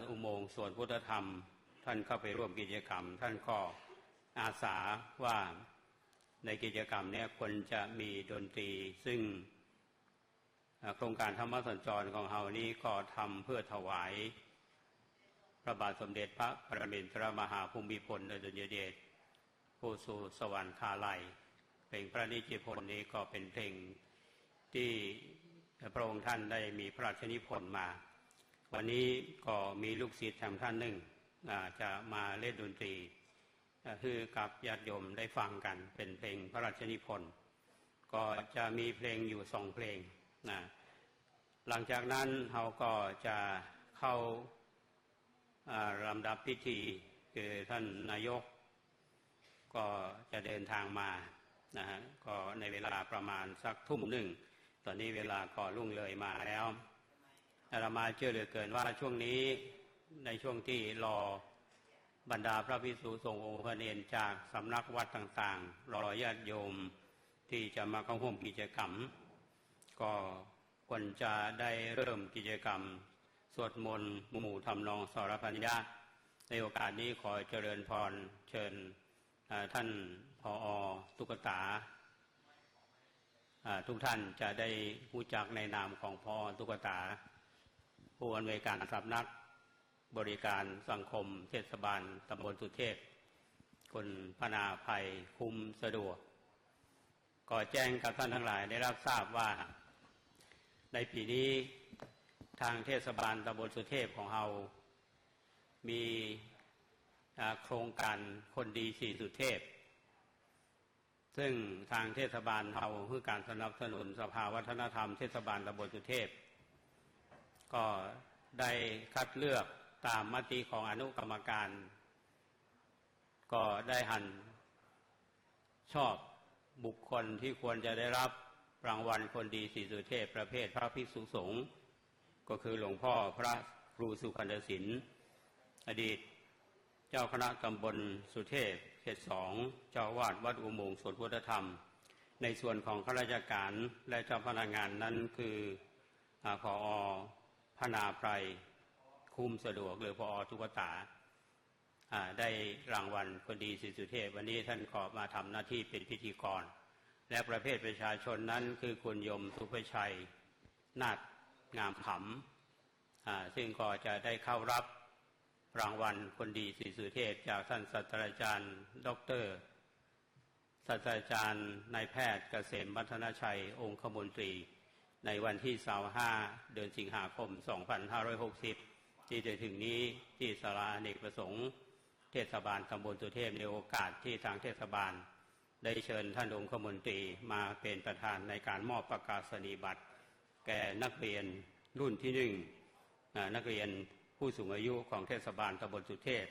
อุโมงค์สวนพุทธธรรมท่านเข้าไปร่วมกิจกรรมท่านก็อาสาว่าในกิจกรรมนี้ควรจะมีดนตรีซึ่งโครงการธรรมสัญจรของเรานี้ก็ทำเพื่อถวายพระบาทสมเด็จพระปรมินทรมหาภูมิพลอดุลยเดชผู้สู่สวรรคาลัยเพลงพระนิจิพนธ์นี้ก็เป็นเพลงที่พระองค์ท่านได้มีพระราชนิพนธ์มาวันนี้ก็มีลูกศิษย์ท่านหนึ่งจะมาเล่นดนตรีคือกับญาติโยมได้ฟังกันเป็นเพลงพระราชนิพนธ์ก็จะมีเพลงอยู่2เพลงหลังจากนั้นเราก็จะเข้าลำดับพิธีคือท่านนายกก็จะเดินทางมานะฮะก็ในเวลาประมาณสักทุ่มหนึ่งตอนนี้เวลาก็ล่วงเลยมาแล้วอาตมาเชื่อเหลือเกินว่าช่วงนี้ในช่วงที่รอบรรดาพระภิกษุสงฆ์องค์พระเนรจากสำนักวัดต่างๆรอญาติโยมที่จะมาเข้าร่วมกิจกรรมก็ควรจะได้เริ่มกิจกรรมสวดมนต์หมู่ทำนองสรพัญญาในโอกาสนี้ขอเจริญพรเชิญท่านผอ.ตุ๊กตาทุกท่านจะได้รู้จักในนามของผอ.ตุ๊กตาผู้อำนวยการสำนักบริการสังคมเทศบาลตำบลสุเทพคุณพนาภัยคุ้มสะดวกก็แจ้งกับท่านทั้งหลายได้รับทราบว่าในปีนี้ทางเทศบาลตำบลสุเทพของเรามีโครงการคนดีสี่สุเทพซึ่งทางเทศบาลเราเพื่อการสนับสนุนสภาวัฒนธรรมเทศบาลตำบลสุเทพก็ได้คัดเลือกตามมติของอนุกรรมการก็ได้หันชอบบุคคลที่ควรจะได้รับรางวัลคนดีสี่สุเทพประเภทพระภิกษุสงฆ์ก็คือหลวงพ่อพระครูสุขันธสินอดีตเจ้าคณะตำบลสุเทพเขต2เจ้าวาดวัดอุโมงค์สวนพุทธธรรมในส่วนของข้าราชการและเจ้าพนักงานนั้นคือผอ.พนาไพรคุ้มสะดวกหรือผอ.ตุ๊กตาได้รางวัลคนดีสี่สุเทพวันนี้ท่านขอมาทำหน้าที่เป็นพิธีกรและประเภทประชาชนนั้นคือคุณยมสุภชัยนาฏงามขำซึ่งก็จะได้เข้ารับรางวัลคนดีสี่สุเทพจากท่านศาสตราจารย์ดร.ศาสตราจารย์นายแพทย์เกษมวัฒนชัยองคมนตรีในวันที่25เดือนสิงหาคม2560ที่จะถึงนี้ที่ศาลาอเนกประสงค์เทศบาลตำบลสุเทพในโอกาสที่ทางเทศบาลได้เชิญท่านองคมนตรีมาเป็นประธานในการมอบประกาศนียบัตรแก่นักเรียนรุ่นที่1นักเรียนผู้สูงอายุของเทศบาลตำบลสุเทพ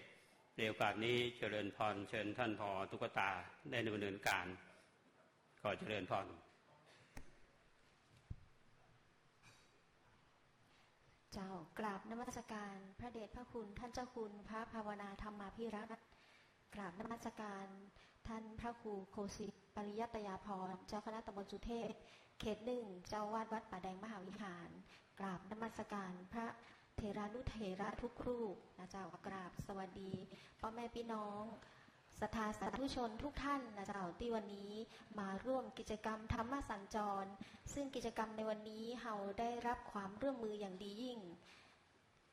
ในโอกาสนี้เจริญพรเชิญท่านผอ.ตุ๊กตาได้ดำเนินการขอเจริญพรเจ้ากราบนมัสการพระเดชพระคุณท่านเจ้าคุณพระภาวนาธรรมาภิรัตน์กราบนมัสการท่านพระครูโคสิตปริยัตยาภรณ์เจ้าคณะตำบลสุเทพเขต1เจ้าวาดวัดป่าแดงมหาวิหารกราบนมัสการพระเถรานุเถระทุกรูปนะเจ้ากราบสวัสดีพ่อแม่พี่น้องศรัทธาสาธุชนทุกท่านนะเจ้าที่วันนี้มาร่วมกิจกรรมธรรมสัญจรซึ่งกิจกรรมในวันนี้เราได้รับความร่วมมืออย่างดียิ่ง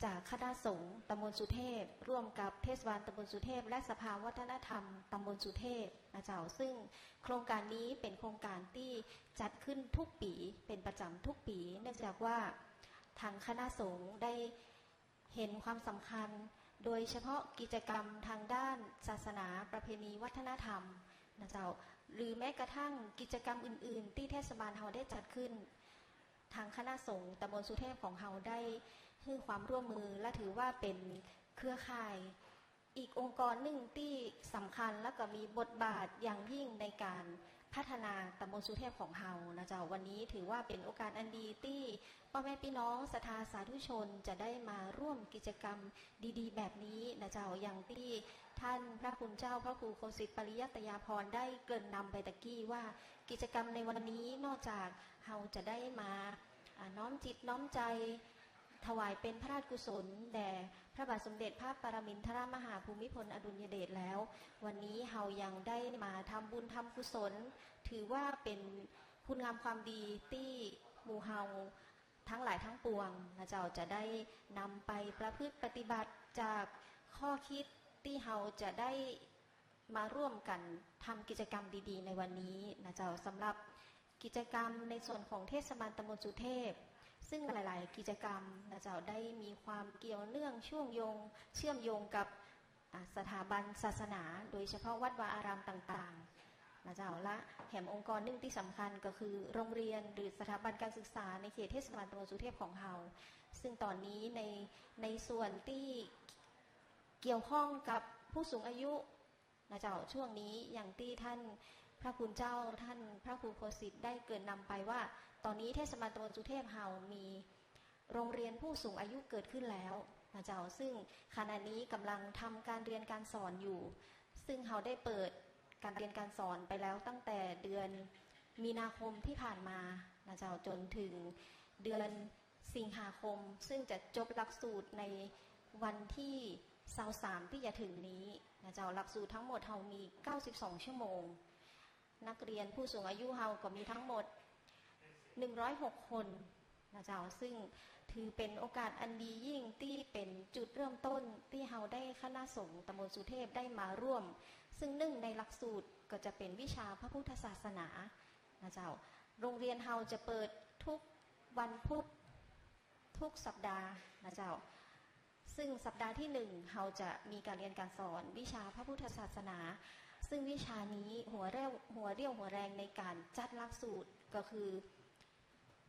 จากคณะสงฆ์ตำบลสุเทพร่วมกับเทศบาลตำบลสุเทพและสภาวัฒนธรรมตำบลสุเทพนะเจ้าซึ่งโครงการนี้เป็นโครงการที่จัดขึ้นทุกปีเป็นประจำทุกปีเนื่องจากว่าทางคณะสงฆ์ได้เห็นความสำคัญโดยเฉพาะกิจกรรมทางด้านศาสนาประเพณีวัฒนธรรมนะเจ้าหรือแม้กระทั่งกิจกรรมอื่นๆที่เทศบาลเราได้จัดขึ้นทางคณะสงฆ์ตำบลสุเทพของเราได้ให้ความร่วมมือและถือว่าเป็นเครือข่ายอีกองค์กรหนึ่งที่สำคัญและก็มีบทบาทอย่างยิ่งในการพัฒนาตำบลสุเทพของเรานะเจ้าวันนี้ถือว่าเป็นโอกาสอันดีที่พ่อแม่พี่น้องศรัทธาสาธุชนจะได้มาร่วมกิจกรรมดีๆแบบนี้นะเจ้าอย่างที่ท่านพระคุณเจ้าพระครูโคสิตปริยัตยาภรณ์ได้เกริ่นนำไปตะกี้ว่ากิจกรรมในวันนี้นอกจากเราจะได้มาน้อมจิตน้อมใจ ถวายเป็นพระราชกุศลแด่พระบาทสมเด็จพระปรมินทรมหาภูมิพลอดุลยเดชแล้ววันนี้เฮายังได้มาทำบุญทำกุศลถือว่าเป็นคุณงามความดีที่หมู่เฮาทั้งหลายทั้งปวงนะเจ้าจะได้นำไปประพฤติปฏิบัติจากข้อคิดที่เฮาจะได้มาร่วมกันทำกิจกรรมดีๆในวันนี้นะเจ้าสำหรับกิจกรรมในส่วนของเทศบาลตำบลสุเทพซึ่งหลายๆกิจกรรมนะเจ้าได้มีความเกี่ยวเนื่องเชื่อมโยงกับสถาบันศาสนาโดยเฉพาะวัดวาอารามต่างๆนะเจ้าและแห่งองค์กรหนึ่งที่สำคัญก็คือโรงเรียนหรือสถาบันการศึกษาในเขตเทศบาลตำบลสุเทพของเราซึ่งตอนนี้ในส่วนที่เกี่ยวข้องกับผู้สูงอายุนะเจ้าช่วงนี้อย่างที่ท่านพระคุณเจ้าท่านพระครูโคสิทธิ์ได้เกิดนำไปว่าตอนนี้เทศบาลตำบลสุเทพเรามีโรงเรียนผู้สูงอายุเกิดขึ้นแล้วนะเจ้าซึ่งขณะนี้กำลังทำการเรียนการสอนอยู่ซึ่งเราได้เปิดการเรียนการสอนไปแล้วตั้งแต่เดือนมีนาคมที่ผ่านมานะเจ้าจนถึงเดือนสิงหาคมซึ่งจะจบหลักสูตรในวันที่23ที่จะถึงนี้นะเจ้าหลักสูตรทั้งหมดเรามี92ชั่วโมงนักเรียนผู้สูงอายุเราก็มีทั้งหมด106คนนะเจ้าซึ่งถือเป็นโอกาสอันดียิ่งที่เป็นจุดเริ่มต้นที่เราได้คณะสงฆ์ตำบลสุเทพได้มาร่วมซึ่งหนึ่งในหลักสูตรก็จะเป็นวิชาพระพุทธศาสนานะเจ้าโรงเรียนเราจะเปิดทุกวันพุธทุกสัปดาห์นะเจ้าซึ่งสัปดาห์ที่1เราจะมีการเรียนการสอนวิชาพระพุทธศาสนาซึ่งวิชานี้หัวเรี่ยวหัวแรงในการจัดหลักสูตรก็คือ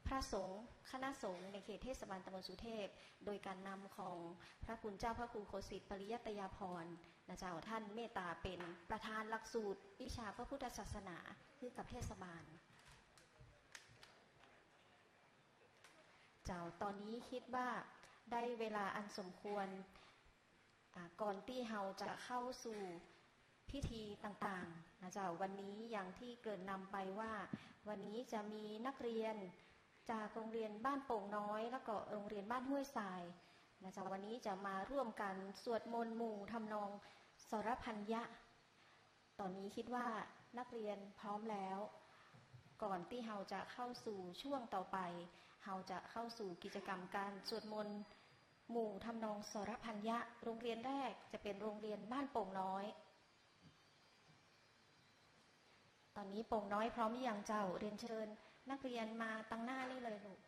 พระสงฆ์คณะสงฆ์ในเขตเทศบาลตำบลสุเทพโดยการนำของพระคุณเจ้าพระครูโคสิทธิ์ปริยัตยาภรณ์นะเจ้าท่านเมตตาเป็นประธานหลักสูตรวิชาพระพุทธศาสนาคือกับเทศบาลเจ้าตอนนี้คิดว่าได้เวลาอันสมควรก่อนที่เราจะเข้าสู่พิธีต่างๆนะเจ้าวันนี้อย่างที่เกริ่นนำไปว่าวันนี้จะมีนักเรียนจากโรงเรียนบ้านโป่งน้อยแล้วก็โรงเรียนบ้านห้วยทรายนะเจ้าวันนี้จะมาร่วมกันสวดมนต์หมู่ทำนองสรพัญญะตอนนี้คิดว่านักเรียนพร้อมแล้วก่อนที่เราจะเข้าสู่ช่วงต่อไปเราจะเข้าสู่กิจกรรมการสวดมนต์หมู่ทำนองสรพัญญะโรงเรียนแรกจะเป็นโรงเรียนบ้านโป่งน้อยตอนนี้โป่งน้อยพร้อมหรือยังเจ้าเรียนเชิญนักเรียนมาตั้งหน้านี่เลยลูก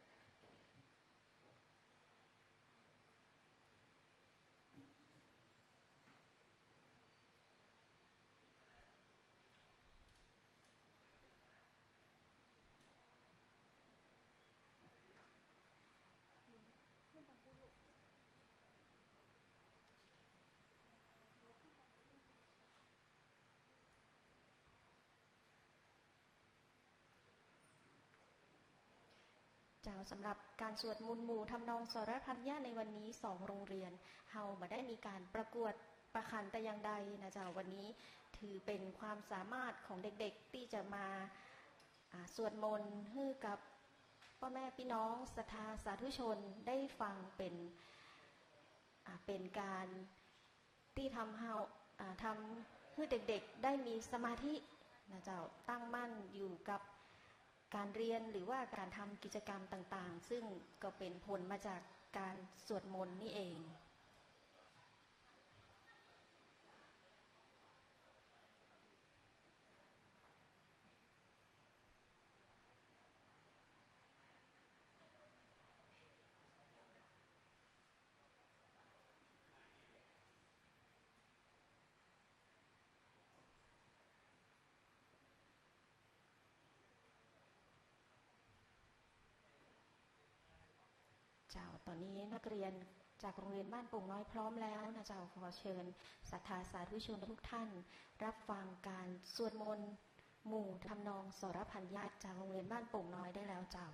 สำหรับการสวดมนต์หมู่ทำนองสรพัญญะในวันนี้2โรงเรียนเฮามาได้มีการประกวดประคันแต่อย่างใดนะเจ้าวันนี้ถือเป็นความสามารถของเด็กๆที่จะมาสวดมนต์ให้กับพ่อแม่พี่น้องศรัทธาสาธุชนได้ฟังเป็นการที่ทำให้เด็กๆได้มีสมาธินะเจ้าตั้งมั่นอยู่กับการเรียนหรือว่าการทำกิจกรรมต่างๆซึ่งก็เป็นผลมาจากการสวดมนต์นี่เองเจ้าตอนนี้นักเรียนจากโรงเรียนบ้านโป่งน้อยพร้อมแล้วนะเจ้าขอเชิญศรัทธาสาธุชนทุกท่านรับฟังการสวดมนต์หมู่ทำนองสรพัญญะจากโรงเรียนบ้านโป่งน้อยได้แล้วเจ้า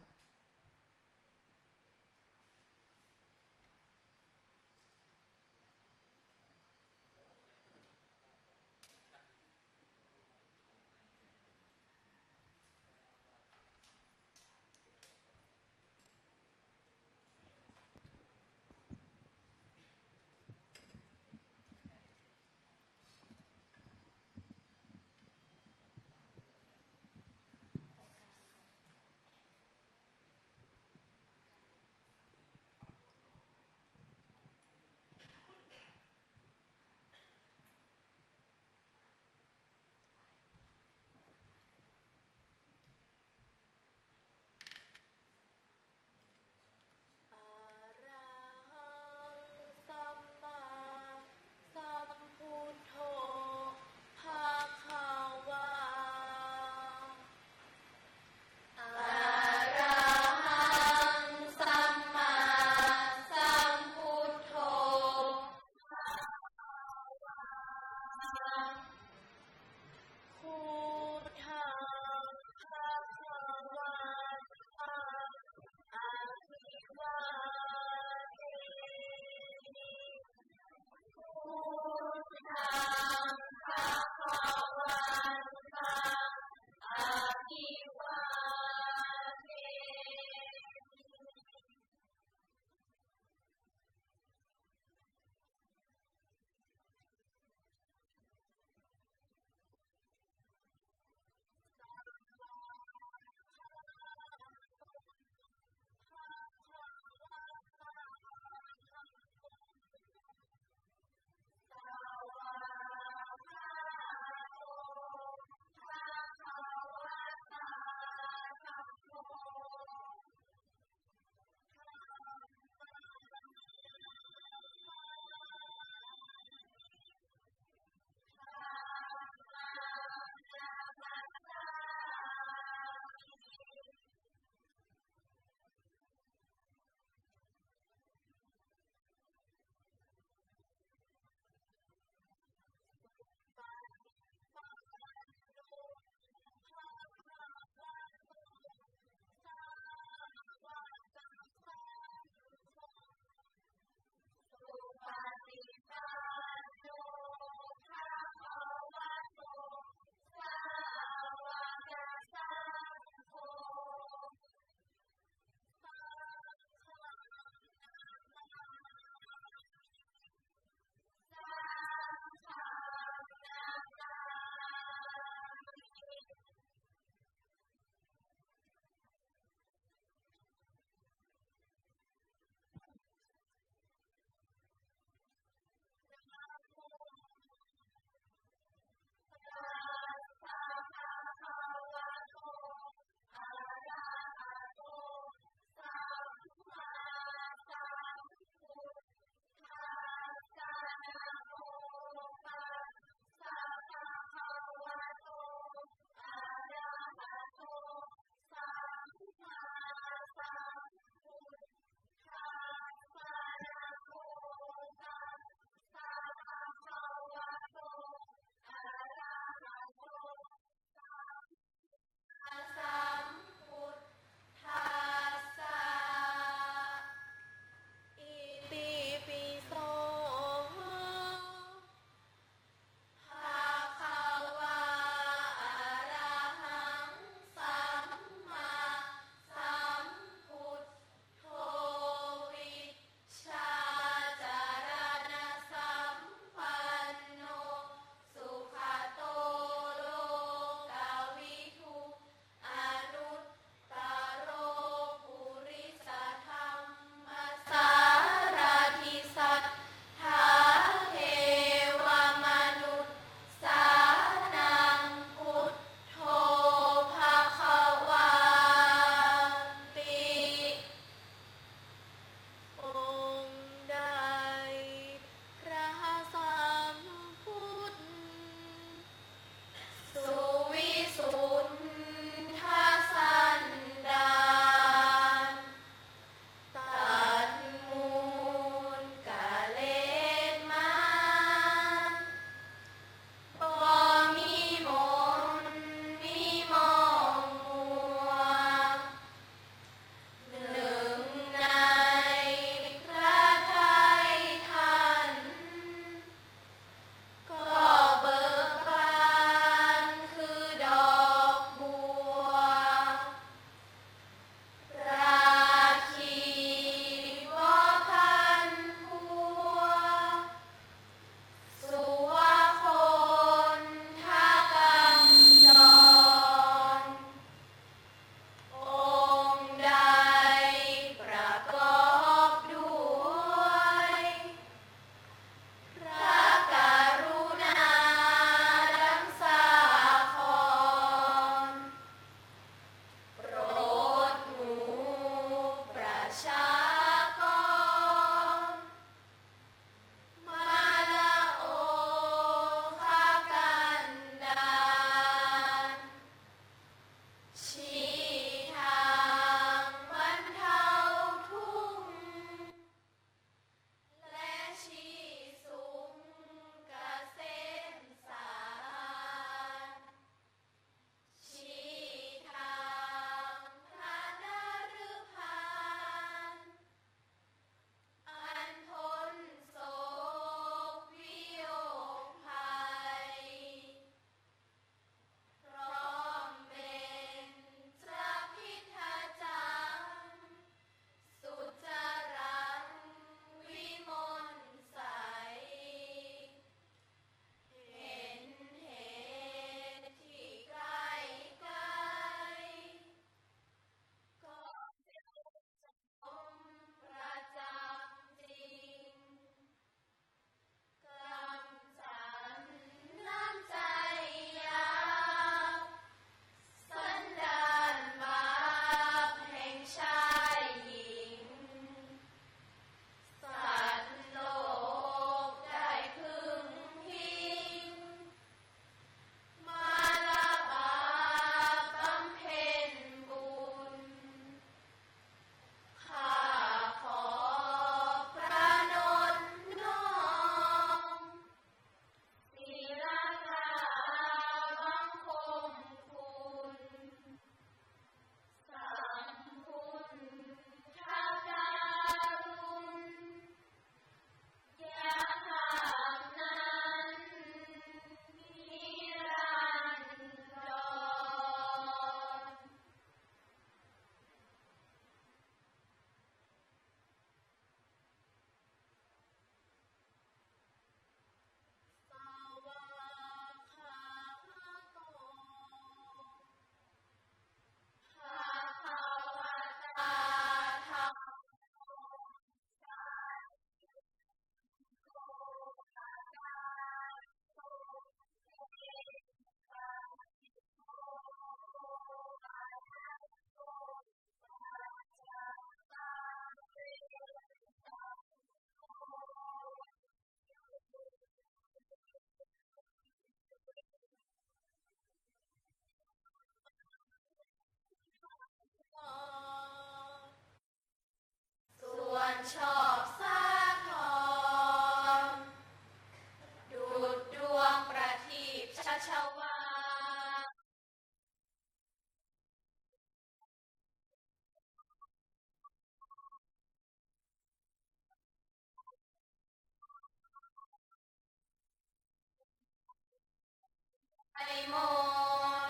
ม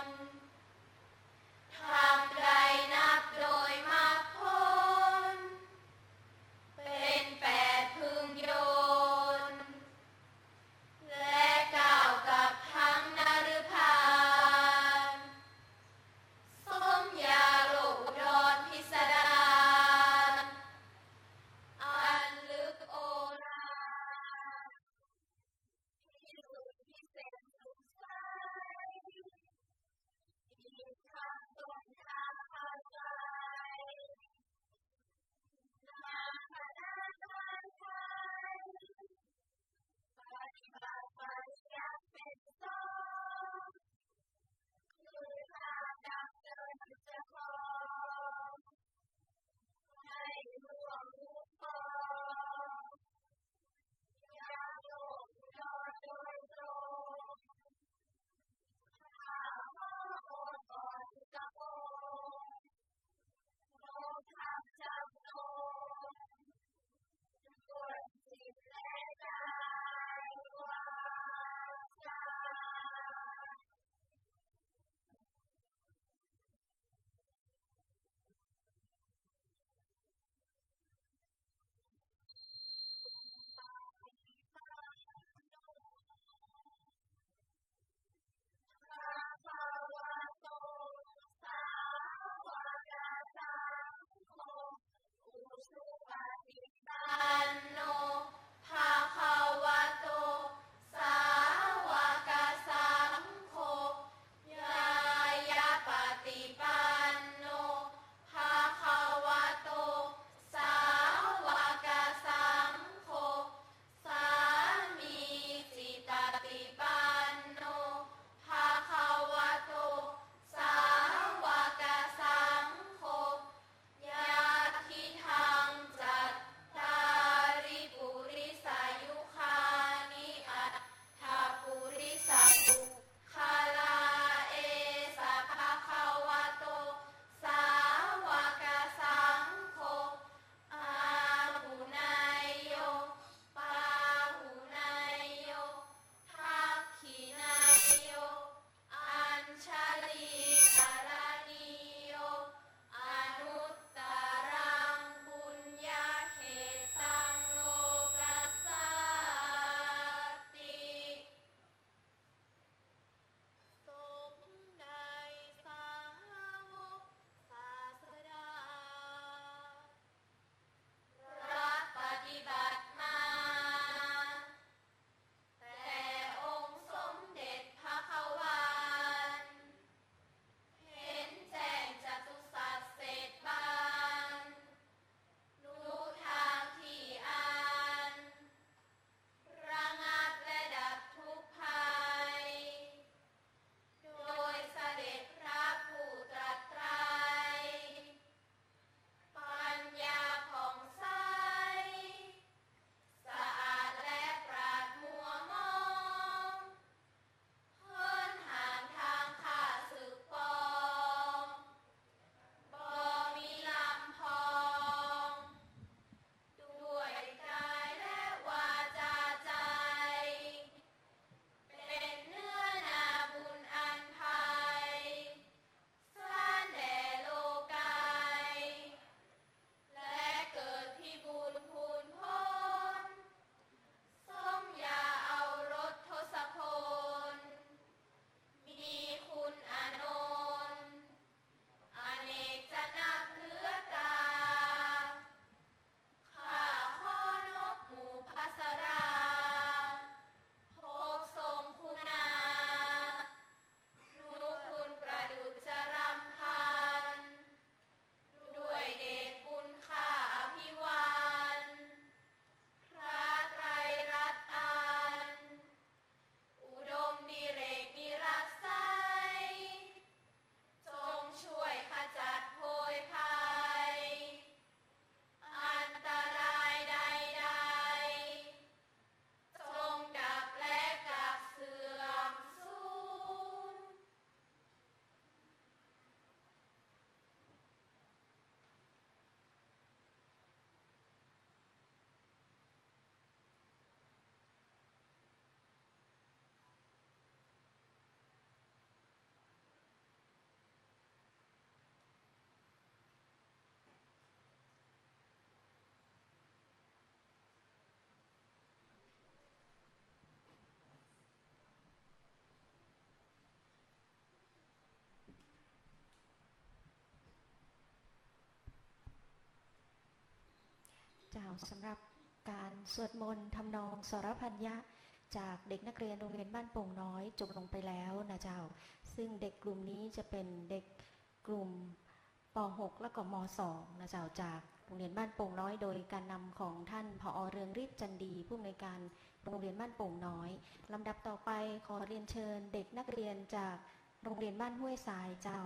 นต์ทำไรนับโดยมรรคผลเป็นแปดพึงโยนและกล่าวกับทั้งนฤพานสมยาโลกอุดรพิสดารอันลึกโอฬารพิรุณพิเศษสุขใส สำหรับการสวดมนต์ทำนองสรพัญญะจากเด็กนักเรียนโรงเรียนบ้านโป่งน้อยจบลงไปแล้วนะเจ้าซึ่งเด็กกลุ่มนี้จะเป็นเด็กกลุ่มป .6 และก็ม .2 นะเจ้าจากโรงเรียนบ้านโป่งน้อยโดยการนำของท่านผอ.เรืองฤทธิ์จันดีผู้อำนวยการโรงเรียนบ้านโป่งน้อยลำดับต่อไปขอเรียนเชิญเด็กนักเรียนจากโรงเรียนบ้านห้วยทรายเจ้า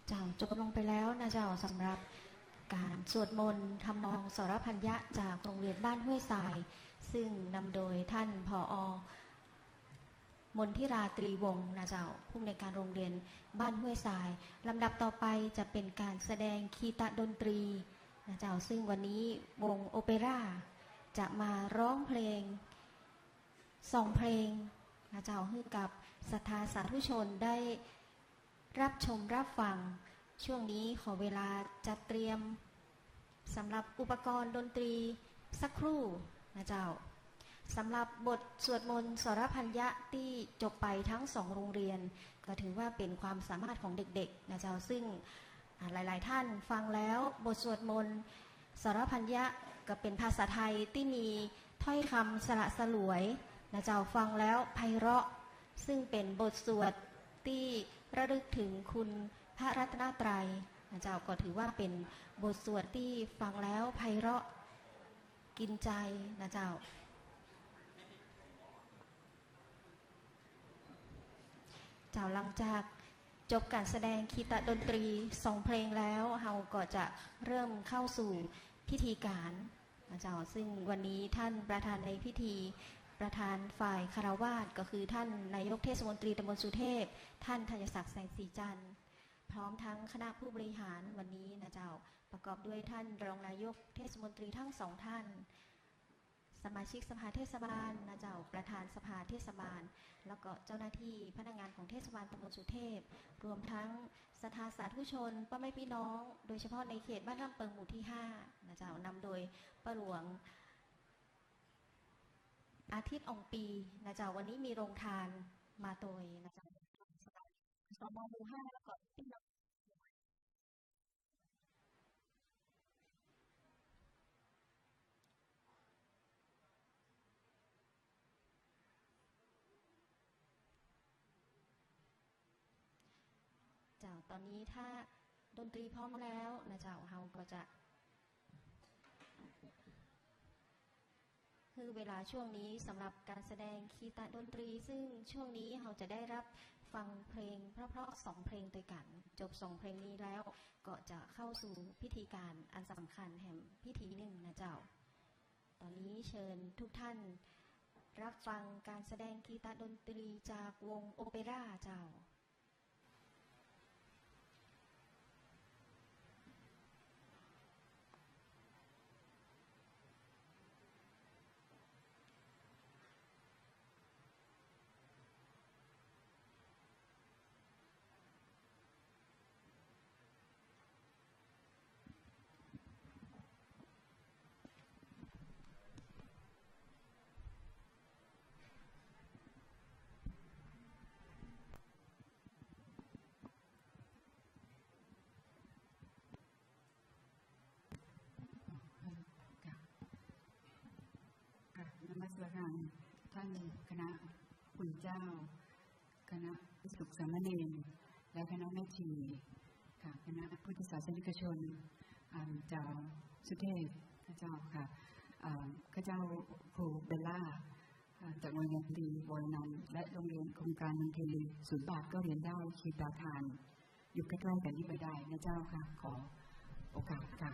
เจ้าจบลงไปแล้วนะเจ้าสำหรับการสวดมนต์ทำนองสรพัญญะจากโรงเรียนบ้านห้วยทรายซึ่งนำโดยท่านผอ.มนทิราตรีวงศ์นะเจ้าผู้อำนวยการโรงเรียนบ้านห้วยทรายลำดับต่อไปจะเป็นการแสดงคีตดนตรีนะเจ้าซึ่งวันนี้วงโอเปร่าจะมาร้องเพลง2 เพลงนะเจ้าให้กับศรัทธาสาธุชนได้รับชมรับฟังช่วงนี้ขอเวลาจัดเตรียมสำหรับอุปกรณ์ดนตรีสักครู่นะเจ้าสำหรับบทสวดมนต์สรพัญญะที่จบไปทั้ง2 โรงเรียนก็ถือว่าเป็นความสามารถของเด็กๆนะเจ้าซึ่งหลายๆท่านฟังแล้วบทสวดมนต์สรพัญญะก็เป็นภาษาไทยที่มีถ้อยคำสละสลวยนะเจ้าฟังแล้วไพเราะซึ่งเป็นบทสวดที่ระลึกถึงคุณพระรัตนตรัยนะเจ้าก็ถือว่าเป็นบทสวดที่ฟังแล้วไพเราะกินใจนะเจ้าหลังจากจบการแสดงคีตดนตรี2 เพลงแล้วเราก็จะเริ่มเข้าสู่พิธีการนะเจ้าซึ่งวันนี้ท่านประธานในพิธีประธานฝ่ายคฤหัสถ์ก็คือท่านนายกเทศมนตรีตำบลสุเทพท่านธัญศักดิ์แสงสีจันทร์พร้อมทั้งคณะผู้บริหารวันนี้นะเจ้าประกอบด้วยท่านรองนายกเทศมนตรีทั้ง2 ท่านสมาชิกสภาเทศบาลนะเจ้าประธานสภาเทศบาลแล้วก็เจ้าหน้าที่พนักงานของเทศบาลตำบลสุเทพรวมทั้งศรัทธาสาธุชนพ่อแม่พี่น้องโดยเฉพาะในเขตบ้านร่ำเปิงหมู่ที่5นะเจ้านำโดยป้าหลวงอาทิตย์อ่องปีนะเจ้าวันนี้มีโรงทานมาโดยนะเจ้าสมหมู่5แล้วก็พี่น้องเจ้าตอนนี้ถ้าดนตรีพร้อมแล้วนะเจ้าเราก็จะคือเวลาช่วงนี้สำหรับการแสดงคีตดนตรีซึ่งช่วงนี้เราจะได้รับฟังเพลงเพราะๆ2 เพลงด้วยกันจบ2 เพลงนี้แล้วก็จะเข้าสู่พิธีการอันสำคัญแห่งพิธีหนึ่งนะเจ้าตอนนี้เชิญทุกท่านรับฟังการแสดงคีตดนตรีจากวงโอเปร่าเจ้านมัสการท่านคณะคุณเจ้าคณะภิกษุสามเณรและคณะแม่ชีค่ะคณะพุทธศาสนิกชนเจ้าสุเทพข้าเจ้าค่ะข้าเจ้าครูเบลล่าจากโรงเรียนดีวรนันท์และโรงเรียนโครงการนันเทลี0 บาทก็เรียนได้คีตาทานอยู่ใกล้ๆกันนี่ไปได้นะเจ้าค่ะขอโอกาสค่ะ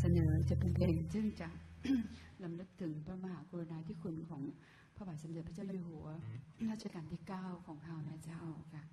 เสนอจะเป็นเพลงซึ่งจะรำลึกถึงพระมหากรุณาธิคุณของพระบาทสมเด็จพระเจ้าอยู่หัวรัชกาลที่9ของเรานะเจ้าค่ะ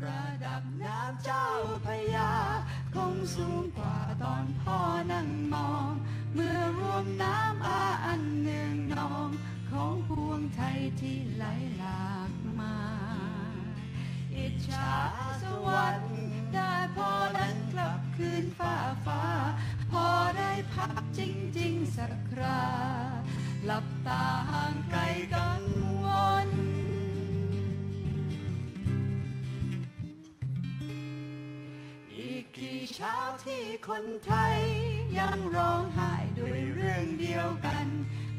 ระดับน้ำเจ้าพระยาคงสูงกว่าตอนพ่อนั่งมองเมื่อรวมน้ำอันเนืองนองของพวงไทยที่ไหลหลากมาอิจฉาสวรรค์ได้พอนั้นกลับ กี่เช้าที่คนไทยยังร้องไห้ด้วยเรื่องเดียวกัน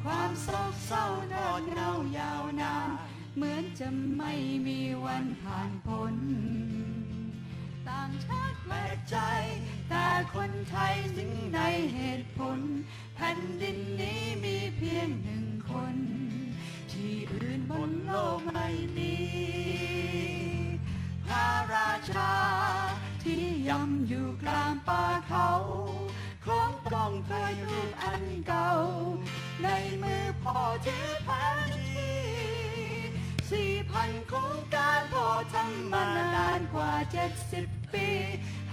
ความโศกเศร้าทอดเงายาวนานเหมือนจะไม่มีวันผ่านพ้นต่างชาติแปลกใจแต่คนไทยถึงในเหตุผลแผ่นดินนี้มีเพียงหนึ่งคนที่อื่นบนโลกไม่มีพระราชาที่ย่ำอยู่กลางป่าเขาคล้องกล้องถ่ายรูปอันเก่าในมือพ่อถือแผนที่4,000 โครงการพ่อทำมานานกว่า70 ปี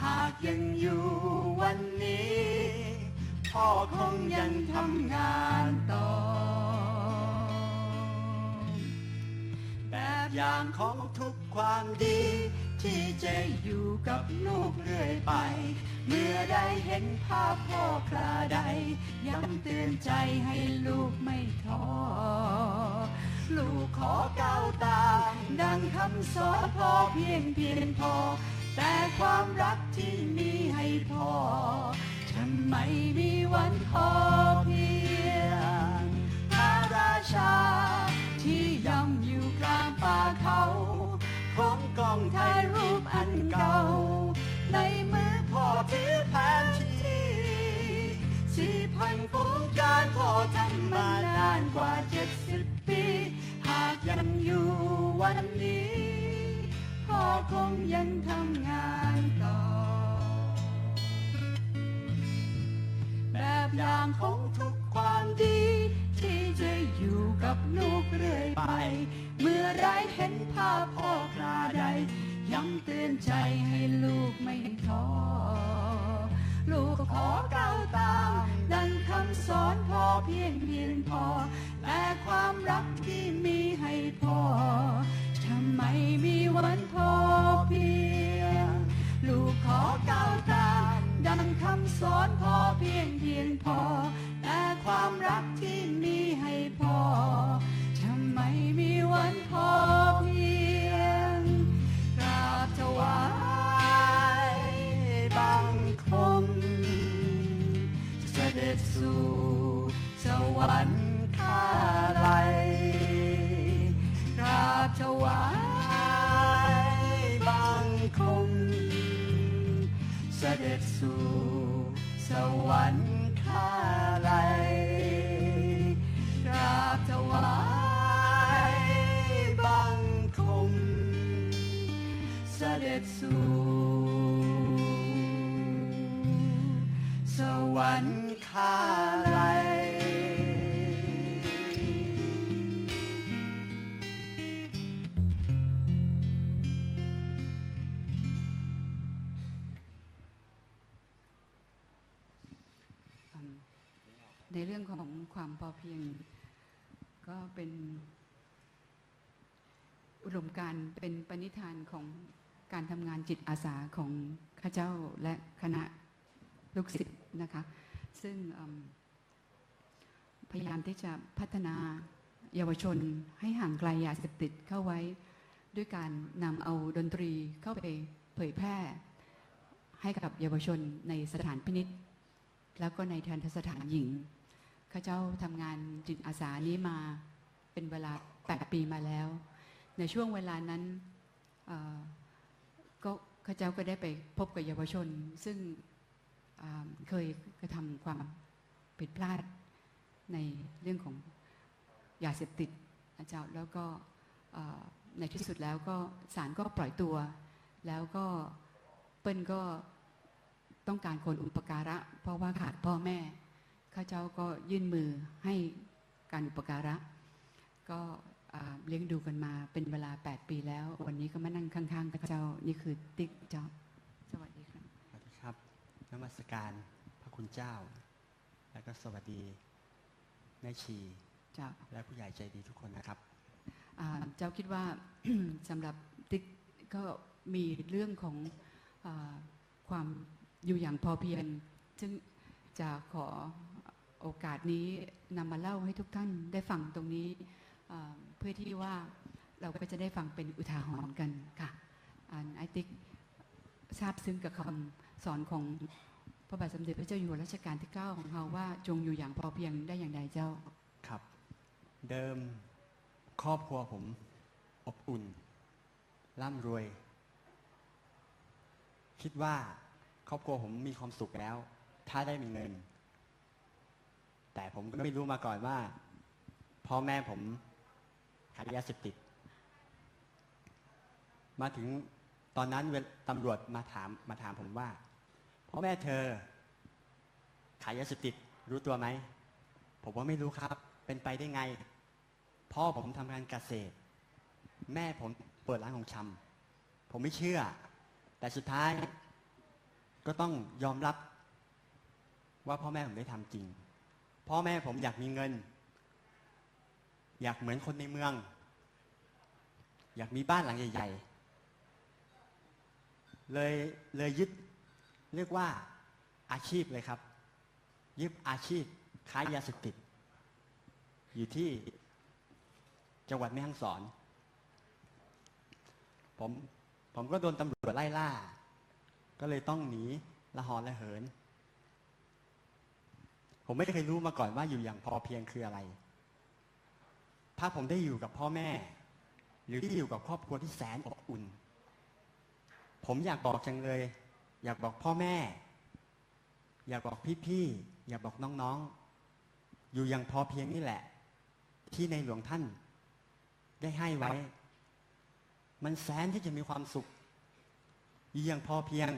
หากยังอยู่วันนี้พ่อคงยังทำงานต่อแบบอย่างของทุกความดีที่จะอยู่กับลูกเรื่อยไปเมื่อได้เห็นภาพพ่อคราใดย้ำเตือนใจให้ลูกไม่ท้อลูกขอก้าวตามดังคำสอนพ่อเพียงพอแต่ความรักที่มีให้พ่อจะไม่มีวันพอเพียงพระราชาที่ย่ำอยู่กลางป่าเขาพร้อมกล้องถ่ายรูปอันเก่าในมือพ่อถือแผนที่4,000 โครงการพ่อทำมานานกว่า70 ปีหากยังอยู่วันนี้พ่อคงยังทำงานต่อแบบอย่างของทุกความดีที่จะอยู่กับลูกเรื่อยไปเมื่อไรเห็นภาพพ่อคราใดย้ำเตือนใจให้ลูกไม่ท้อลูกขอก้าวตามดังคำสอนพ่อเพียงพอแต่ความรักที่มีให้พ่อจะไม่มีวันพอเพียงลูกขอก้าวตามดังคำสอนพ่อเพียงพอแต่ความรักที่มีให้พ่อจะไม่มีวันพอเพียงกราบถวายบังคมเสด็จสู่สวรรคาลัยกราบถวายบังคมเสด็จสู่สวรรคาลัยกราบถวายบังคมเสด็จสู่สวรรคาลัยในเรื่องของความพอเพียงก็เป็นอุดมการณ์เป็นปณิธานของการทำงานจิตอาสาของข้าเจ้าและคณะลูกศิษย์นะคะซึ่งพยายามที่จะพัฒนาเยาวชนให้ห่างไกลยาเสพติดเข้าไว้ด้วยการนำเอาดนตรีเข้าไปเผยแพร่ให้กับเยาวชนในสถานพินิจแล้วก็ในทันตสถานหญิงข้าเจ้าทำงานจิตอาสานี้มาเป็นเวลา8 ปีมาแล้วในช่วงเวลานั้นก็ข้าเจ้าก็ได้ไปพบกับเยาวชนซึ่งเคยกระทำความผิดพลาดในเรื่องของยาเสพติดนะเจ้าแล้วก็ในที่สุดแล้วก็ศาลก็ปล่อยตัวแล้วก็เปิ้ลก็ต้องการคนอุปการะเพราะว่าขาดพ่อแม่ข้าเจ้าก็ยื่นมือให้การอุปการะก็เลี้ยงดูกันมาเป็นเวลา8 ปีแล้ววันนี้ก็มานั่งข้างๆข้าเจ้านี่คือติ๊กเจ้าสวัสดีครับสวัสดีครับนมัสการพระคุณเจ้าและก็สวัสดีแม่ชีเจ้าและผู้ใหญ่ใจดีทุกคนนะครับเจ้าคิดว่า สำหรับติ๊กก็มีเรื่องของความอยู่อย่างพอเพียงซึ่งจะขอโอกาสนี้นำมาเล่าให้ทุกท่านได้ฟังตรงนี้เพื่อที่ว่าเราก็จะได้ฟังเป็นอุทาหรณ์กันค่ะไอติ๊กทราบซึ้งกับค สอนของพระบาทสมเด็จพระเจ้าอยู่หัวรัชกาลที่ 9ของเราว่าจงอยู่อย่างพอเพียงได้อย่างใดเจ้าครับ เดิมครอบครัวผมอบอุ่นร่ำรวยคิดว่าครอบครัวผมมีความสุขแล้วถ้าได้มีเงินแต่ผมก็ไม่รู้มาก่อนว่าพ่อแม่ผมขายยาเสพติดมาถึงตอนนั้นตำรวจมาถามผมว่าพ่อแม่เธอขายยาเสพติดรู้ตัวไหมผมว่าไม่รู้ครับเป็นไปได้ไงพ่อผมทำงานเกษตรแม่ผมเปิดร้านของชำผมไม่เชื่อแต่สุดท้ายก็ต้องยอมรับว่าพ่อแม่ผมได้ทำจริงพ่อแม่ผมอยากมีเงินอยากเหมือนคนในเมืองอยากมีบ้านหลังใหญ่ๆเลยยึดเรียกว่าอาชีพเลยครับยึดอาชีพค้ายาเสพติดอยู่ที่จังหวัดแม่ฮ่องสอนผมก็โดนตำรวจไล่ล่าก็เลยต้องหนีละหอนละเหินผมไม่เคยรู้มาก่อนว่าอยู่อย่างพอเพียงคืออะไรถ้าผมได้อยู่กับพ่อแม่หรือที่อยู่กับครอบครัวที่แสนอบอุ่นผมอยากบอกจังเลยอยากบอกพ่อแม่อยากบอกพี่ๆอยากบอกน้องๆอยู่อย่างพอเพียงนี่แหละที่ในหลวงท่านได้ให้ไว้มันแสนที่จะมีความสุขอยู่อย่างพอเพียง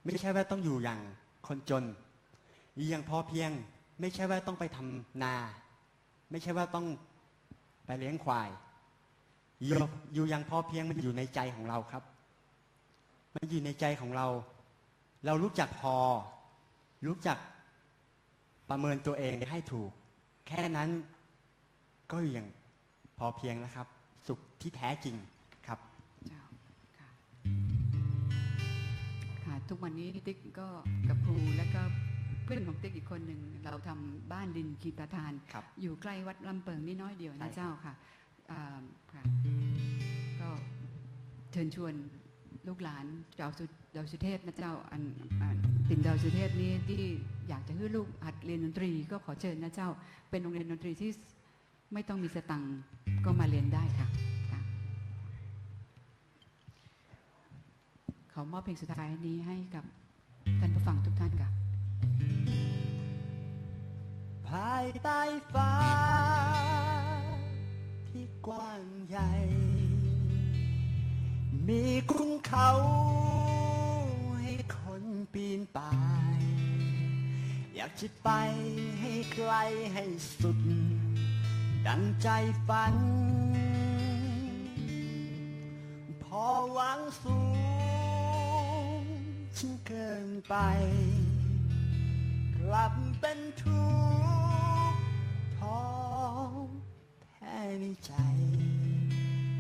ไม่ใช่ว่าต้องอยู่อย่างคนจนอยู่อย่างพอเพียงไม่ใช่ว่าต้องไปทำนาไม่ใช่ว่าต้องไปเลี้ยงควายอยู่อย่างพอเพียงมันอยู่ในใจของเราครับมันอยู่ในใจของเราเรารู้จักพอรู้จักประเมินตัวเองให้ถูกแค่นั้นก็อยู่อย่างพอเพียงแล้วครับสุขที่แท้จริงครับเจ้าค่ะทุกวันนี้ติ๊กก็กับครูและก็เพื่อนของติ๊กอีกคนหนึ่งเราทำบ้านดินกีประทานอยู่ใกล้วัดลำเปิงนี่น้อยเดียวนะเจ้าค่ะก็เชิญชวนลูกหลานดาวสุเทพนะเจ้าติ่มดาวสุเทพนี้ที่อยากจะให้ลูกหัดเรียนดนตรีก็ขอเชิญนะเจ้าเป็นโรงเรียนดนตรีที่ไม่ต้องมีสตังค์ก็มาเรียนได้ค่ะขอมอบเพลงสุดท้ายนี้ให้กับท่านผู้ฟังทุกท่านค่ะภายใต้ฟ้าที่กว้างใหญ่มีคุ้นเขาให้คนปีนป่ายอยากจะไปให้ไกลให้สุดดังใจฝันพอหวังสูงฉันเกินไปกลับเป็นทุกข์ท้อแท้ในใจ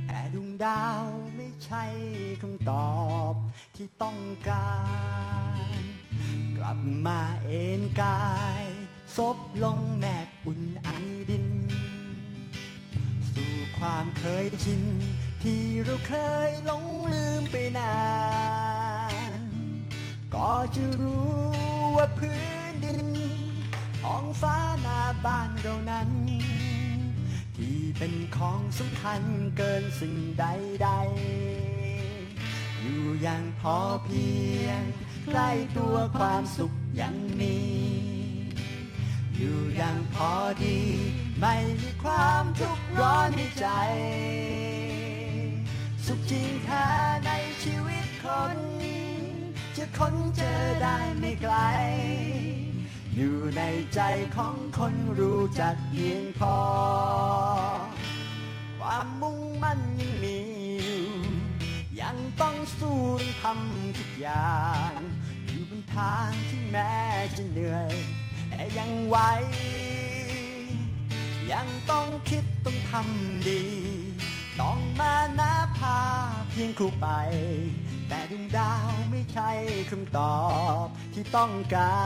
แต่ดวงดาวไม่ใช่คำตอบที่ต้องการกลับมาเอนกายซบลงแนบอุ่นไอดินสู่ความเคยชินที่เราเคยหลงลืมไปนานก็จะรู้ว่าพื้นดินท้องฟ้าหน้าบ้านเรานั้นที่เป็นของสำคัญเกินสิ่งใดๆอยู่อย่างพอเพียงใกล้ตัวความสุขยังมีอยู่อย่างพอดีไม่มีความทุกข์ร้อนในใจสุขจริงแท้ในชีวิตคนจะค้นเจอได้ไม่ไกลอยู่ในใจของคนรู้จักเพียงพอความมุ่งมั่นยังมีอยู่ยังต้องสู้ทำทุกอย่างอยู่บนทางที่แม้จะเหนื่อยแต่ยังไหวยังต้องคิดต้องทำดีต้องมานะพาเพียงครูไปแต่ดวงดาวไม่ใช่คำตอบที่ต้องกา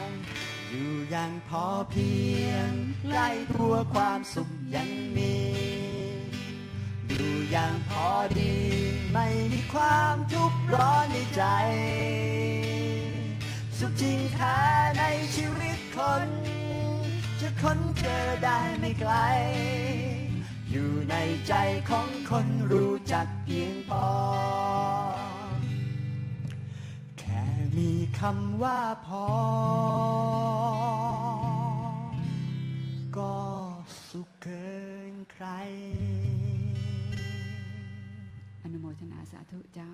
รอยู่อย่างพอเพียงใกล้ตัวความสุขยังมีอยู่อย่างพอดีไม่มีความทุกข์ร้อนในใจ ค้นเจอได้ไม่ไกลอยู่ในใจของคนรู้จักเพียงพอแค่มีคำว่าพอก็สุขเกินใครอนุโมทนาสาธุเจ้า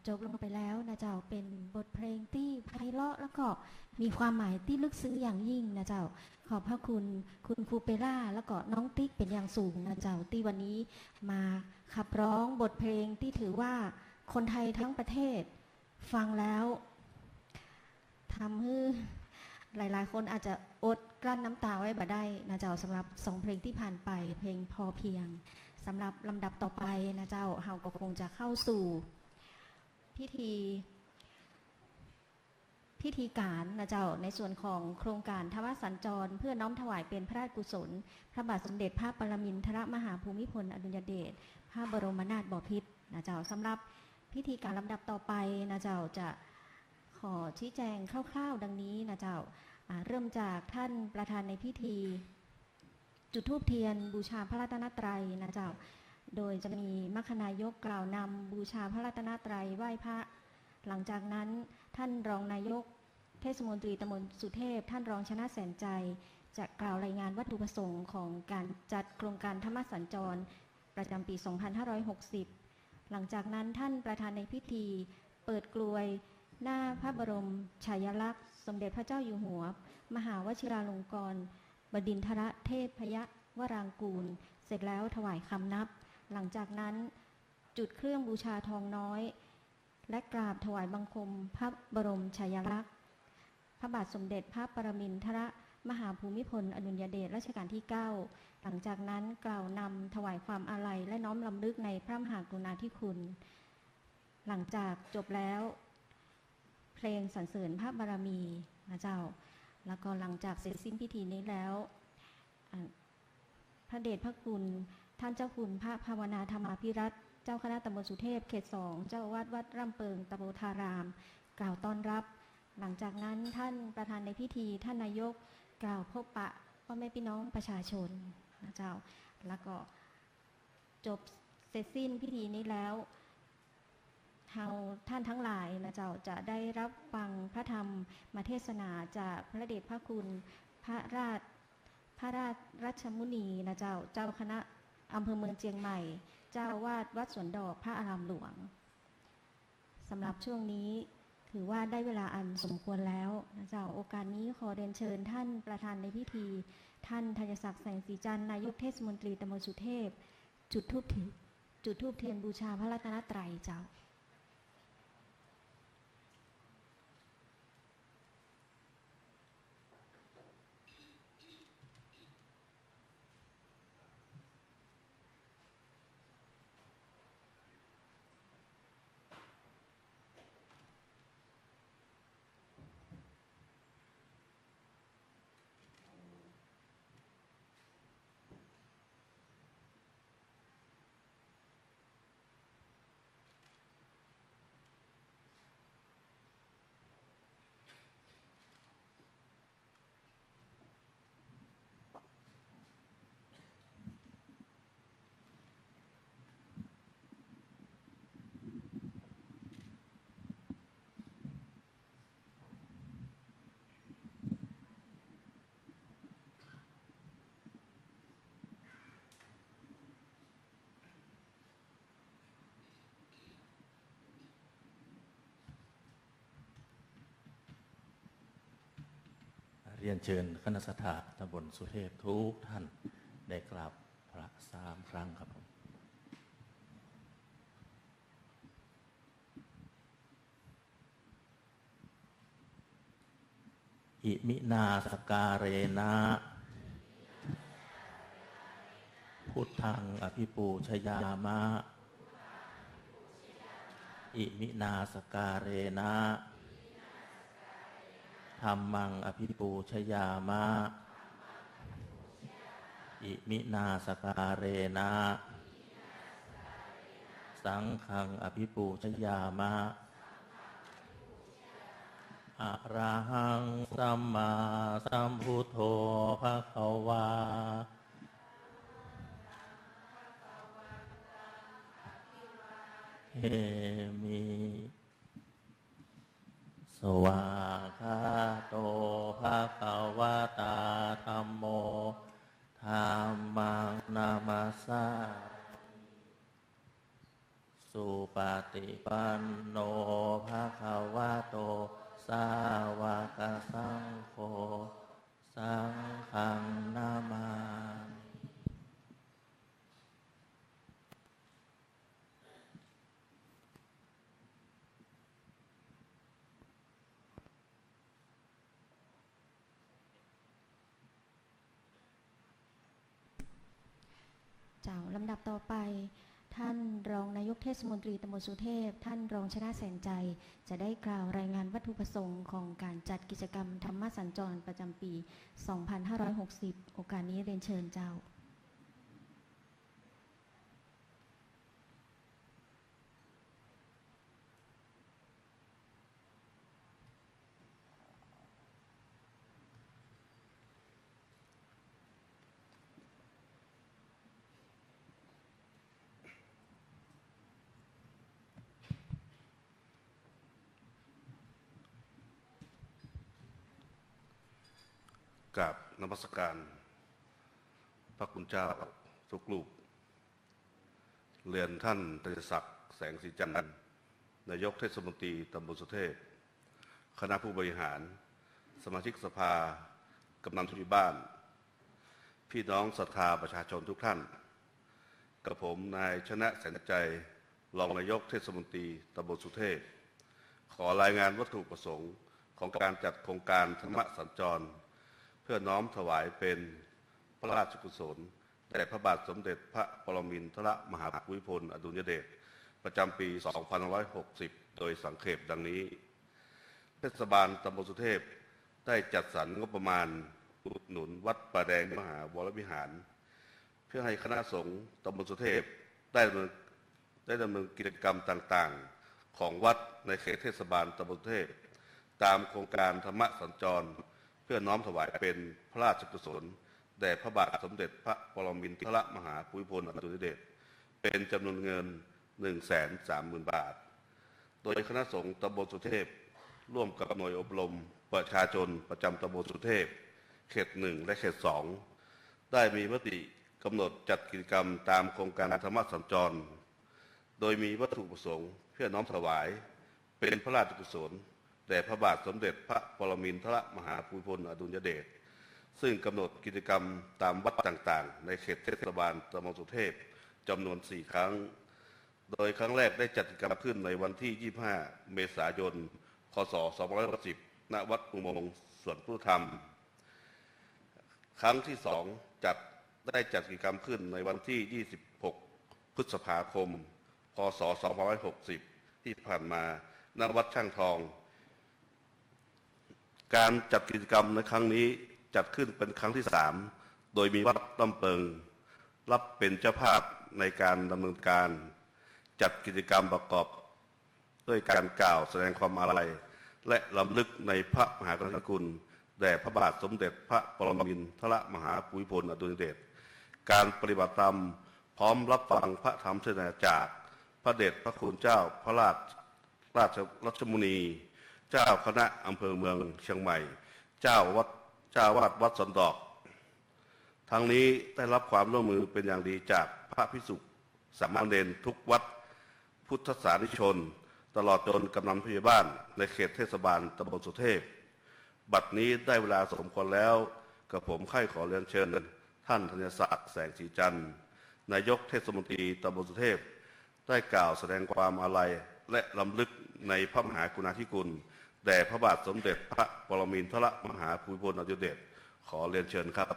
จบลงไปแล้วนะเจ้าเป็นบทเพลงที่ไพเราะแล้วก็มีความหมายที่ลึกซึ้งอย่างยิ่งนะเจ้าขอบพระคุณคุณครูเปร่าแล้วก็น้องติ๊กเป็นอย่างสูงนะเจ้าที่วันนี้มาขับร้องบทเพลงที่ถือว่าคนไทยทั้งประเทศฟังแล้วทำให้หลายๆคนอาจจะอดกลั้นน้ำตาไว้บ่ได้นะเจ้าสำหรับ2เพลงที่ผ่านไปเพลงพอเพียงสำหรับลำดับต่อไปนะเจ้าเฮาก็คงจะเข้าสู่พิธีการนะเจ้าในส่วนของโครงการทวสัญจรเพื่อน้อมถวายเป็นพระราชกุศลพระบาทสมเด็จพระปรมินทรมหาภูมิพลอดุลยเดชพระบรมนาถบพิตรนะเจ้าสำหรับพิธีการลำดับต่อไปนะเจ้าจะขอชี้แจงคร่าวๆดังนี้นะเจ้าเริ่มจากท่านประธานในพิธีจุดธูปเทียนบูชาพระรัตนตรัยนะเจ้าโดยจะมีมัคคณายกกล่าวนำบูชาพระรัตนตรัยไหว้พระหลังจากนั้นท่านรองนายกเทศมนตรีตำบลสุเทพท่านรองชนะแสนใจจะกล่าวรายงานวัตถุประสงค์ของการจัดโครงการธรรมสัญจรประจำปี 2560 หลังจากนั้นท่านประธานในพิธีเปิดกลวยหน้าพระบรมฉายาลักษณ์สมเด็จพระเจ้าอยู่หัวมหาวชิราลงกรณ์บดินทรเทพยวรางกูลเสร็จแล้วถวายคำนับหลังจากนั้นจุดเครื่องบูชาทองน้อยและกราบถวายบังคมพระบรมฉายาลักษณ์พระบาทสมเด็จพระปรมินทรมหาภูมิพลอดุลยเดชรัชกาลที่ 9หลังจากนั้นกล่าวนำถวายความอาลัยและน้อมรำลึกในพระมหากรุณาธิคุณหลังจากจบแล้วเพลงสรรเสริญพระบารมีนะเจ้าแล้วก็หลังจากเสร็จสิ้นพิธีนี้แล้วพระเดชพระคุณท่านเจ้าคุณพระภาวนาธรรมาภิรัตน์เจ้าคณะตำบลสุเทพเขต 2เจ้าอาวาสวัดร่ำเปิงตะโพธารามกล่าวต้อนรับหลังจากนั้นท่านประธานในพิธีท่านนายกกล่าวพบปะพ่อแม่พี่น้องประชาชนนะเจ้าแล้วก็จบเสร็จสิ้นพิธีนี้แล้วท่านทั้งหลายนะเจ้าจะได้รับฟังพระธรรมเทศนาจากพระเดชพระคุณพระราชรัชมุนีนะเจ้าคณะอำเภอเมืองเชียงใหม่เจ้าอาวาสวัดสวนดอกพระอารามหลวงสำหรับช่วงนี้ถือว่าได้เวลาอันสมควรแล้วนะเจ้าโอกาสนี้ขอเรียนเชิญท่านประธานในพิธีท่านธัญศักดิ์แสงสีจันทร์นายกเทศมนตรีตำบลสุเทพจุดธูปเทียนบูชาพระรัตนตรัยเจ้าเรียนเชิญคณะสัตยาตำบลสุเทพทุกท่านได้กราบพระ3 ครั้งครับผม อิมินาสการเรนะพุทธังอภิปูชยามะอิมินาสการเรนะธัมมังอภิปูชยามะอิมินาสการเรนะสังฆังอภิปูชยามะอะระหังสัมมาสัมพุทโธภควาเฮมิสวากขาโตภควตาธัมโมธัมมังนามัสสาสุปฏิปันโนภควโตสาวกสังโฆสังฆังนามามิเจ้าลำดับต่อไปท่านรองนายกเทศมนตรีตำบลสุเทพท่านรองชนะแสนใจจะได้กล่าวรายงานวัตถุประสงค์ของการจัดกิจกรรมธรรมสัญจรประจำปี 2560 โอกาสนี้เรียนเชิญเจ้ากราบนมัสการพระคุณเจ้าทุกรูปเรียนท่านตรีศักดิ์แสงสีจันทร์นายกเทศมนตรีตำบลสุเทพคณะผู้บริหารสมาชิกสภากำนันผู้ใหญ่บ้านพี่น้องศรัทธาประชาชนทุกท่านกับผมนายชนะแสนใจรองนายกเทศมนตรีตำบลสุเทพขอรายงานวัตถุประสงค์ของการจัดโครงการธรรมสัญจรเพื่อน้อมถวายเป็นพระราชกุศลแด่พระบาทสมเด็จพระปรมินทรมหาภูมิพลอดุลยเดชประจำปี 2560 โดยสังเขปดังนี้เทศบาลตำบลสุเทพได้จัดสรรงบประมาณอุดหนุนวัดป่าแดงมหาวรวิหารเพื่อให้คณะสงฆ์ตำบลสุเทพได้ดำเนินกิจกรรมต่างๆของวัดในเขตเทศบาลตำบลสุเทพตามโครงการธรรมสัญจรเพื่อน้อมถวายเป็นพระราชกุศลแด่พระบาทสมเด็จพระปรมินทรมหาภูมิพลอดุลยเดชเป็นจำนวนเงิน 130,000 บาทโดยคณะสงฆ์ตำบลสุเทพร่วมกับหน่วยอบรมประชาชนประจำตำบลสุเทพเขต 1 และเขต 2ได้มีมติกำหนดจัดกิจกรรมตามโครงการธรรมสัญจรโดยมีวัตถุประสงค์เพื่อน้อมถวายเป็นพระราชกุศลแด่พระบาทสมเด็จพระปรมินทรมหาภูมิพลอดุลยเดชซึ่งกำหนดกิจกรรมตามวัดต่างๆในเขตเทศบาลตำบลสุเทพจำนวน 4 ครั้งโดยครั้งแรกได้จัดกิจกรรมขึ้นในวันที่ 25 เมษายน พ.ศ. 2560 ณ วัดอุโมงค์สวนพุทธธรรมครั้งที่ 2 ได้จัดกิจกรรมขึ้นในวันที่ 26 พฤษภาคม พ.ศ. 2560 ที่ผ่านมาณ วัดช่างทองการจัดกิจกรรมในครั้งนี้จัดขึ้นเป็นครั้งที่ 3โดยมีวัดลำเปิงรับเป็นเจ้าภาพในการดำเนินการจัดกิจกรรมประกอบด้วยการกล่าวแสดงความอาลัยและรำลึกในพระมหากรุณาธิคุณแด่พระบาทสมเด็จพระปรมินทรมหาภูมิพลอดุลยเดชการปฏิบัติธรรมพร้อมรับฟังพระธรรมเทศนาจากพระเดชพระคุณเจ้าพระราชรัชมุนีเจ้าคณะอำเภอเมืองเชียงใหม่เจ้าวาดวัดสันดอกทั้งนี้ได้รับความร่วมมือเป็นอย่างดีจากพระภิกษุสามเณรทุกวัดพุทธศาสนิกชนตลอดจนกำนันผู้ใหญ่บ้านในเขตเทศบาลตำบลสุเทพบัดนี้ได้เวลาสมควรแล้วกับผมใคร่ขอเรียนเชิญท่านธัญศักดิ์แสงสีจันทร์นายกเทศมนตรีตำบลสุเทพได้กล่าวแสดงความอาลัยและรำลึกในพระมหากรุณาธิคุณ แด่พระบาทสมเด็จพระปรมินทรมหาภูมิพลอดุลยเดชขอเรียนเชิญครับ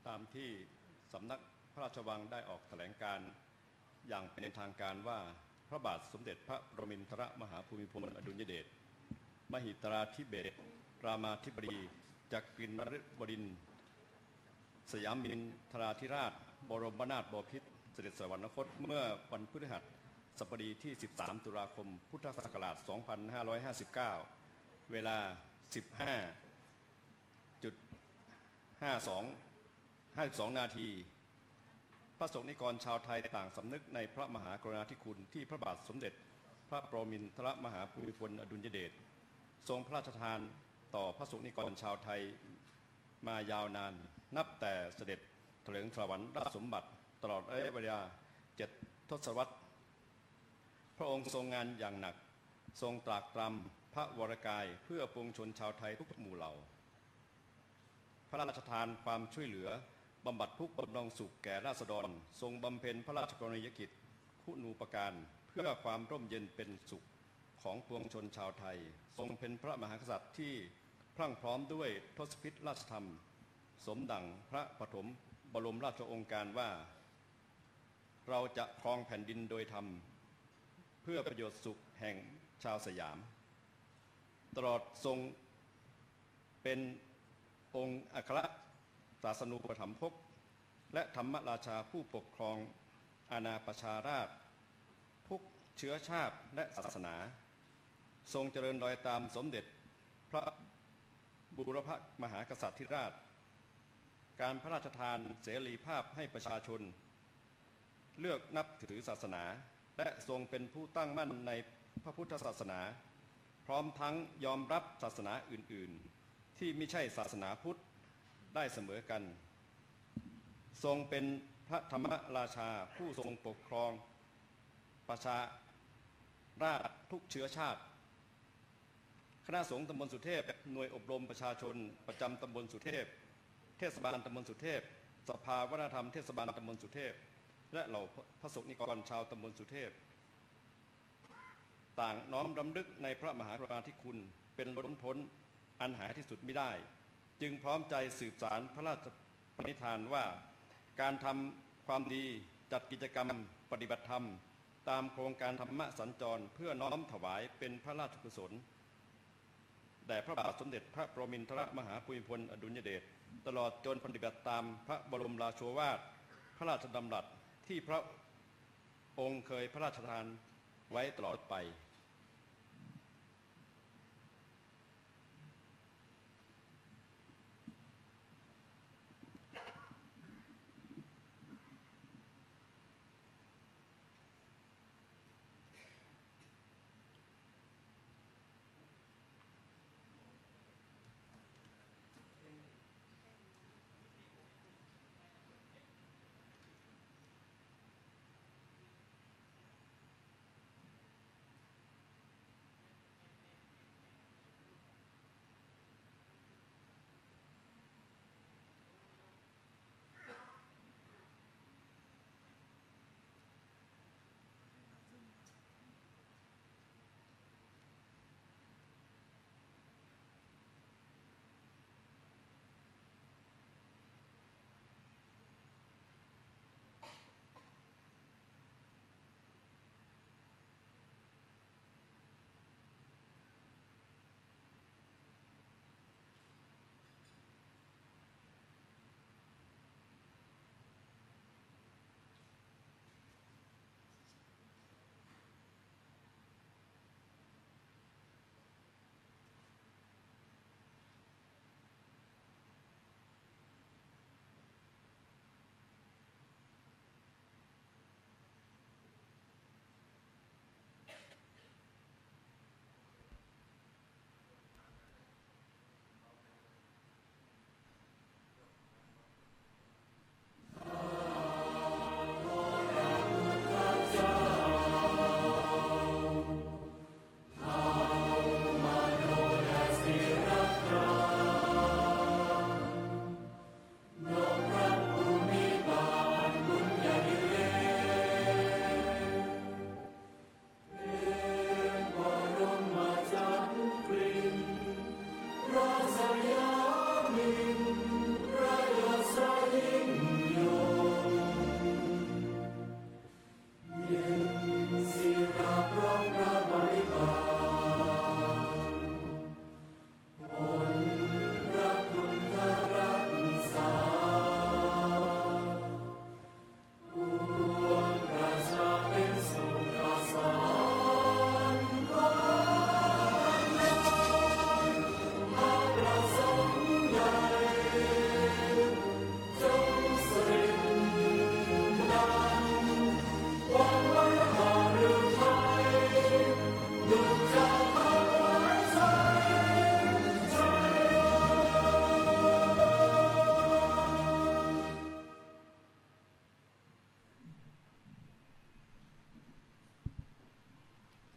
ตามที่สำนักพระราชวังได้ออกแถลงการณ์อย่างเป็นทางการว่าพระบาทสมเด็จพระปรมินทรมหาภูมิพลอดุลยเดชมหิตราธิเบศรรามาธิบดีจักรินทร์นฤบดินทร์สยามินทราธิราชบรมนาถบพิตรเสด็จสวรรคตเมื่อวันพฤหัสบดีที่ 13 ตุลาคม พุทธศักราช 2559 เวลา 15.52 นาที พระสงฆ์นิกรชาวไทยต่างสำนึกในพระมหากรุณาธิคุณที่พระบาทสมเด็จพระปรมินทรมหาภูมิพลอดุลยเดชทรงพระราชทานต่อพระสงฆ์นิกรชาวไทยมายาวนานนับแต่เสด็จเถลิงถวัลย์ราชสมบัติตลอดระยะเวลา7 ทศวรรษพระองค์ทรงงานอย่างหนักทรงตรากตรำพระวรกายเพื่อปวงชนชาวไทยทุกหมู่เหล่าพระราชทานความช่วยเหลือบำบัดทุกข์บำรุงสุขแก่ราษฎรทรงบำเพ็ญพระราชกรณียกิจคุณูปการเพื่อความร่มเย็นเป็นสุขของปวงชนชาวไทยทรงเป็นพระมหากษัตริย์ที่พรั่งพร้อมด้วยทศพิธราชธรรมสมดังพระปฐมบรมราชโองการว่าเราจะครองแผ่นดินโดยธรรมเพื่อประโยชน์สุขแห่งชาวสยามตลอดทรงเป็นองค์อัครศาสนูปถัมภกและธรรมราชาผู้ปกครองอาณาประชาราษฎร์ทุกเชื้อชาติและศาสนาทรงเจริญรอยตามสมเด็จพระบูรพมหากษัตริย์ธิราชการพระราชทานเสรีภาพให้ประชาชนเลือกนับถือศาสนาและทรงเป็นผู้ตั้งมั่นในพระพุทธศาสนาพร้อมทั้งยอมรับศาสนาอื่นๆที่ไม่ใช่ศาสนาพุทธได้เสมอกันทรงเป็นพระธรรมราชาผู้ทรงปกครองประชาราษฎร์ทุกเชื้อชาติคณะสงฆ์ตำบลสุเทพหน่วยอบรมประชาชนประจำตำบลสุเทพเทศบาลตำบลสุเทพสภาวัฒนธรรมเทศบาลตำบลสุเทพและเหล่าพระสงฆ์นิกรชาวตำบลสุเทพต่างน้อมรำลึกในพระมหากรุณาธิคุณเป็นล้นพ้นอันหาที่สุดไม่ได้จึงพร้อมใจสืบสานพระราชปณิธานว่าการทำความดีจัดกิจกรรมปฏิบัติธรรมตามโครงการธรรมสัญจรเพื่อน้อมถวายเป็นพระราชกุศลแด่พระบาทสมเด็จพระปรมินทรมหาภูมิพลอดุลยเดชตลอดจนปฏิบัติตามพระบรมราโชวาทพระราชดำรัสที่พระองค์เคยพระราชทานไว้ตลอดไป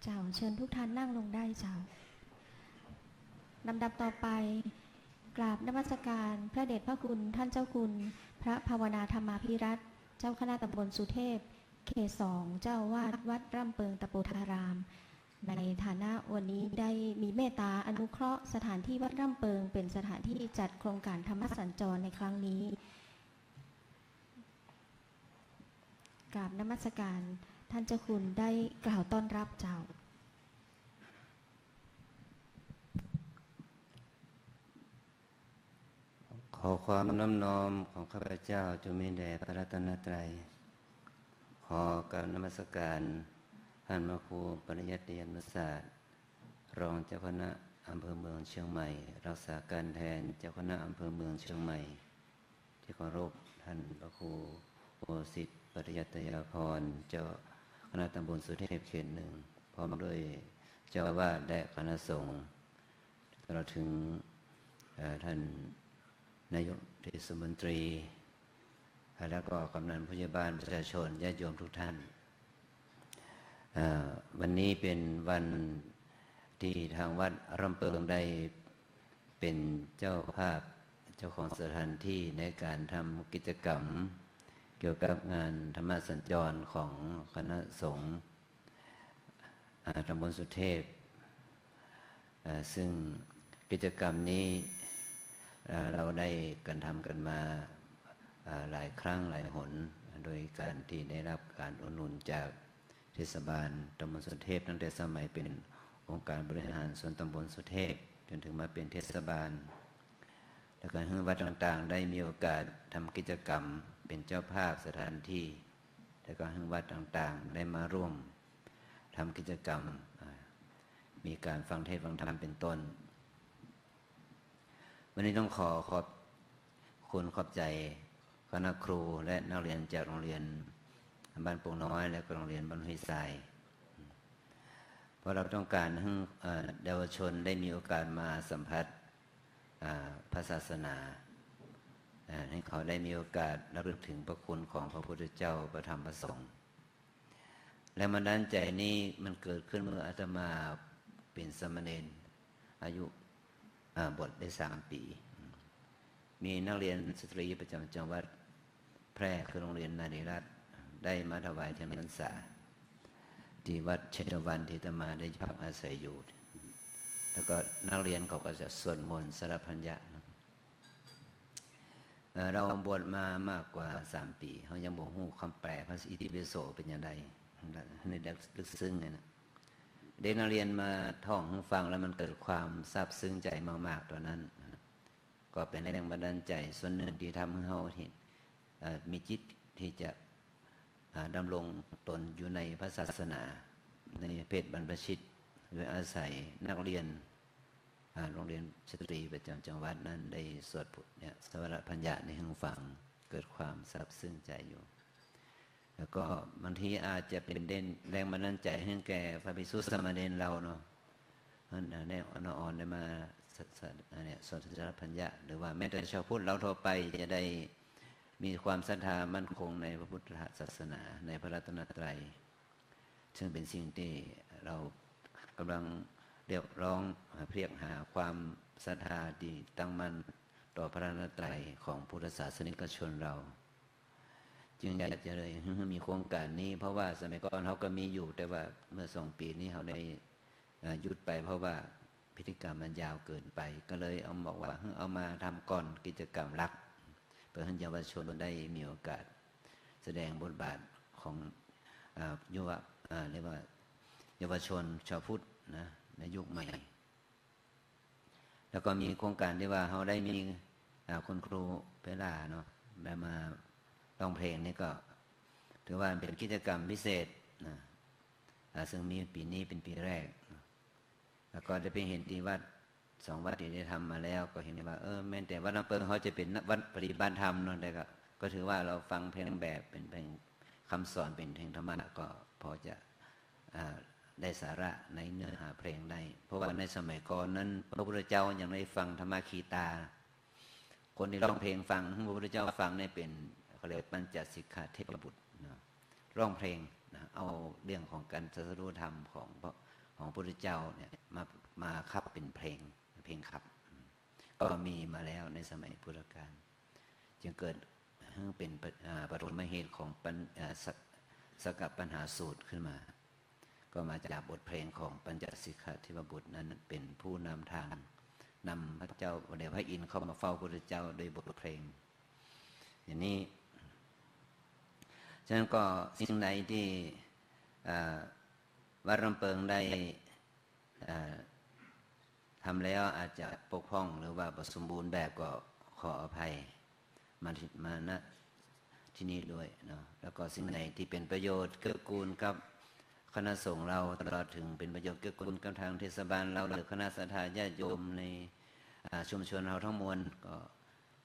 เจ้าเชิญทุกท่านนั่งลงได้เจ้าลำดับต่อไปกราบนมัสการพระเดชพระคุณท่านเจ้าคุณพระภาวนาธรรมาภิรัตน์เจ้าคณะตำบลสุเทพเขต 2เจ้าวาดวัดร่ำเปิงตะโปธารามในฐานะวันนี้ได้มีเมตตาอนุเคราะห์สถานที่วัดร่ำเปิงเป็นสถานที่จัดโครงการธรรมสัญจรในครั้งนี้กราบนมัสการท่านเจ้าคุณได้กล่าวต้อนรับเจ้าขอความน้อมน้อมของข้าพเจ้าจงมีแด่พระรัตนตรัยขอกราบนมัสการท่านพระครูปริยัติยานุศาสตร์รองเจ้าคณะอำเภอเมืองเชียงใหม่รักษาการแทนเจ้าคณะอำเภอเมืองเชียงใหม่ที่เคารพท่านพระครูโอสิทธิ์ปริยัตยาภรณ์เจ้าคณะตำบลสุเทพเขต 1พร้อมด้วยเจ้าอาวาสและคณะสงฆ์ตลอดถึงท่านนายกเทศมนตรีแล้วก็กำนันผู้ใหญ่บ้านประชาชนญาติโยมทุกท่านวันนี้เป็นวันที่ทางวัดร่ำเปิงได้เป็นเจ้าภาพเจ้าของสถานที่ในการทำกิจกรรมเกี่ยวกับงานธรรมสัญจรของคณะสงฆ์ตำบลสุเทพซึ่งกิจกรรมนี้เราได้กันทำกันมาหลายครั้งหลายหนโดยการที่ได้รับการอุดหนุนจากเทศบาลตำบลสุเทพตั้งแต่สมัยเป็นองค์การบริหารส่วนตำบลสุเทพจนถึงมาเป็นเทศบาลและการให้วัดต่างๆได้มีโอกาสทำกิจกรรมเป็นเจ้าภาพสถานที่และก็ให้วัดต่างๆได้มาร่วมทำกิจกรรมมีการฟังเทศน์ฟังธรรมเป็นต้นวันนี้ต้องขอบคุณขอบใจคณะครูและนักเรียนจากโรงเรียนบ้านโป่งน้อยและโรงเรียนบ้านห้วยทรายเพราะเราต้องการให้เยาวชนได้มีโอกาสมาสัมผัสพระศาสนาให้เขาได้มีโอกาสระลึกถึงพระคุณของพระพุทธเจ้าพระธรรมพระสงฆ์และบันดาลใจนี้มันเกิดขึ้นเมื่ออาตมาเป็นสามเณรอายุบวชได้3 ปีมีนักเรียนสตรีประจำจังหวัดแพร่คือโรงเรียนนารีรัตน์ได้มาถวายเทียนพรรษาที่วัดเชตวันที่อาตมาได้พักอาศัยอยู่แล้วก็นักเรียนเขาก็จะสวดมนต์สารพันยะเราบวชมามากกว่า3 ปีเขายังบอกฮู้คำแปลพระอิติปิโสเป็นอย่างไรในลึกซึ้งเลยนะเด็กนักเรียนมาท่องฟังแล้วมันเกิดความซาบซึ้งใจมากๆตอนนั้นก็เป็นแรงบันดาลใจส่วนหนึ่งที่ทำให้เขามีจิตที่จะดำรงตนอยู่ในพระศาสนาในเพศบรรพชิตโดยอาศัยนักเรียนโรงเรียนสตรีประจำจังหวัดนั้นได้สวดสวดพัญญาในห้องฟังเกิดความซาบซึ้งใจอยู่แล้วก็บางทีอาจจะเป็นแรงบันดาลใจให้แก่พระภิกษุสามเณรเราเนาะเนี่ยอ่อนได้มาสวดสารพัญญาหรือว่าแม้แต่ชาวพุทธเราทั่วไปจะได้มีความศรัทธามั่นคงในพระพุทธศาสนาในพระรัตนตรัยซึ่งเป็นสิ่งที่เรากำลังเรียกร้องเรียกหาความศรัทธาที่ตั้งมั่นต่อพระรัตนตรัยของพุทธศาสนิกชนเราจึงอยากจะเลยมีโครงการนี้เพราะว่าสมัยก่อนเขาก็มีอยู่แต่ว่าเมื่อ2 ปีนี้เขาได้หยุดไปเพราะว่าพิธีกรรมมันยาวเกินไปก็เลยเอาบอกว่าเอามาทำก่อนกิจกรรมหลักเพื่อให้เยาวชนได้มีโอกาสแสดงบทบาทของเรียกว่าเยาวชนชาวพุทธนะในยุคใหม่แล้วก็มีโครงการที่ว่าเขาได้มีคุณครูเปล่าเนาะได้มาร้องเพลงนี่ก็ถือว่าเป็นกิจกรรมพิเศษนะซึ่งมีปีนี้เป็นปีแรกแล้วก็ได้ไปเห็นที่วัด2 วัดที่ได้ทำมาแล้วก็เห็นว่าแม้แต่วัดน้ำเปิงเขาจะเป็นวัดปฏิบัติธรรมเนาะแต่ก็ถือว่าเราฟังเพลงแบบเป็นเพลงคำสอนเป็นเพลงธรรมะก็พอจะได้สาระในเนื้อหาเพลงได้เพราะว่าในสมัยก่อนนั้นพระพุทธเจ้ายังได้ฟังธรรมคีตาคนที่ร้องเพลงฟังพระพุทธเจ้าฟังเนี่ยเป็นเขาเรียกปัญจสิกขาเทพบุตรร้องเพลงเอาเรื่องของการตรัสรู้ธรรมของ ของพระพุทธเจ้าเนี่ยมาคับเป็นเพลงขับก็มีมาแล้วในสมัยพุทธกาลจึงเกิดเป็นปฐมเหตุของสกัปปัญหาสูตรขึ้นมาก็มาจากบทเพลงของปัญจสิกขาเทพบุตรนั้นเป็นผู้นำทางนำพระเจ้าพระอินทร์เข้ามาเฝ้าพระพุทธเจ้าโดยบทเพลงอย่างนี้ฉะนั้นก็สิ่งใดที่วัดลำเปิงได้ทำแล้วอาจจะปกพร่องหรือว่าบ่สมบูรณ์แบบก็ขออภัยมาณที่นี่ด้วยเนาะแล้วก็สิ่งไหนที่เป็นประโยชน์เกื้อกูลกับคณะสงฆ์เราตลอดถึงเป็นประโยชน์เกื้อกูลกับทางเทศบาลเราหรือคณะศรัทธาญาติโยมในชุมชนเราทั้งมวล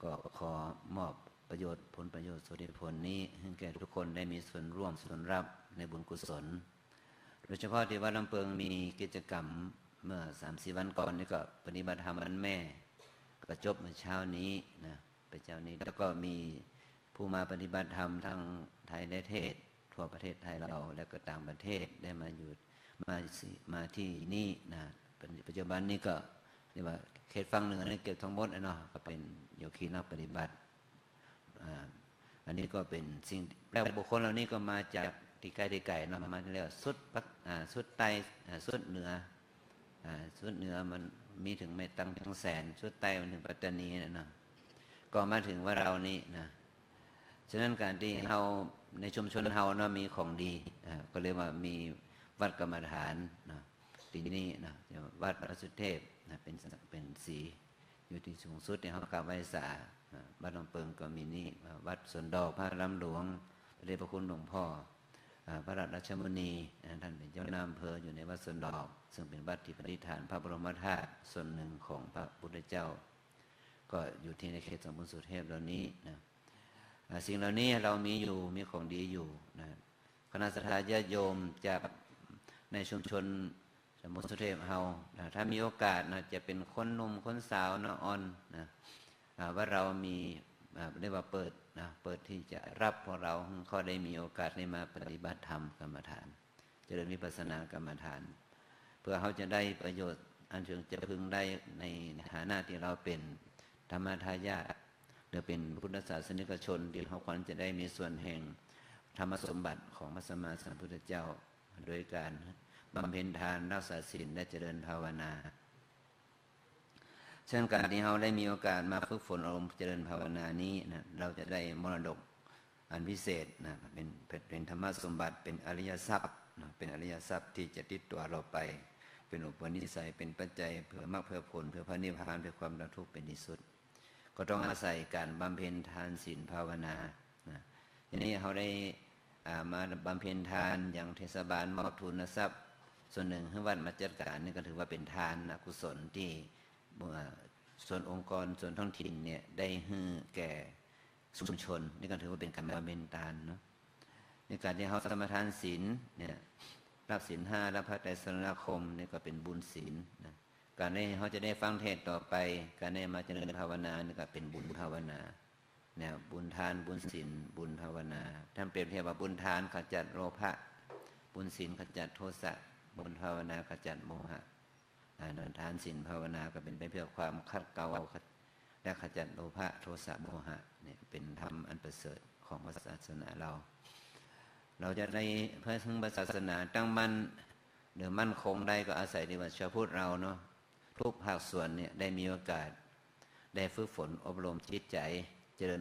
ก็ขอมอบประโยชน์ผลประโยชน์ส่วนผลนี้ให้แก่ทุกคนได้มีส่วนร่วมส่วนรับในบุญกุศลโดยเฉพาะที่วัดลำเปิงมีกิจกรรมเมื่อ 3-4 วันก่อนนี่ก็ปฏิบัติธรรมวันแม่ก็จบเมื่อเช้านี้นะไปเช้านี้แล้วก็มีผู้มาปฏิบัติธรรมทั้งไทยและเทศทั่วประเทศไทยเราและก็ต่างประเทศได้มาอยู่มาที่นี่นะปัจจุบันนี้ก็เรียกว่าเขตฝั่งเหนือนี่เก็บทั้งหมดเนาะก็เป็นโยคีนักปฏิบัติอันนี้ก็เป็นสิ่งแล้วบุคคลเหล่านี้ก็มาจากที่ไกลๆเนาะมาแล้วสุดใต้สุดเหนือสุดเหนือมันมีถึงไม่ตั้งทั้งแสนสุดใต้มันถึงปัตตานีนะก็มาถึงว่าเรานี่นะฉะนั้นการที่เราในชุมชนเราเนาะมีของดีก็เรียกว่ามีวัดกรรมฐานนะที่นี่นะวัดพระสุเทพนะเป็นสีอยู่ที่สูงสุดในห้องกราบไหว้ศาวัดลำเปิงก็มีนี่วัดสวนดอกพระลำหลวงพระเดชพระคุณหลวงพ่อพระราชมุนีท่านเป็นเจ้าหน้าอำเภออยู่ในวัดสวนดอกซึ่งเป็นวัดที่ประดิษฐานพระบรมธาตุส่วนหนึ่งของพระพุทธเจ้าก็อยู่ที่ในเขตสมบูรณ์สุเทพเหล่านี้นะสิ่งเหล่านี้เรามีอยู่มีของดีอยู่นะคณะศรัทธาญาติโยมจากในชุมชนสมบูรณ์สุเทพเฮาถ้ามีโอกาสนะจะเป็นคนหนุ่มคนสาวนะอ่อนนะว่าเรามีเรียกว่าเปิดที่จะรับพวกเราเขาได้มีโอกาสได้มาปฏิบัติธรรมกรรมฐานเจริญวิปัสสนากรรมฐานเพื่อเขาจะได้ประโยชน์อันเชิงจะพึงได้ในฐานะที่เราเป็นธรรมทายาทหรือเป็นพุทธศาสนิกชนที่เขาควรจะได้มีส่วนแห่งธรรมสมบัติของพระสัมมาสัมพุทธเจ้าโดยการบำเพ็ญทานรักษาศีลและเจริญภาวนาเช่นการที่เราได้มีโอกาสมาฝึกฝนอารมณ์เจริญภาวนานี้นะเราจะได้มรดกอันพิเศษนะเป็นธรรมสมบัติเป็นอริยทรัพย์นะเป็นอริยทรัพย์ที่จะติดตัวเราไปเป็นอุปนิสัยเป็นปัจจัยเพื่อมรรคเพื่อผลเพื่อพระนิพพานเพื่อความดับทุกข์เป็นที่สุดก็ต้องอาศัยการบำเพ็ญทานศีลภาวนานะทีนี้เขาได้มาบำเพ็ญทานอย่างเทศบาลมอบทุนทรัพย์ส่วนหนึ่งให้วัดมาจัดการนี่ก็ถือว่าเป็นทานกุศลที่ส่วนองค์กรส่วนท้องถิ่นเนี่ยได้ให้แก่ชุมชนนี่ก็ถือว่าเป็นการบำเพ็ญทานเนาะในการที่เขาสมาทานศีลเนี่ยรับศีล 5รับพระไตรสรณคมนี่ก็เป็นบุญศีลนะการที่เขาจะได้ฟังเทศต่อไปการได้มาเจริญภาวนานี่ก็เป็นบุญภาวนาเนี่ยบุญทานบุญศีลบุญภาวนาท่านเปรียบเทียบว่าบุญทานขจัดโลภะบุญศีลขจัดโทสะบุญภาวนาขจัดโมหะทานศีลภาวนาก็เป็นไปเพื่อความขัดเกลาและขจัดโลภะโทสะโมหะเนี่ยเป็นธรรมอันประเสริฐของศาสนาเราจะได้เพื่อถึงศาสนาตั้งมั่นหรือมั่นคงได้ก็อาศัยที่ว่าชาวพุทธเราเนาะทุกภาคส่วนเนี่ยได้มีโอกาสได้ฝึกฝนอบรมจิตใจเจริญ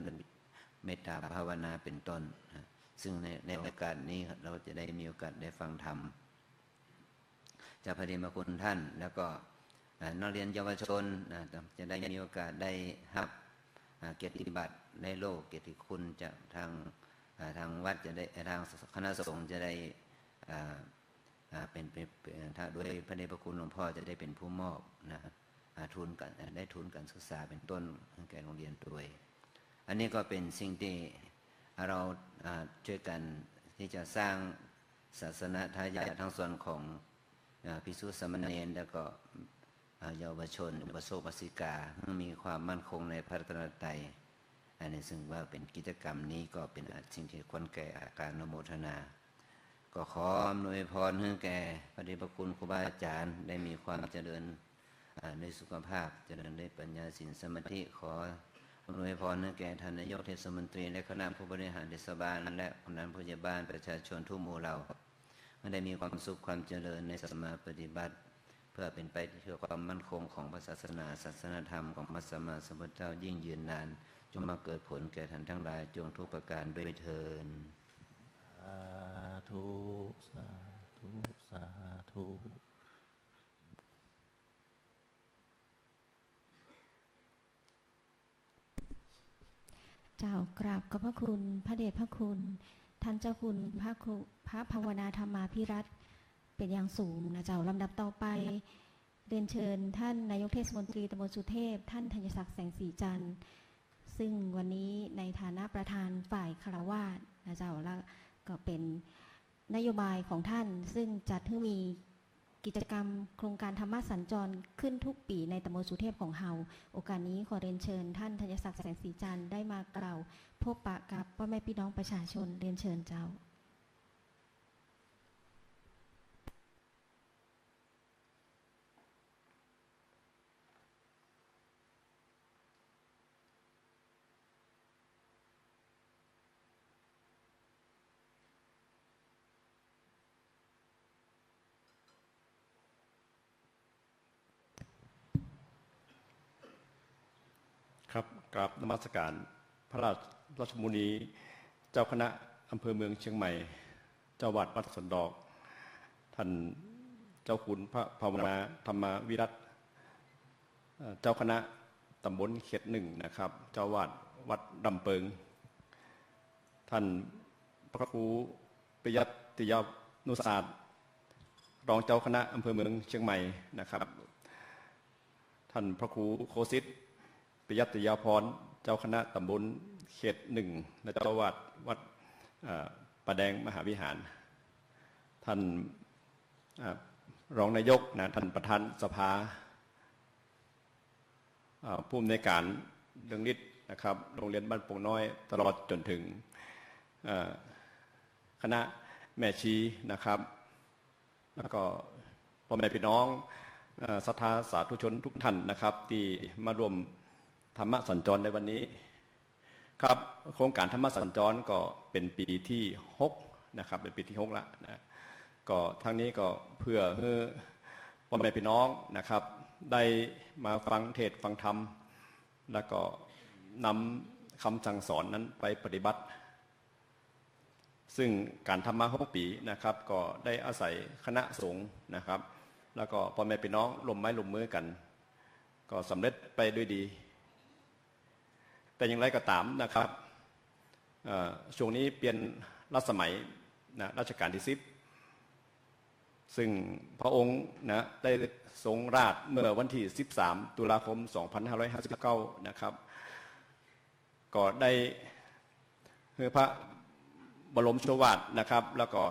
เมตตาภาวนาเป็นต้นซึ่งในโอกาสนี้เราจะได้มีโอกาสได้ฟังธรรมจากพระเดชพระคุณท่านแล้วก็นักเรียนเยาวชนจะได้มีโอกาสได้รับเกียรติบัตรได้โลกเกียรติคุณจากทางวัดจะได้ทางคณะสงฆ์จะได้เป็นถ้าด้วยพระเดชพระคุณหลวงพ่อจะได้เป็นผู้มอบทุนกันได้ทุนการศึกษาเป็นต้นแก่โรงเรียนด้วยอันนี้ก็เป็นสิ่งที่เราช่วยกันที่จะสร้างศาสนทายาททั้งส่วนของภิกษุสามเณรแล้วก็เยาวชนอุปโสมบสิกามีความมั่นคงในพระรัตนตรัยอันนี้ซึ่งว่าเป็นกิจกรรมนี้ก็เป็นสิ่งที่ควรแก่การอนุโมทนา ก็ขออำนวยพรให้แก่พระเดชพระคุณครูบาอาจารย์ได้มีความเจริญในสุขภาพเจริญในปัญญาศีลสมาธิขออำนวยพรให้แก่ท่านนายกเทศมนตรีและคณะผู้บริหารเทศบาลและคณะผู้ใหญ่บ้านประชาชนทุกหมู่เหล่าให้ได้มีความสุขความเจริญในสมาปฏิบัติเพื่อเป็นไปเพื่อความมั่นคงของศาสนาศาสนธรรมของพระสัมมาสัมพุทธเจ้ายิ่งยืนนานจงมาเกิดผลแก่ท่านทั้งหลายจงทุกประการด้วยเถิดสาธุสาธุสาธุ เจ้ากราบขอบพระคุณพระเดชพระคุณท่านเจ้าคุณพระภาวนาธรรมาภิรัตน์เป็นอย่างสูงนะเจ้าลำดับต่อไปเรียนเชิญท่านนายกเทศมนตรีตำบลสุเทพท่านธัญศักดิ์แสงสีจันทร์ซึ่งวันนี้ในฐานะประธานฝ่ายคฤหัสถ์นะเจ้าแล้วก็เป็นนโยบายของท่านซึ่งจัดให้มีกิจกรรมโครงการธรรมะสัญจรขึ้นทุกปีในตำบลสุเทพของเฮาโอกาสนี้ขอเรียนเชิญท่านธัญศักดิ์แสงสีจันทร์ได้มากล่าวพบปะกับพ่อแม่พี่น้องประชาชนเรียนเชิญเจ้าครับกราบนมัสการพระราชมุนีเจ้าคณะอำเภอเมืองเชียงใหม่เจ้าวัดวัดสวนดอกท่านเจ้าคุณพระภาวนาธรรมวิรัตเจ้าคณะตำบลเขตหนึ่งนะครับเจ้าวัดวัดดำเปิงท่านพระครูปิยติยานุศาสตร์รองเจ้าคณะอำเภอเมืองเชียงใหม่นะครับท่านพระครูโคสิทธิ์ปิยติยาพรเจ้าคณะตำบลเขตหนึ่งและเจ้าวัดวัดประแดงมหาวิหารท่านรองนายกนะท่านประธานสภาผู้อำนวยการเรื่องนิดนะครับโรงเรียนบ้านโป่งน้อยตลอดจนถึงคณะแม่ชีนะครับแล้วก็พ่อแม่พี่น้องศรัทธาสาธุชนทุกท่านนะครับที่มาร่วมธรรมะสัญจรในวันนี้ครับโครงการธรรมะสัญจรก็เป็นปีที่6นะครับเป็นปีที่6แล้วนะก็ทั้งนี้ก็เพื่อให้พ่อแม่พี่น้องนะครับได้มาฟังเทศน์ฟังธรรมแล้วก็นำคำสั่งสอนนั้นไปปฏิบัติซึ่งการธรรมะ6 ปีนะครับก็ได้อาศัยคณะสงฆ์นะครับแล้วก็พ่อแม่พี่น้องร่วมไม้ร่วมมือกันก็สำเร็จไปด้วยดีแต่อย่างไรก็ตามนะครับช่วงนี้เปลี่ยนรัชสมัยนะรัชกาลที่10ซึ่งพระองค์นะได้ทรงราชเมื่อวันที่13ตุลาคม2559นะครับก็ได้คือพระบรมโชวาทนะครับแล้วก็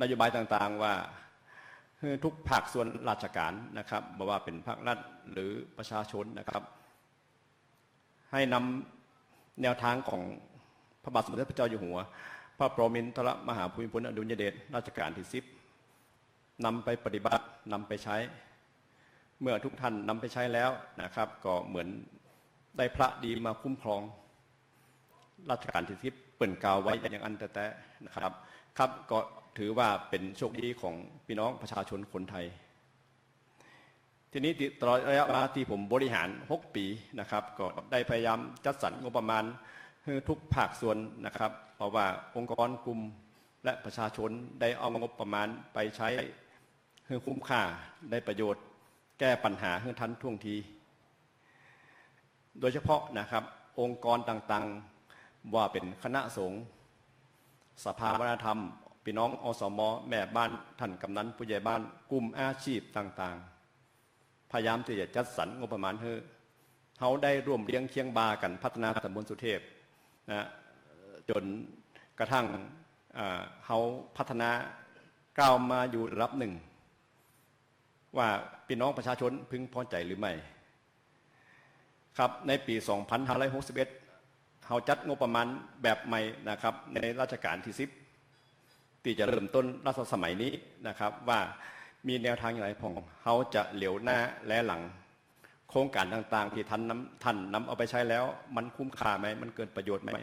นโยบายต่างๆว่าทุกภาคส่วนราชการนะครับไม่ว่าเป็นภาครัฐหรือประชาชนนะครับให้นำแนวทางของพระบาทสมเด็จพระเจ้าอยู่หัวพระปรมินทรมหาภูมิพลอดุลยเดชรัชกาลที่10นำไปปฏิบัตินำไปใช้เมื่อทุกท่านนำไปใช้แล้วนะครับก็เหมือนได้พระดีมาคุ้มครองรัชกาลที่10เปิ่นกล่าวไว้อย่างอันแต่นะครับครับก็ถือว่าเป็นโชคดีของพี่น้องประชาชนคนไทยทีนี้ตลอดระยะเวลาที่ผมบริหาร6 ปีนะครับก็ได้พยายามจัดสรรงบประมาณให้ทุกภาคส่วนนะครับเพราะว่าองค์กรกลุ่มและประชาชนได้เอางบประมาณไปใช้ให้คุ้มค่าได้ประโยชน์แก้ปัญหาให้ทันท่วงทีโดยเฉพาะนะครับองค์กรต่างๆว่าเป็นคณะสงฆ์สภาวัฒนธรรมพี่น้องอสม.แม่บ้านท่านกำนันผู้ใหญ่บ้านกลุ่มอาชีพต่างๆพยายามที่จะจัดสรรงบประมาณให้เขาได้ร่วมเลี้ยงเคียงบากันพัฒนาตำบลสุเทพนะจนกระทั่งเขาพัฒนาก้าวมาอยู่ระดับหนึ่งว่าพี่น้องประชาชนพึงพอใจหรือไม่ครับในปี2561เขาจัดงบประมาณแบบใหม่นะครับในรัชกาลที่10 ที่จะเริ่มต้นรัชสมัยนี้นะครับว่ามีแนวทางอย่างไรของเขาจะเหลียวหน้าและหลังโครงการต่างๆที่ท่านนำเอาไปใช้แล้วมันคุ้มค่าไหมมันเกิดประโยชน์ไหม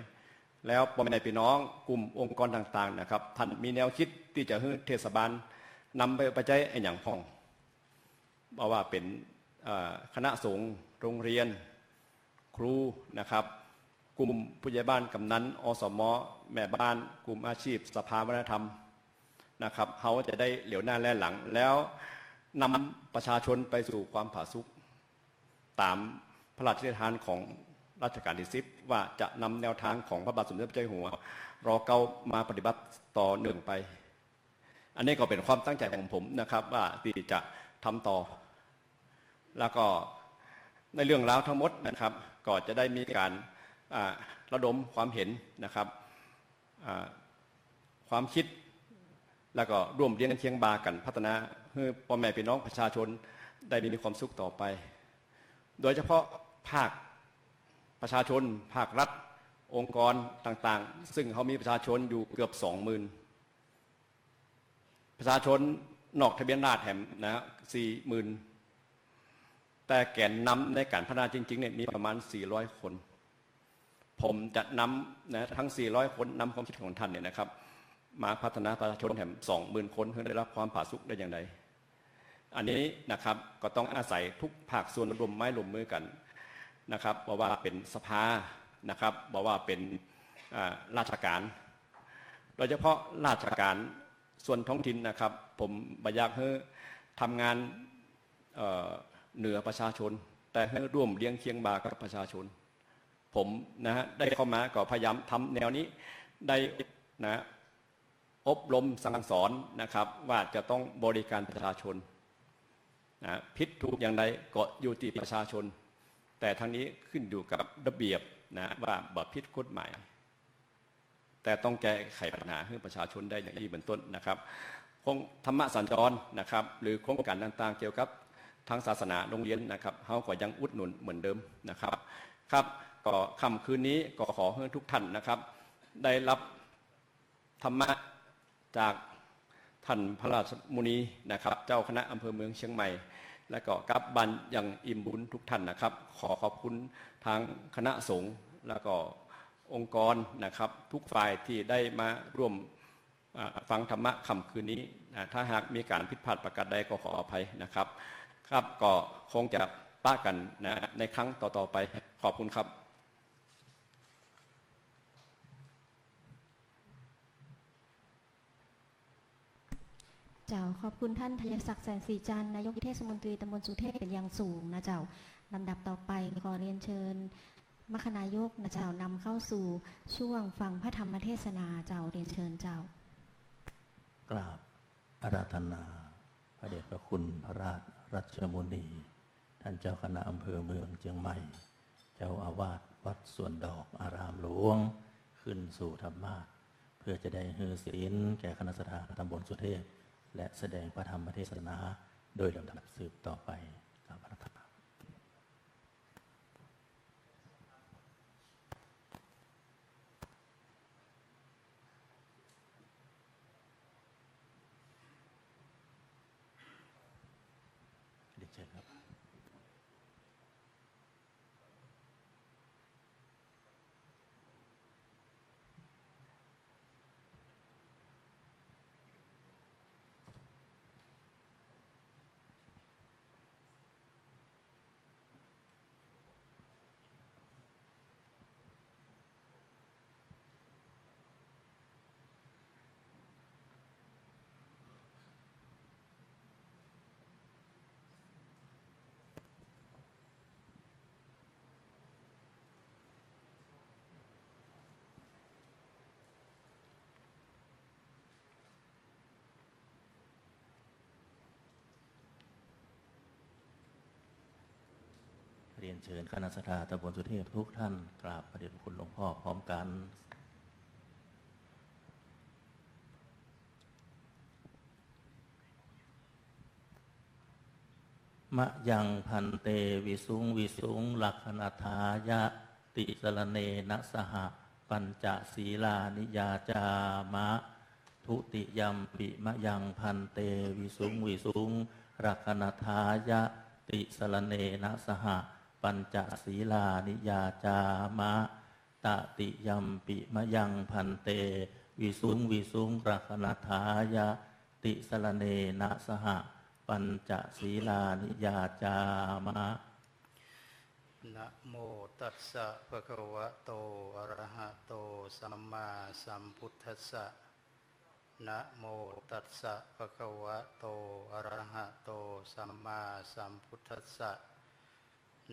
แล้วพ่อแม่พี่น้องกลุ่มองค์กรต่างๆนะครับท่านมีแนวคิดที่จะให้เทศบาลนำไปใช้อย่างพ่องบอกว่าเป็นคณะสงฆ์โรงเรียนครูนะครับกลุ่มผู้ใหญ่บ้านกำนันอสมแม่บ้านกลุ่มอาชีพสภาวัฒนธรรมนะครับเขาจะได้เหลียวหน้าแลหลังแล้วนำประชาชนไปสู่ความผาสุกตามพระราชทานของรัชกาลที่10ว่าจะนำแนวทางของพระบาทสมเด็จพระเจ้าอยู่หัวร.9มาปฏิบัติต่อเนื่องไปอันนี้ก็เป็นความตั้งใจของผมนะครับว่าที่จะทำต่อแล้วก็ในเรื่องราวทั้งหมดนะครับก็จะได้มีการระดมความเห็นนะครับความคิดแล้วก็ร่วมเรียนเคียงบากันพัฒนาให้พ่อแม่พี่น้องประชาชนได้มีความสุขต่อไปโดยเฉพาะภาคประชาชนภาครัฐองค์กรต่างๆซึ่งเขามีประชาชนอยู่เกือบ 20,000 ประชาชนนอกทะเบียนราษฎร์แห่งนะ40,000แต่แกนนำในการพัฒนาจริงๆเนี่ยมีประมาณ400 คนผมจะนำนะทั้ง400 คนนำความคิดของท่านเนี่ยนะครับมาพัฒนาประชาชนแห่ง 20,000 คนให้ได้รับความผาสุกได้อย่างไรอันนี้นะครับก็ต้องอาศัยทุกภาคส่วนรวมไม้รวมมือกันนะครับบอกว่าเป็นสภานะครับบอกว่าเป็นราชการโดยเฉพาะราชการส่วนท้องถิ่นนะครับผมอยากให้ทำงานเหนือประชาชนแต่ให้ร่วมเลี้ยงเคียงบ่ากับประชาชนผมนะฮะได้เข้ามาก็พยายามทำแนวนี้ได้นะอบรมสั่งสอนนะครับว่าจะต้องบริการประชาชนนะผิดถูกอย่างไรก็อยู่ที่ประชาชนแต่ทั้งนี้ขึ้นอยู่กับระเบียบนะว่าบ่ผิดกฎหมายแต่ต้องแก้ไขปัญหาให้ประชาชนได้อย่างนี้เป็นต้นนะครับโครงธรรมสัญจรนะครับหรือโครงการต่างๆเกี่ยวกับทางศาสนาโรงเรียนนะครับเขาก็ยังอุดหนุนเหมือนเดิมนะครับครับก็ค่ำคืนนี้ก็ขอให้ทุกท่านนะครับได้รับธรรมะจากท่านพระราชมุนีนะครับเจ้าคณะอำเภอเมืองเชียงใหม่และก็กลับบ้านอย่างอิ่มบุญทุกท่านนะครับขอขอบคุณทางคณะสงฆ์แล้วก็องค์กรนะครับทุกฝ่ายที่ได้มาร่วมฟังธรรมะค่ำคืนนี้ถ้าหากมีการผิดพลาดประการใดก็ขออภัยนะครับครับก็คงจะป้ากันนะในครั้งต่อๆไปขอบคุณครับเจ้าขอบคุณท่านธัญศักดิ์แสงสีจันทร์นายกเทศมนตรีตำบลสุเทพเป็นอย่างสูงนะเจ้าลำดับต่อไปขอเรียนเชิญมคณายกนะเจ้านำเข้าสู่ช่วงฟังพระธรรมเทศนาเจ้าเรียนเชิญเจ้ากราบอาราธนาพระเดชพระคุณพระราชรัชมุนีท่านเจ้าคณะอำเภอเมืองเชียงใหม่เจ้าอาวาสวัดสวนดอกอารามหลวงขึ้นสู่ธรรมาสน์เพื่อจะได้ให้ศีลแก่คณะสถาตำบลสุเทพและแสดงพระธรรมเทศนาโดยลำดับสืบต่อไปกราบพระธรรมเด็กเชิญครับเรียนเชิญคณะสถาตำบลสุเทพทุกท่านกราบพระเดชพระคุณหลวงพ่อพร้อมกันมะยังพันเตวิสุงวิสุงลักขณทายะติสรเนนะสหปัญจศีลานิยาจามะทุ ทุติยัมปิมะยังพันเตวิสุงวิสุงรักนทายะติสรเนนะสหปัญจศีลานิยาจามะตติยัมปิมะยังพันเตวิสุงวิสุงรักนทายะติสรเนนะสหปัญจศีลานิยาจามะนะโมตัสสะภะคะวะโตอะระหะโตสัมมาสัมพุทธัสสะนะโมตัสสะภะคะวะโตอะระหะโตสัมมาสัมพุทธัสสะ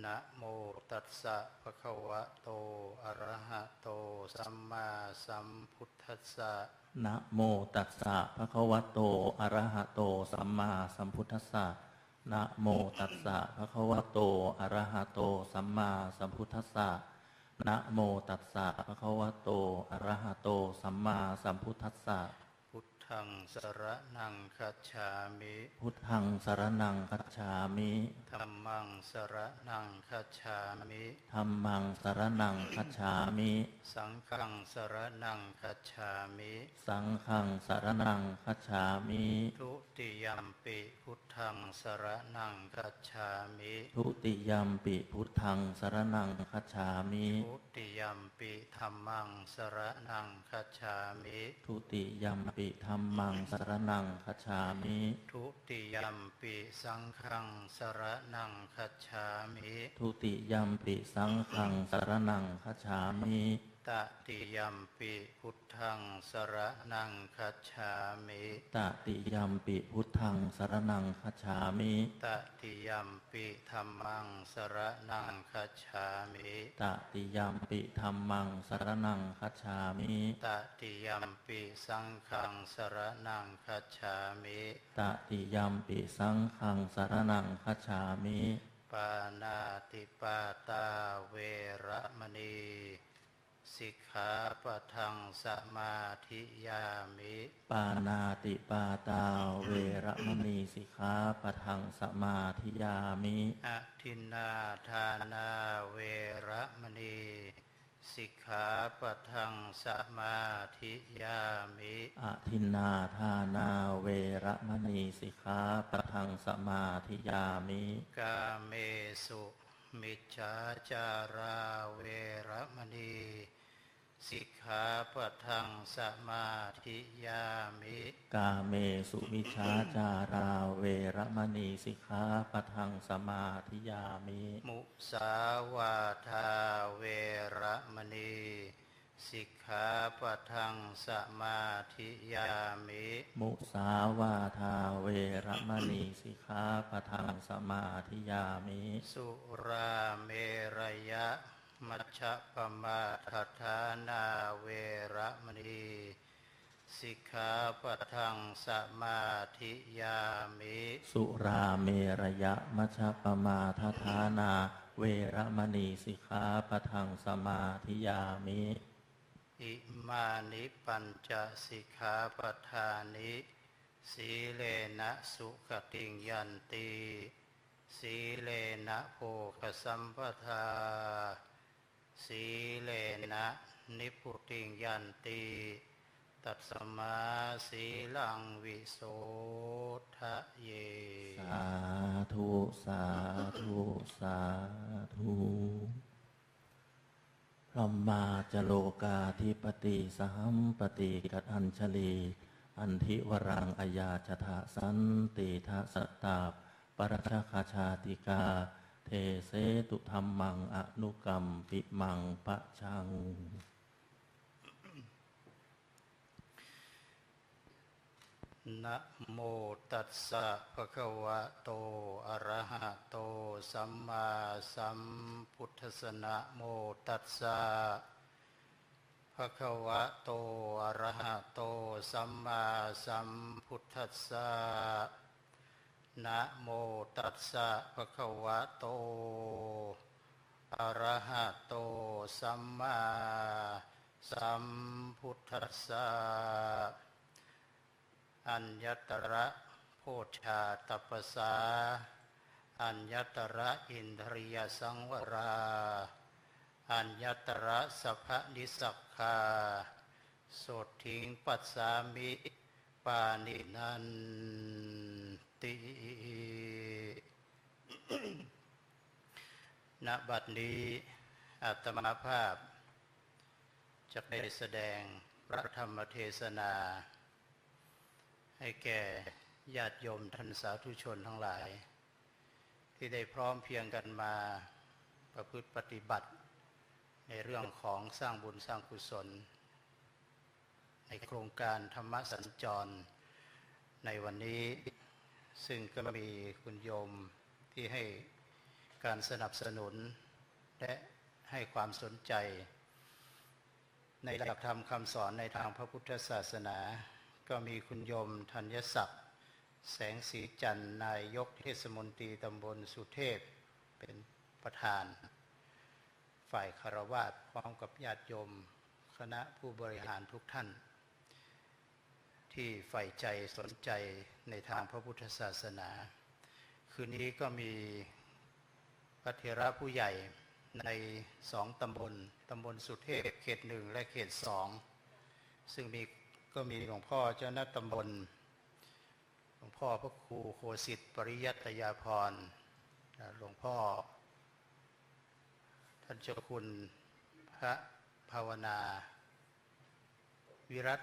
นะโมตัสสะภะคะวะโตอะระหะโตสัมมาสัมพุทธัสสะนะโมตัสสะภะคะวะโตอะระหะโตสัมมาสัมพุทธัสสะนะโมตัสสะภะคะวะโตอะระหะโตสัมมาสัมพุทธัสสะนะโมตัสสะภะคะวะโตอะระหะโตสัมมาสัมพุทธัสสะพุทธังสรณังคัจฉามิพุทธังสรณังคัจฉามิธัมมังสรณังคัจฉามิธัมมังสรณังคัจฉามิสังฆังสรณังคัจฉามิสังฆังสรณังคัจฉามิทุติยัมปิพุทธังสรณังคัจฉามิทุติยัมปิพุทธังสรณังคัจฉามิทุติยัมปิธัมมังสรณังคัจฉามิทุติยัมปิธัมมังสรณังคัจฉามิทุติยัมปิสังฆังสรณังคัจฉามิทุติยัมปิสังฆังสรณังคัจฉามิตติยัมปิพุทธังสรณังคัจฉามิตติยัมปิพุทธังสรณังคัจฉามิตติยัมปิธัมมังสรณังคัจฉามิตติยัมปิธัมมังสรณังคัจฉามิตติยัมปิสังฆังสรณังคัจฉามิตติยัมปิสังฆังสรณังคัจฉามิปานาติปาตาเวระมณีสิกขาปะทังสมาธิยามิปานาติปาตาเวระมณีสิกขาปะทังสมาธิยามิอทินนาทานาเวระมณีสิกขาปะทังสมาธิยามิอทินนาทานาเวระมณีสิกขาปะทังสมาธิยามิกาเมสุมิจฉาจาราเวระมณีสิกขาปะทังสมาธิยามิกาเมสุมิจฉาจาราเวระมณีสิกขาปะทังสมาธิยามิมุสาวาทาเวระมณีสิกขาปะทังสมาธิยามิมุสาวาทาเวระมณีสิกขาปะทังสมาธิยามิสุราเมรยะมัชฌะปมาทัฏฐานาเวระมณีสิกขาปะทังสมาธิยามิสุราเมรยะมัชฌะปมาทัฏฐานาเวระมณีสิกขาปะทังสมาธิยามิอิมานิปัญจสิกขาปทานิสีเลนะสุขติงยันติสีเลนะโภคสัมปทาสีเลนะนิพุติงยันติตัสมาสีลังวิโสทะเยสาธุสาธุสาธุพรหมาจโลกาธิปติสหัมปติกัตอัญชลีอันทิวรังอายาชทะสันติทะสตาปรชคาชาติกาเทเสตุธัมมังอนุกรรมปิมังปะชังนะโมตัสสะภะคะวะโตอะระหะโตสัมมาสัมพุทธัสสะนะโมตัสสะภะคะวะโตอะระหะโตสัมมาสัมพุทธัสสะนะโมตัสสะภะคะวะโตอะระหะโตสัมมาสัมพุทธัสสะอัญญตระโพชาตัปปสาอัญญตระอินทริยสังวราอัญญตระสัพพนิสักขาโสทิงปัสสามิ านินันติ ณ บัดนี้อาตมาภาพจะได้แสดงพระธรรมเทศนาให้แก่ญาติโยมท่านสาธุชนทั้งหลายที่ได้พร้อมเพรียงกันมาประพฤติปฏิบัติในเรื่องของสร้างบุญสร้างกุศลในโครงการธรรมสัญจรในวันนี้ซึ่งก็มีคุณโยมที่ให้การสนับสนุนและให้ความสนใจในหลักธรรมคำสอนในทางพระพุทธศาสนาก็มีคุณโยมธัญศักดิ์แสงสีจันทร์นายกเทศมนตรีตำบลสุเทพเป็นประธานฝ่ายคฤหัสถ์พร้อมกับญาติโยมคณะผู้บริหารทุกท่านที่ใฝ่ใจสนใจในทางพระพุทธศาสนาคืนนี้ก็มีพระเถระผู้ใหญ่ใน2 ตำบลสุเทพเขต 1และเขต 2ซึ่งก็มีหลวงพ่อเจ้าหน้าตำบลหลวงพ่อพระครูโคสิทธิ์ปริยัตยาภรณ์หลวงพ่อท่านเจ้าคุณพระภาวนาวิรัต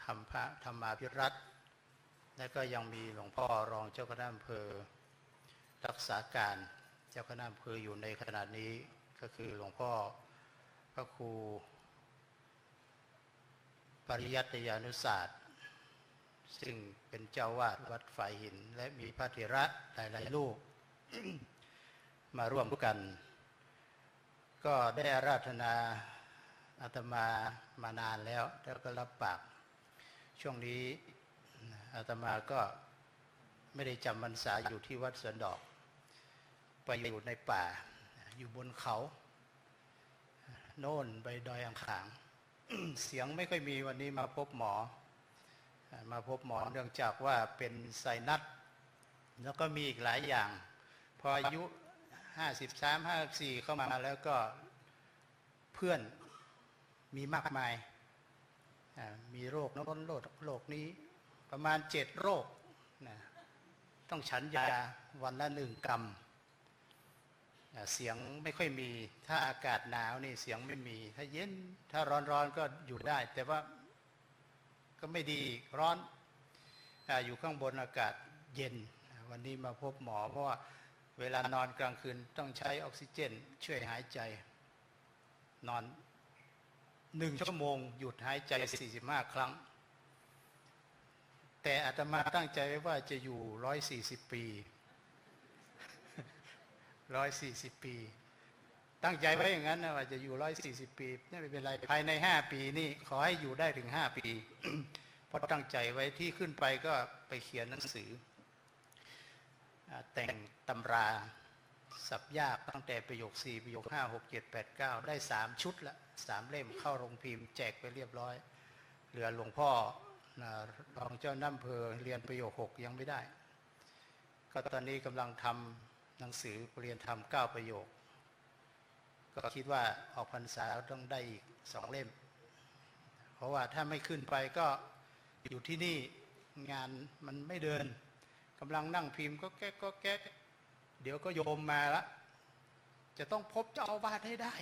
ธรรมาภิรัตน์และก็ยังมีหลวงพ่อรองเจ้าคณะอำเภอรักษาการเจ้าคณะอำเภออยู่ในขณะนี้ก็คือหลวงพ่อพระครูปริยัตยานุศาสตร์ซึ่งเป็นเจ้าวาดวัดฝ่ายหินและมีพระเถระหลายๆรูป มาร่วมกันก็ได้อาราธนาอาตมามานานแล้วก็รับปากช่วงนี้อาตมาก็ไม่ได้จำพรรษาอยู่ที่วัดสวนดอกไปอยู่ในป่าอยู่บนเขาโน่นไปดอยอ่างขาง เสียงไม่ค่อยมีวันนี้มาพบหมอเนื่องจากว่าเป็นไซนัสแล้วก็มีอีกหลายอย่างพออายุ53 54เข้ามาแล้วก็เพื่อนมีมากมายมีโรคโน้นโรคนี้ประมาณ7 โรคต้องฉันยาวันละ1 กรัมเสียงไม่ค่อยมีถ้าอากาศหนาวนี่เสียงไม่มีถ้าเย็นถ้าร้อนก็อยู่ได้แต่ว่าก็ไม่ดีร้อนอยู่ข้างบนอากาศเย็นวันนี้มาพบหมอเพราะว่าเวลานอนกลางคืนต้องใช้ออกซิเจนช่วยหายใจนอน1 ชั่วโมงหยุดหายใจ45 ครั้งแต่อาตมาตั้งใจไว้ว่าจะอยู่140 ปี140 ปีตั้งใจไว้อย่างนั้นนะว่าจะอยู่140 ปีไม่เป็นไรภายใน5 ปีนี่ขอให้อยู่ได้ถึง5 ปีเพราะตั้งใจไว้ที่ขึ้นไปก็ไปเขียนหนังสือแต่งตำราสับยากตั้งแต่ประโยค4ประโยค5 6 7 8 9ได้3 ชุดละ3 เล่มเข้าโรงพิมพ์แจกไปเรียบร้อยเหลือหลวงพ่อรองเจ้าอำเภอเรียนประโยค6ยังไม่ได้ก็ตอนนี้กำลังทำหนังสือเรียนทำ9 ประโยคก็คิดว่าออกพรรษาต้องได้อีก2 เล่มเพราะว่าถ้าไม่ขึ้นไปก็อยู่ที่นี่งานมันไม่เดินกำลังนั่งพิมพ์ก็แก๊กเดี๋ยวก็โยมมาละจะต้องพบเจ้าอาวาสให้ได้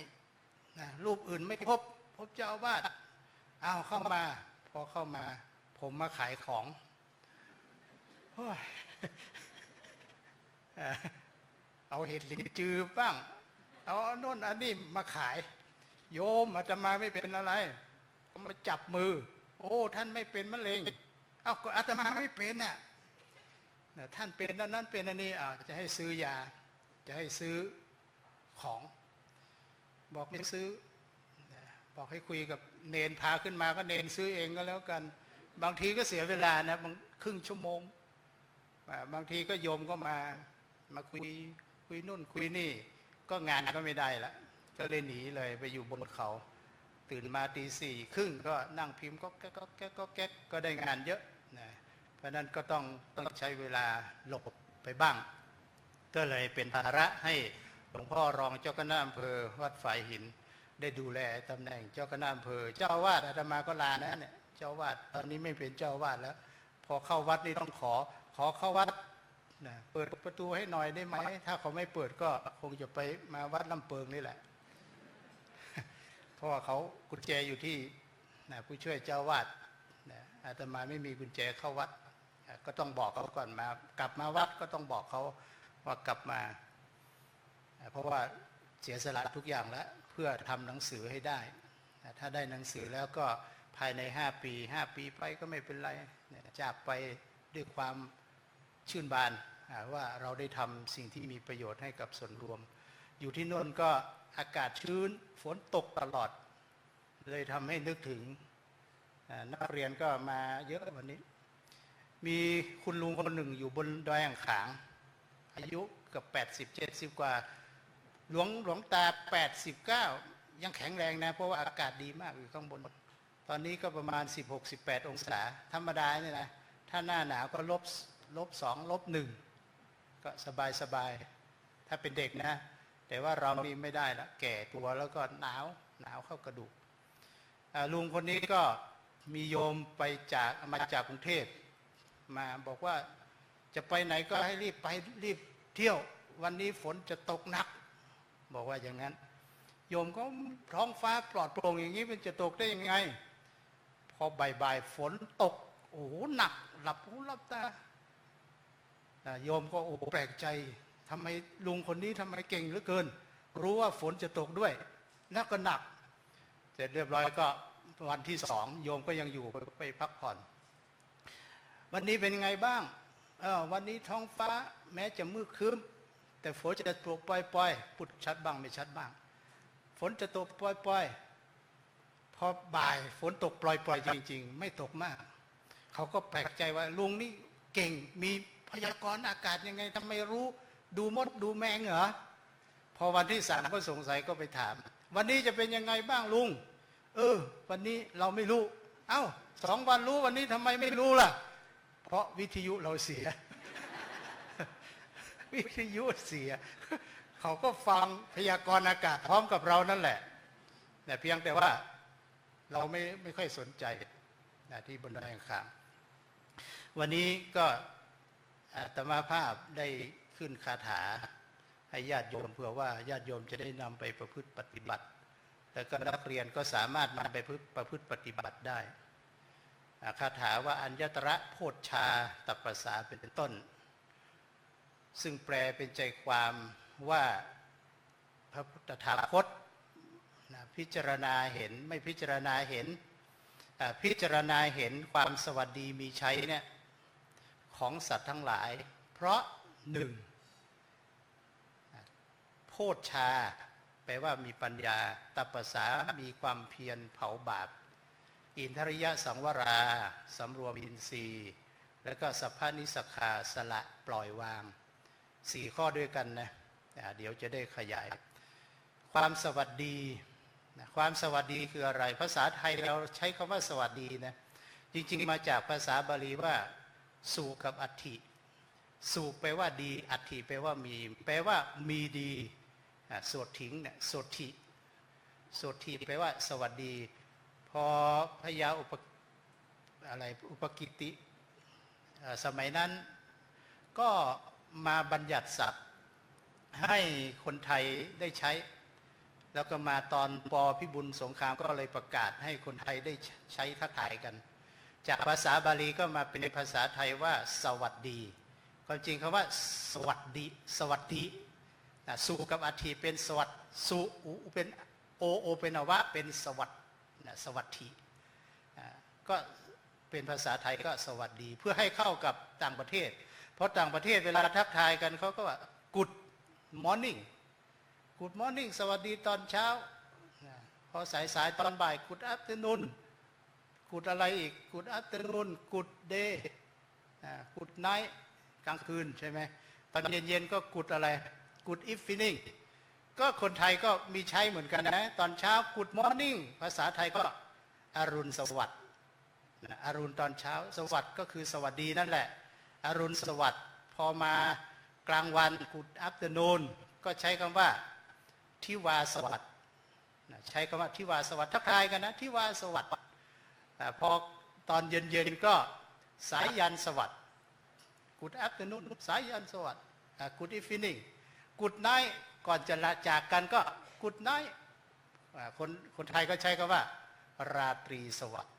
รูปอื่นไม่พบเจ้าอาวาสอ้าวเข้ามาพอเข้ามาผมมาขายของเอาเห็ดลิ้นจือบ้างเอาโน่นอันนี้มาขายโยมอาตมาไม่เป็นอะไรก็มาจับมือโอ้ท่านไม่เป็นมะเร็งเอ้าก็อาตมาไม่เป็นน่ะท่านเป็นนั้นเป็นอันนี้จะให้ซื้อยาจะให้ซื้อของบอกไม่ซื้อบอกให้คุยกับเนนพาขึ้นมาก็เนนซื้อเองก็แล้วกันบางทีก็เสียเวลานะบางครึ่งชั่วโมงบางทีก็โยมก็มาคุยนู่นคุยนี่ก็งานก็ไม่ได้ละก็เลยหนีเลยไปอยู่บนเขาตื่นมาตี 4:30ก็นั่งพิมพ์ก็แก๊กก็ได้งานเยอะนะเพราะนั้นก็ต้องใช้เวลาหลบไปบ้างก็เลยเป็นภาระให้หลวงพ่อรองเจ้าคณะอำเภอวัดฝ่ายหิน ได้ดูแลตำแหน่งเจ้าคณะอำเภอเจ้าอาวาสอาตมาก็ลานะเนี่ยเจ้าอาวาสตอนนี้ไม่เป็นเจ้าอาวาสแล้วพอเข้าวัดนี่ต้องขอเข้าวัดนะเปิดประตูให้หน่อยได้ไหมถ้าเขาไม่เปิดก็คงจะไปมาวัดลำเปิงนี่แหละ เพราะว่าเขากุญแจอยู่ที่ผู้ช่วยเจ้าอาวาสอาตมาไม่มีกุญแจเข้าวัดก็ต้องบอกเขาก่อนมากลับมาวัดก็ต้องบอกเขาว่ากลับมาเพราะว่าเสียสละทุกอย่างแล้วเพื่อทำหนังสือให้ได้ถ้าได้หนังสือแล้วก็ภายใน5 ปีไปก็ไม่เป็นไรจากไปด้วยความชื่นบานว่าเราได้ทำสิ่งที่มีประโยชน์ให้กับส่วนรวมอยู่ที่โน่นก็อากาศชื้นฝนตกตลอดเลยทำให้นึกถึงนักเรียนก็มาเยอะวันนี้มีคุณลุงคนหนึ่งอยู่บนดอยอ่างขางอายุเกือบ80-70 กว่าหลวงตา89ยังแข็งแรงนะเพราะว่าอากาศดีมากอยู่ข้างบนตอนนี้ก็ประมาณ16-18 องศาธรรมดาเนี่ยนะถ้าหน้าหนาวก็-2 -1ก็สบายถ้าเป็นเด็กนะแต่ว่าเรานี่ไม่ได้ละแก่ตัวแล้วก็หนาวเข้ากระดูกลุงคนนี้ก็มีโยมมาจากกรุงเทพมาบอกว่าจะไปไหนก็ให้รีบไปรีบเที่ยววันนี้ฝนจะตกหนักบอกว่าอย่างนั้นโยมก็ท้องฟ้าปลอดโปร่งอย่างนี้มันจะตกได้ยังไงพอบ่ายฝนตกโอ้โหหนักหลับหูหลับตาโยมก็โอ้แปลกใจทำไมลุงคนนี้ทำไมเก่งเหลือเกินรู้ว่าฝนจะตกด้วยแล้วก็หนักเสร็จเรียบร้อยก็วันที่2โยมก็ยังอยู่ไปพักผ่อนวันนี้เป็นไงบ้างวันนี้ท้องฟ้าแม้จะมืดครึ้มแต่ฝนจะตกปล่อยๆพูดชัดบ้างไม่ชัดบ้างฝนจะตกปล่อยๆพอบ่ายฝนตกปล่อยๆจริงๆไม่ตกมากเขาก็แปลกใจว่าลุงนี่เก่งมีพยากรณ์อากาศยังไงทำไมรู้ดูมดดูแมงเหรอพอวันที่3ก็สงสัยก็ไปถามวันนี้จะเป็นยังไงบ้างลุงวันนี้เราไม่รู้เอ้า2 วันรู้วันนี้ทำไมไม่รู้ล่ะเพราะวิทยุเราเสีย วิทยุเสียเขาก็ฟังพยากรณ์อากาศพร้อมกับเรานั่นแหละแต่เพียงแต่ว่าเราไม่ค่อยสนใจที่บนดอยอ่างขางวันนี้ก็อาตมาภาพได้ขึ้นคาถาให้ญาติโยมเพื่อว่าญาติโยมจะได้นำไปประพฤติปฏิบัติแล้วก็นักเรียนก็สามารถนำไปประพฤติปฏิบัติได้คาถาว่าอัญญตระโพชฌาตัปปสาเป็นต้นซึ่งแปลเป็นใจความว่าพระพุทธถาคตพิจารณาเห็นไม่พิจารณาเห็นพิจารณาเห็นความสวัสดีมีชัยเนี่ยของสัตว์ทั้งหลายเพราะ1โพชฌาแปลว่ามีปัญญาตัปปสามีความเพียรเผาบาปอินทริยสังวราสำรวมอินทรีย์แล้วก็สัพพนิสักขาสละปล่อยวาง4 ข้อด้วยกันนะเดี๋ยวจะได้ขยายความสวัสดีความสวัสดีคืออะไรภาษาไทยเราใช้คำว่าสวัสดีนะจริงๆมาจากภาษาบาลีว่าสุกับอัตถิสุแปลว่าดีอัตถิแปลว่ามีแปลว่ามีดีโสถิงเนี่ยโสถิแปลว่าสวัสดีพอพญาอุปกิติสมัยนั้นก็มาบัญญัติศัพท์ให้คนไทยได้ใช้แล้วก็มาตอนป.พิบูลสงครามก็เลยประกาศให้คนไทยได้ใช้ทักทายกันจากภาษาบาลีก็มาเป็นภาษาไทยว่าสวัสดีความจริงคำว่าสวัสดีสุกับอัตถิเป็นสวัสดิ์สุเป็นโอเป็นอวะเป็นสวัสดีก็เป็นภาษาไทยก็สวัสดีเพื่อให้เข้ากับต่างประเทศเพราะต่างประเทศเวลาทักทายกันเขาก็ว่า Good morning สวัสดีตอนเช้าพอสายตอนบ่าย Good afternoon Good อะไรอีก Good afternoon Good day Good night กลางคืนใช่ไหมตอนเย็นๆก็ Goodอะไร Good evening ก็คนไทยก็มีใช้เหมือนกันนะตอนเช้า Good morning ภาษาไทยก็อรุณสวัสดิ์อรุณตอนเช้าสวัสดิ์ก็คือสวัสดีนั่นแหละอรุณสวัสดิ์พอมากลางวัน Good afternoon ก็ใช้คำว่าทิวาสวัสดิ์ ใช้คำว่าทิวาสวัสดิ์ทักทายกันนะทิวาสวัสดิ์พอตอนเย็นๆก็สายยันสวัสดิ์ Good afternoon สายยันสวัสดิ์ Good evening Good night ก่อนจะลาจากกันก็ Good night คนไทยก็ใช้คำว่าราตรีสวัสดิ์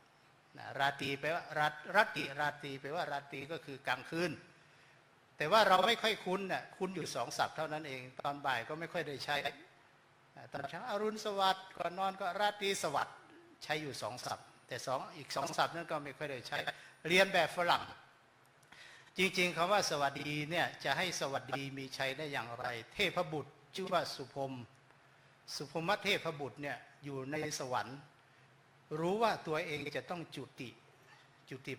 ราตรีแปลว่าราตรีแปลว่าราตรีก็คือกลางคืนแต่ว่าเราไม่ค่อยคุ้นคุ้นอยู่2 ศัพท์เท่านั้นเองตอนบ่ายก็ไม่ค่อยได้ใช้ตอนเช้าอรุณสวัสดิ์ก่อนนอนก็ราตรีสวัสดิ์ใช้อยู่2 ศัพท์แต่อีก2 ศัพท์นั้นก็ไม่ค่อยได้ใช้เรียนแบบฝรั่งจริงๆคำว่าสวัสดีเนี่ยจะให้สวัสดีมีชัยได้อย่างไรเทพบุตรชื่อว่าสุพรหมเทพบุตรเนี่ยอยู่ในสวรรค์รู้ว่าตัวเองจะต้องจุติ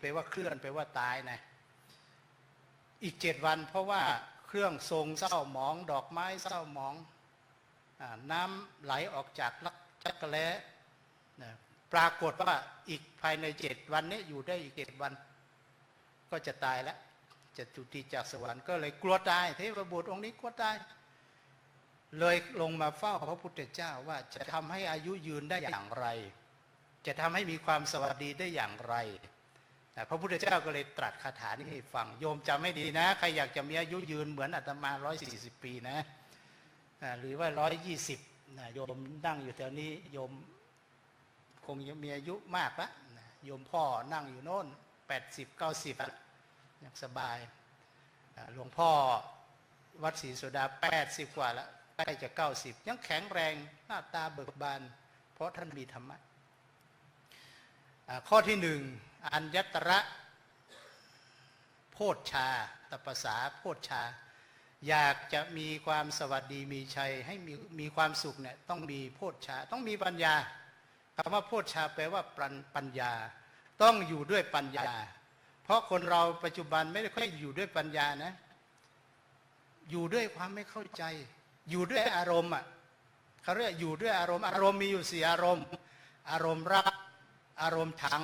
แปลว่าเคลื่อนแปลว่าตายนะอีก7 วันเพราะว่าเครื่องทรงเศร้าหมองดอกไม้เศร้าหมองน้ำไหลออกจากจักรแล้ปรากฏว่าอีกภายใน7 วันนี้อยู่ได้อีก7 วันก็จะตายแล้วจะจุติจากสวรรค์ก็เลยกลัวตายเทพบุตรองค์นี้กลัวตายเลยลงมาเฝ้าพระพุทธเจ้าว่าจะทำให้อายุยืนได้อย่างไรจะทำให้มีความสวัสดีได้อย่างไรพระพุทธเจ้าก็เลยตรัสคาถานี้ให้ฟังโยมจำไม่ดีนะใครอยากจะมีอายุยืนเหมือนอาตมา140 ปีนะหรือว่า120โยมนั่งอยู่แถวนี้โยมคงยังมีอายุมากละโยมพ่อนั่งอยู่โน่น80-90ยังสบายหลวงพ่อวัดศรีโสดา80 กว่าแล้วใกล้จะ90ยังแข็งแรงหน้าตาเบิกบานเพราะท่านมีธรรมะข้อที่1อัญญตระโพชฌาตปสาโพชฌาอยากจะมีความสวัสดีมีชัยให้มีความสุขเนี่ยต้องมีโพชฌาต้องมีปัญญาคำว่าโพชฌาแปลว่าปัญญาต้องอยู่ด้วยปัญญาเพราะคนเราปัจจุบันไม่ได้ค่อยอยู่ด้วยปัญญานะอยู่ด้วยความไม่เข้าใจอยู่ด้วยอารมณ์เขาเรียกอยู่ด้วยอารมณ์มีอยู่4 อารมณ์อารมณ์รักอารมณ์ชัง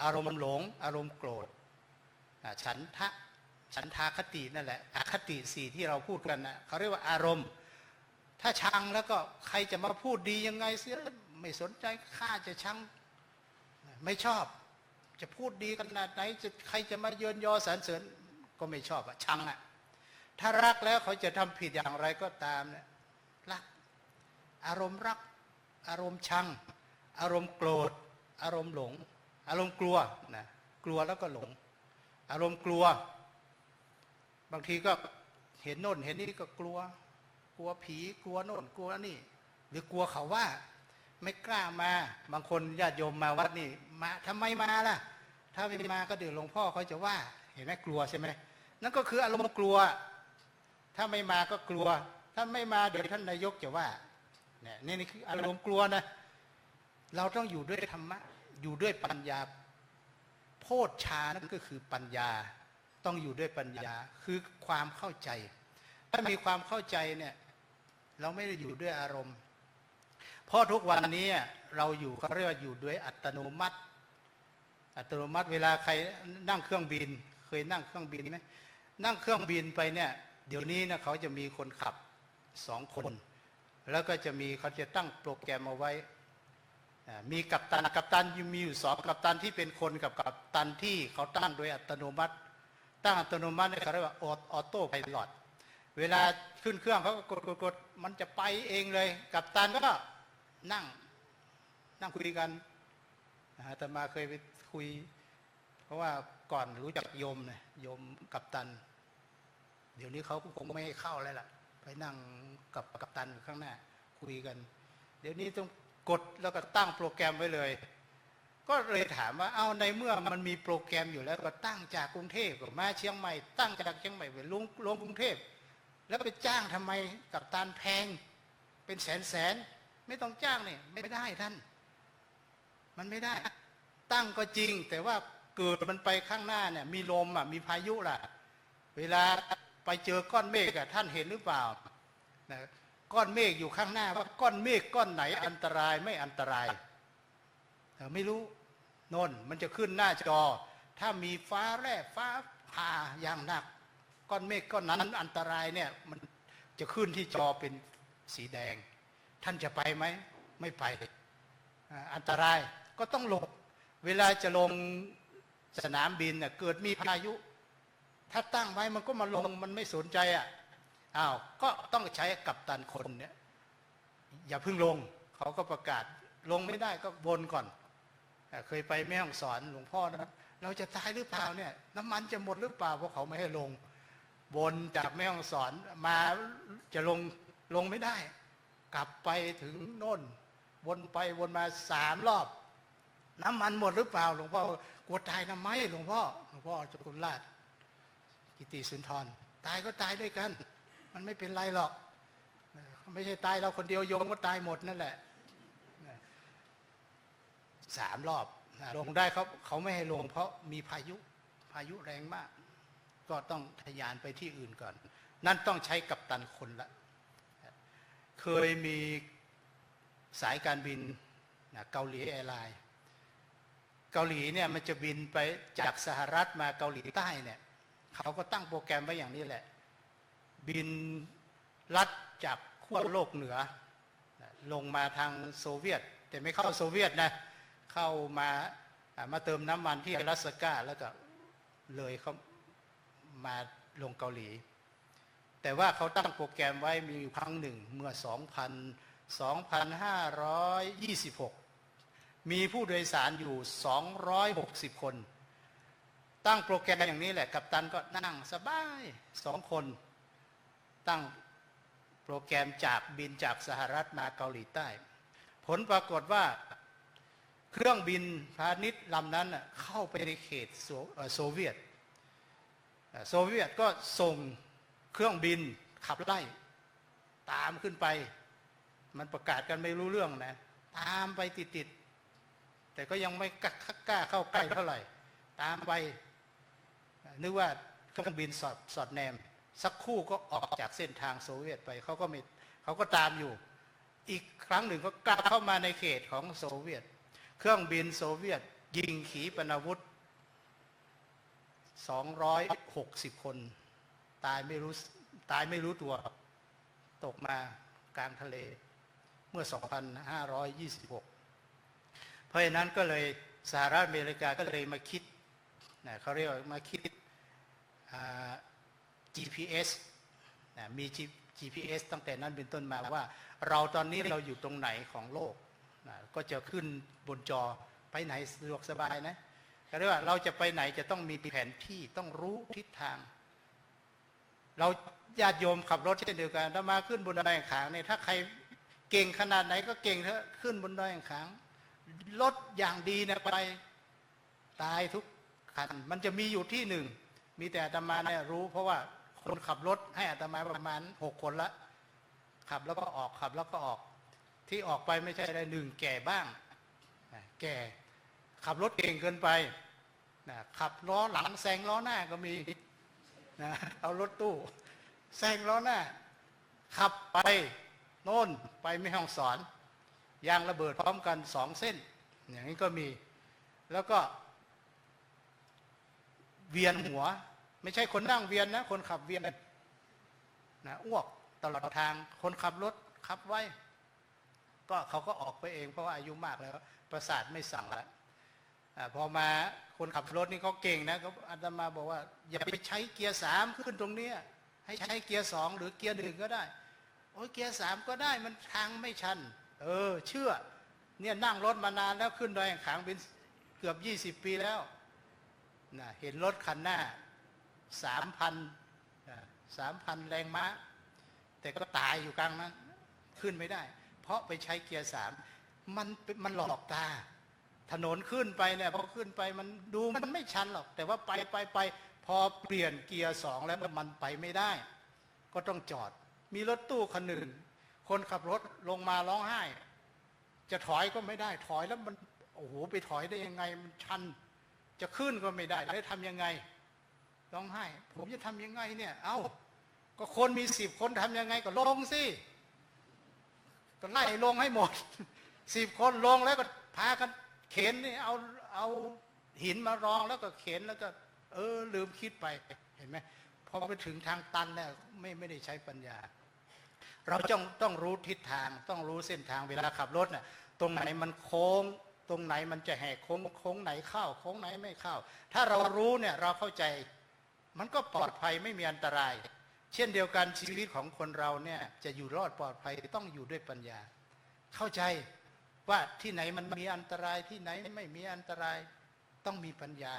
อารมณ์หลงอารมณ์โกรธฉันทาคตินั่นแหละอคติ4ที่เราพูดกันนะเขาเรียกว่าอารมณ์ถ้าชังแล้วก็ใครจะมาพูดดียังไงเสียไม่สนใจข้าจะชังไม่ชอบจะพูดดีขนาดไหนใครจะมาเยินยอสรรเสริญก็ไม่ชอบชังถ้ารักแล้วเขาจะทำผิดอย่างไรก็ตามเนี่ยรักอารมณ์รักอารมณ์ชังอารมณ์โกรธอารมณ์หลงอารมณ์กลัวนะกลัวแล้วก็หลงอารมณ์กลัวบางทีก็เห็นโน่นเห็นนี่ก็กลัวผีกลัวโน่นกลัวนี่หรือกลัวเขาว่าไม่กล้ามาบางคนญาติโยมมาวัดนี่มาทำไมมาล่ะถ้าไม่มาก็เดี๋ยวหลวงพ่อเขาจะว่าเห็นไหมกลัวใช่ไหมนั่นก็คืออารมณ์กลัวถ้าไม่มาก็กลัวถ้าไม่มาเดี๋ยวท่านนายกจะว่าเนี่ยนี่คืออารมณ์กลัวนะเราต้องอยู่ด้วยธรรมะอยู่ด้วยปัญญาโพชฌานั่นก็คือปัญญาต้องอยู่ด้วยปัญญาคือความเข้าใจถ้ามีความเข้าใจเนี่ยเราไม่ได้อยู่ด้วยอารมณ์เพราะทุกวันนี้เราอยู่เขาเรียกว่าอยู่ด้วยอัตโนมัติเวลาใครนั่งเครื่องบินเคยนั่งเครื่องบินไหมนั่งเครื่องบินไปเนี่ยเดี๋ยวนี้นะเขาจะมีคนขับ2 คนแล้วก็จะมีเขาจะตั้งโปรแกรมเอาไว้มีกัปตันมีอยู่2 กัปตันที่เป็นคนกับกัปตันที่เขาตั้งโดยอัตโนมัติตั้งอัตโนมัติเขาเรียกว่าออโต้ไพลอตเวลาขึ้นเครื่องเขาก็กดมันจะไปเองเลยกัปตันก็นั่งคุยกันอาตมาเคยไปคุยเพราะว่าก่อนรู้จักโยมเนี่ยโยมกัปตันเดี๋ยวนี้เขาคงไม่ให้เข้าแล้วล่ะไปนั่งกับกัปตันอยู่ข้างหน้าคุยกันเดี๋ยวนี้ต้องกดแล้วก็ตั้งโปรแกรมไว้เลยก็เลยถามว่าเอาในเมื่อมันมีโปรแกรมอยู่แล้วก็ตั้งจากกรุงเทพมาเชียงใหม่ตั้งจากเชียงใหม่ไปลงกรุงเทพแล้วไปจ้างทำไมกัปตันแพงเป็นแสนไม่ต้องจ้างเนี่ยไม่ได้ท่านมันไม่ได้ตั้งก็จริงแต่ว่าเกิดมันไปข้างหน้าเนี่ยมีลมมีพายุล่ะเวลาไปเจอก้อนเมฆท่านเห็นหรือเปล่านะก้อนเมฆอยู่ข้างหน้าว่าก้อนเมฆก้อนไหนอันตรายไม่อันตรายไม่รู้โน่นมันจะขึ้นหน้าจอถ้ามีฟ้าแร่ฟ้าผ่าอย่างหนักก้อนเมฆก้อนนั้นอันตรายเนี่ยมันจะขึ้นที่จอเป็นสีแดงท่านจะไปไหม ไม่ไปอันตรายก็ต้องหลบเวลาจะลงสนามบินเกิดมีพายุถ้าตั้งไว้มันก็มาลงมันไม่สนใจก็ต้องใช้กัปตันคนเนี่ยอย่าเพิ่งลงเขาก็ประกาศลงไม่ได้ก็วนก่อนเคยไปแม่ฮ่องสอนหลวงพ่อนะเราจะตายหรือเปล่าเนี่ยน้ำมันจะหมดหรือเปล่าเพราะเขาไม่ให้ลงวนจากแม่ฮ่องสอนมาจะลงไม่ได้กลับไปถึงโน่นวนไปวนมา3 รอบน้ำมันหมดหรือเปล่าหลวงพ่อกลัวตายทำไมหลวงพ่อเจ้าคุณราชกิติสุนทรตายก็ตายด้วยกันมันไม่เป็นไรหรอกไม่ใช่ตายเราคนเดียวโยมก็ตายหมดนั่นแหละ3 รอบลงได้เขาไม่ให้ลงเพราะมีพายุแรงมากก็ต้องทะยานไปที่อื่นก่อนนั่นต้องใช้กัปตันคนละเคยมีสายการบินเกาหลีแอร์ไลน์เกาหลีเนี่ยมันจะบินไปจากสหรัฐมาเกาหลีใต้เนี่ยเขาก็ตั้งโปรแกรมไว้อย่างนี้แหละบินลัดจากขั้วโลกเหนือลงมาทางโซเวียตแต่ไม่เข้าโซเวียตนะเข้ามาเติมน้ำมันที่อลาสก้าแล้วก็เลยเขามาลงเกาหลีแต่ว่าเขาตั้งโปรแกรมไว้มีครั้งหนึ่งเมื่อ2526มีผู้โดยสารอยู่260 คนตั้งโปรแกรมอย่างนี้แหละกัปตันก็นั่งสบาย2 คนตั้งโปรแกรมบินจากสหรัฐมาเกาหลีใต้ผลปรากฏว่าเครื่องบินพาณิชย์ลำนั้นเข้าไปในเขตโซเวียตก็ส่งเครื่องบินขับไล่ตามขึ้นไปมันประกาศกันไม่รู้เรื่องนะตามไปติดแต่ก็ยังไม่กล้าเข้าใกล้เท่าไหร่ตามไปนึกว่าเครื่องบินสอดแนมสักครู่ก็ออกจากเส้นทางโซเวียตไปเขาก็ตามอยู่อีกครั้งหนึ่งก็กลับเข้ามาในเขตของโซเวียตเครื่องบินโซเวียตยิงขีปนาวุธ260 คนตายไม่รู้ตัวตกมากลางทะเลเมื่อ 2526 เพราะฉะนั้นก็เลยสหรัฐอเมริกาก็เลยมาคิดเขาเรียกว่ามาคิดGPS มี GPS ตั้งแต่นั้นเป็นต้นมาว่าเราตอนนี้เราอยู่ตรงไหนของโลกก็จะขึ้นบนจอไปไหนสะดวกสบายนะก็เรียกว่าเราจะไปไหนจะต้องมีแผนที่ต้องรู้ทิศทางเราญาติโยมขับรถเช่นเดียวกันถ้ามาขึ้นบนดอยแห่งขางเนี่ยถ้าใครเก่งขนาดไหนก็เก่งเถอะขึ้นบนดอยแห่งขางรถอย่างดีเนี่ยไปตายทุกคันมันจะมีอยู่ที่หนึ่งมีแต่อาตมาเนี่ยรู้เพราะว่าคนขับรถให้อาตมาประมาณ6 คนละขับแล้วก็ออกขับแล้วก็ออกที่ออกไปไม่ใช่อะไรหนึ่งแก่บ้างแก่ขับรถเก่งเกินไปขับล้อหลังแซงล้อหน้าก็มีเอารถตู้แซงล้อหน้าขับไปโน่นไปแม่ฮ่องสอนยางระเบิดพร้อมกัน2 เส้นอย่างนี้ก็มีแล้วก็เวียนหัวไม่ใช่คนนั่งเวียนนะคนขับเวียนอ้วกตลอดทางคนขับรถขับไว้ก็เขาก็ออกไปเองเพราะว่าอายุมากแล้วประสาทไม่สั่งแล้วพอมาคนขับรถนี่เขาเก่งนะเขาอาตมาบอกว่าอย่าไปใช้เกียร์3ขึ้นตรงนี้ให้ใช้เกียร์2หรือเกียร์1ก็ได้โอ้ยเกียร์3ก็ได้มันทางไม่ชันเชื่อเนี่ยนั่งรถมานานแล้วขึ้นดอยแห่งขางเป็นเกือบ20 ปีแล้วเห็นรถคันหน้า 3,000 แรงม้าแต่ก็ตายอยู่กลางนั้นขึ้นไม่ได้เพราะไปใช้เกียร์3มันหลอกตาถนนขึ้นไปเนี่ยพอขึ้นไปมันดูมันไม่ชันหรอกแต่ว่าไปพอเปลี่ยนเกียร์2แล้วมันไปไม่ได้ก็ต้องจอดมีรถตู้คันหนึ่งคนขับรถลงมาร้องไห้จะถอยก็ไม่ได้ถอยแล้วมันโอ้โหไปถอยได้ยังไงมันชันจะขึ้นก็ไม่ได้แล้วทำยังไงร้องไห้ผมจะทำยังไงเนี่ยก็คนมี10 คนทำยังไงก็ลงสิก็ไล่ลงให้หมด10 คนลงแล้วก็พากันเข็นนี่เอาหินมารองแล้วก็เข็นแล้วก็ลืมคิดไปเห็นไหมพอไปถึงทางตันแล้วไม่ได้ใช้ปัญญา เราต้องรู้ทิศทางต้องรู้เส้นทางเวลาขับรถน่ะตรงไหนมันโค้งตรงไหนมันจะแหกโค้งไหนเข้าโค้งไหนไม่เข้าถ้าเรารู้เนี่ยเราเข้าใจมันก็ปลอดภัยไม่มีอันตรายเช่นเดียวกันชีวิตของคนเราเนี่ยจะอยู่รอดปลอดภัยต้องอยู่ด้วยปัญญาเข้าใจว่าที่ไหนมันมีอันตรายที่ไหนไม่มีอันตรายต้องมีปัญญา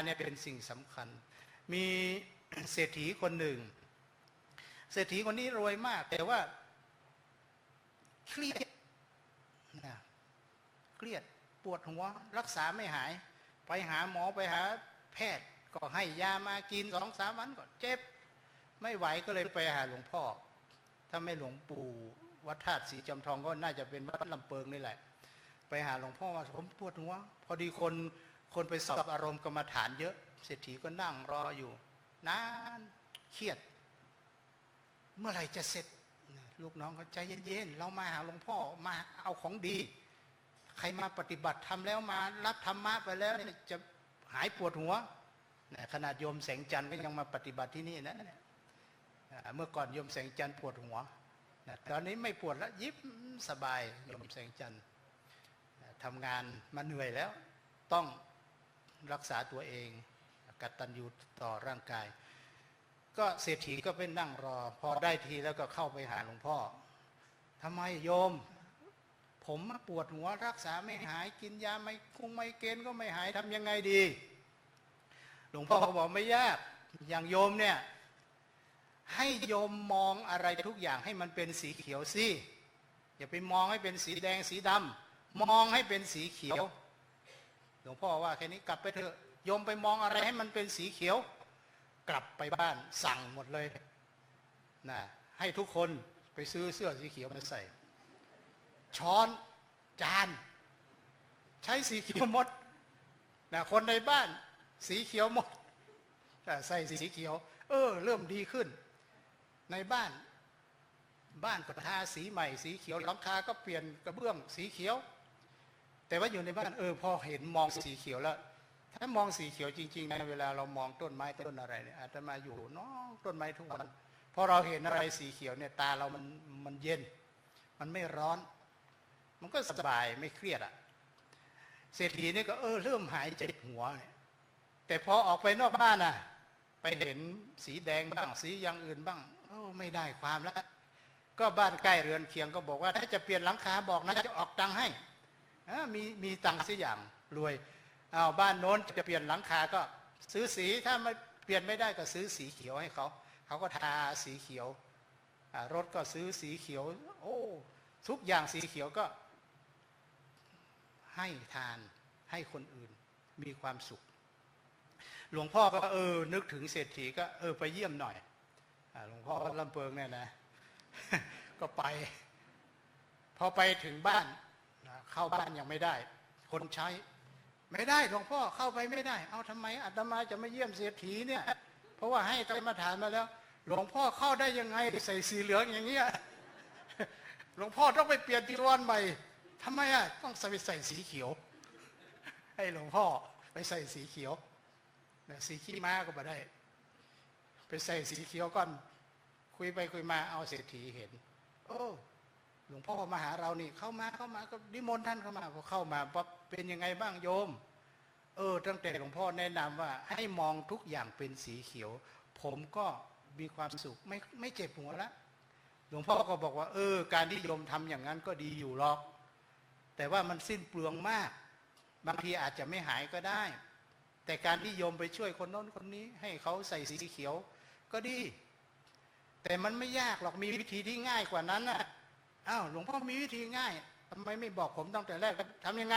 เนี่ยเป็นสิ่งสำคัญมีเศรษฐีคนหนึ่งเศรษฐีคนนี้รวยมากแต่ว่าเครียดปวดหัวรักษาไม่หายไปหาหมอไปหาแพทย์ก็ให้ยามากิน 2-3 วันก็เจ็บไม่ไหวก็เลยไปหาหลวงพ่อถ้าไม่หลวงปู่วัดธาตุสีจำทองก็น่าจะเป็นวัดลำเปิงนี่แหละไปหาหลวงพ่อว่าผมปวดหัวพอดีคนไปสอบอารมณ์กรรมฐานเยอะเศรษฐีก็นั่งรออยู่นานเครียดเมื่อไหร่จะเสร็จลูกน้องก็ใจเย็นๆเรามาหาหลวงพ่อมาเอาของดีใครมาปฏิบัติธรรมแล้วมารับธรรมะไปแล้วจะหายปวดหัวขนาดโยมแสงจันทร์ก็ยังมาปฏิบัติที่นี่นะเมื่อก่อนโยมแสงจันทร์ปวดหัวตอนนี้ไม่ปวดแล้วยิ้มสบายโยมแสงจันทร์ทำงานมาเหนื่อยแล้วต้องรักษาตัวเองกตัญญูต่อร่างกายก็เศรษฐีก็ไปนั่งรอพอได้ทีแล้วก็เข้าไปหาหลวงพ่อทำไมโยมผมปวดหัวรักษาไม่หายกินยาไม่เกณฑ์ก็ไม่หายทำยังไงดีหลวงพ่อเขาบอกไม่ยากอย่างโยมเนี่ยให้โยมมองอะไรทุกอย่างให้มันเป็นสีเขียวสิอย่าไปมองให้เป็นสีแดงสีดำมองให้เป็นสีเขียวหลวงพ่อว่าแค่นี้กลับไปเถอะโยมไปมองอะไรให้มันเป็นสีเขียวกลับไปบ้านสั่งหมดเลยนะให้ทุกคนไปซื้อเสื้อสีเขียวมาใส่ช้อนจานใช้สีเขียวหมดนะคนในบ้านสีเขียวหมดใส่สีเขียวเริ่มดีขึ้นในบ้านก็ทาสีใหม่สีเขียวหลังคาก็เปลี่ยนกระเบื้องสีเขียวแต่ว่าอยู่ในบ้านพอเห็นมองสีเขียวแล้วถ้ามองสีเขียวจริงๆในเวลาเรามองต้นไม้ต้นอะไรเนี่ยอาจจะมาอยู่น้องต้นไม้ทุกวันพอเราเห็นอะไรสีเขียวเนี่ยตาเรามันเย็นมันไม่ร้อนมันก็สบายไม่เครียดเศรษฐีนี่ก็เริ่มหายเจ็บหัวแต่พอออกไปนอกบ้านไปเห็นสีแดงบ้างสีอย่างอื่นบ้างไม่ได้ความแล้วก็บ้านใกล้เรือนเคียงก็บอกว่าถ้าจะเปลี่ยนหลังคาบอกนะจะออกตังค์ให้มีตังค์สักอย่างรวยบ้านโน้นจะเปลี่ยนหลังคาก็ซื้อสีถ้าไม่เปลี่ยนไม่ได้ก็ซื้อสีเขียวให้เขาก็ทาสีเขียวรถก็ซื้อสีเขียวทุกอย่างสีเขียวก็ให้ทานให้คนอื่นมีความสุขหลวงพ่อก็นึกถึงเศรษฐีก็ไปเยี่ยมหน่อยหลวงพ่อลำเปิงเนี่ยนะ ก็ไปพอไปถึงบ้านเข้าบ้านยังไม่ได้คนใช้ไม่ได้หลวงพ่อเข้าไปไม่ได้ทำไมอาตมาจะไม่เยี่ยมเศรษฐีเนี่ยเพราะว่าให้กรรมฐานมาแล้วหลวงพ่อเข้าได้ยังไงใส่สีเหลืองอย่างเงี้ยหลวงพ่อต้องไปเปลี่ยนจีวรใหม่ทำไมต้องใส่สีเขียวให้หลวงพ่อไปใส่สีเขียวสีขี้ม้าก็ไม่ได้ไปใส่สีเขียวก่อนคุยไปคุยมาเอาเศรษฐีเห็นหลวงพ่อมาหาเรานี่เข้ามาก็นิมนต์ท่านเข้ามาพอเข้ามาปั๊บเป็นยังไงบ้างโยมตั้งแต่หลวงพ่อแนะนำว่าให้มองทุกอย่างเป็นสีเขียวผมก็มีความสุขไม่เจ็บหัวแล้วหลวงพ่อก็บอกว่าการที่โยมทำอย่างนั้นก็ดีอยู่หรอกแต่ว่ามันสิ้นเปลืองมากบางทีอาจจะไม่หายก็ได้แต่การที่โยมไปช่วยคนโน้นคนนี้ให้เขาใส่สีเขียวก็ดีแต่มันไม่ยากหรอกมีวิธีที่ง่ายกว่านั้นหลวงพ่อมีวิธีง่ายทำไมไม่บอกผมตั้งแต่แรกทำยังไง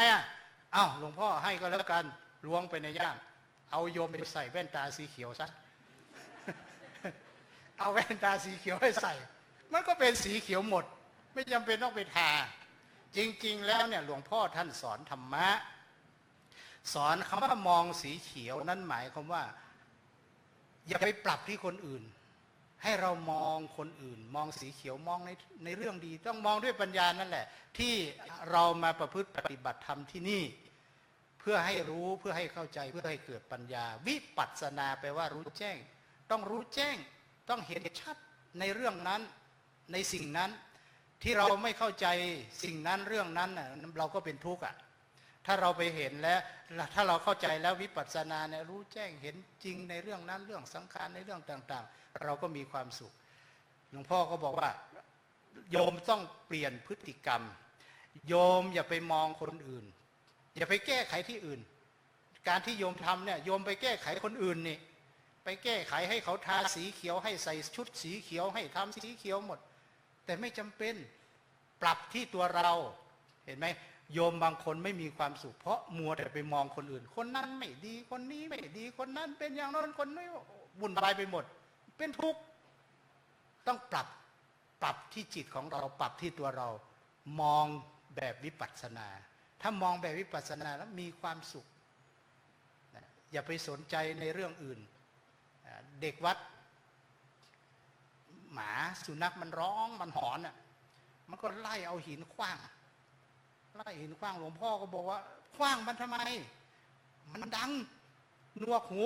หลวงพ่อให้ก็แล้วกันล้วงไปในย่ามเอาโยมไปใส่แว่นตาสีเขียวซะ เอาแว่นตาสีเขียวให้ใส่มันก็เป็นสีเขียวหมดไม่จำเป็นต้องไปทาจริงๆแล้วเนี่ยหลวงพ่อท่านสอนธรรมะสอนคำว่ามองสีเขียวนั้นหมายความว่าอย่าไปปรับที่คนอื่นให้เรามองคนอื่นมองสีเขียวมองในเรื่องดีต้องมองด้วยปัญญานั่นแหละที่เรามาประพฤติปฏิบัติธรรมที่นี่เพื่อให้รู้เพื่อให้เข้าใจเพื่อให้เกิดปัญญาวิปัสสนาแปลว่ารู้แจ้งต้องรู้แจ้งต้องเห็นชัดในเรื่องนั้น ในสิ่งนั้นที่เราไม่เข้าใจสิ่งนั้นเรื่องนั้นเราก็เป็นทุกข์อ่ะถ้าเราไปเห็นแล้วถ้าเราเข้าใจแล้ววิปัสสนาเนี่ยรู้แจ้งเห็นจริงในเรื่องนั้นเรื่องสังขารในเรื่องต่างๆเราก็มีความสุขหลวงพ่อก็บอกว่าโยมต้องเปลี่ยนพฤติกรรมโยมอย่าไปมองคนอื่นอย่าไปแก้ไขที่อื่นการที่โยมทำเนี่ยโยมไปแก้ไขคนอื่นนี่ไปแก้ไขให้เขาทาสีเขียวให้ใส่ชุดสีเขียวให้ทำสีเขียวหมดแต่ไม่จำเป็นปรับที่ตัวเราเห็นไหมโยมบางคนไม่มีความสุขเพราะมัวแต่ไปมองคนอื่นคนนั้นไม่ดีคนนี้ไม่ดีคนนั้นเป็นอย่างนั้นคนนี้วุ่นวายไปหมดเป็นทุกข์ต้องปรับที่จิตของเราปรับที่ตัวเรามองแบบวิปัสสนาถ้ามองแบบวิปัสสนาแล้วมีความสุขอย่าไปสนใจในเรื่องอื่นเด็กวัดหมาสุนัขมันร้องมันหอนอ่ะมันก็ไล่เอาหินขว้างไล่หินขว้างหลวงพ่อก็บอกว่าขว้างมันทำไมมันดังหนวกหู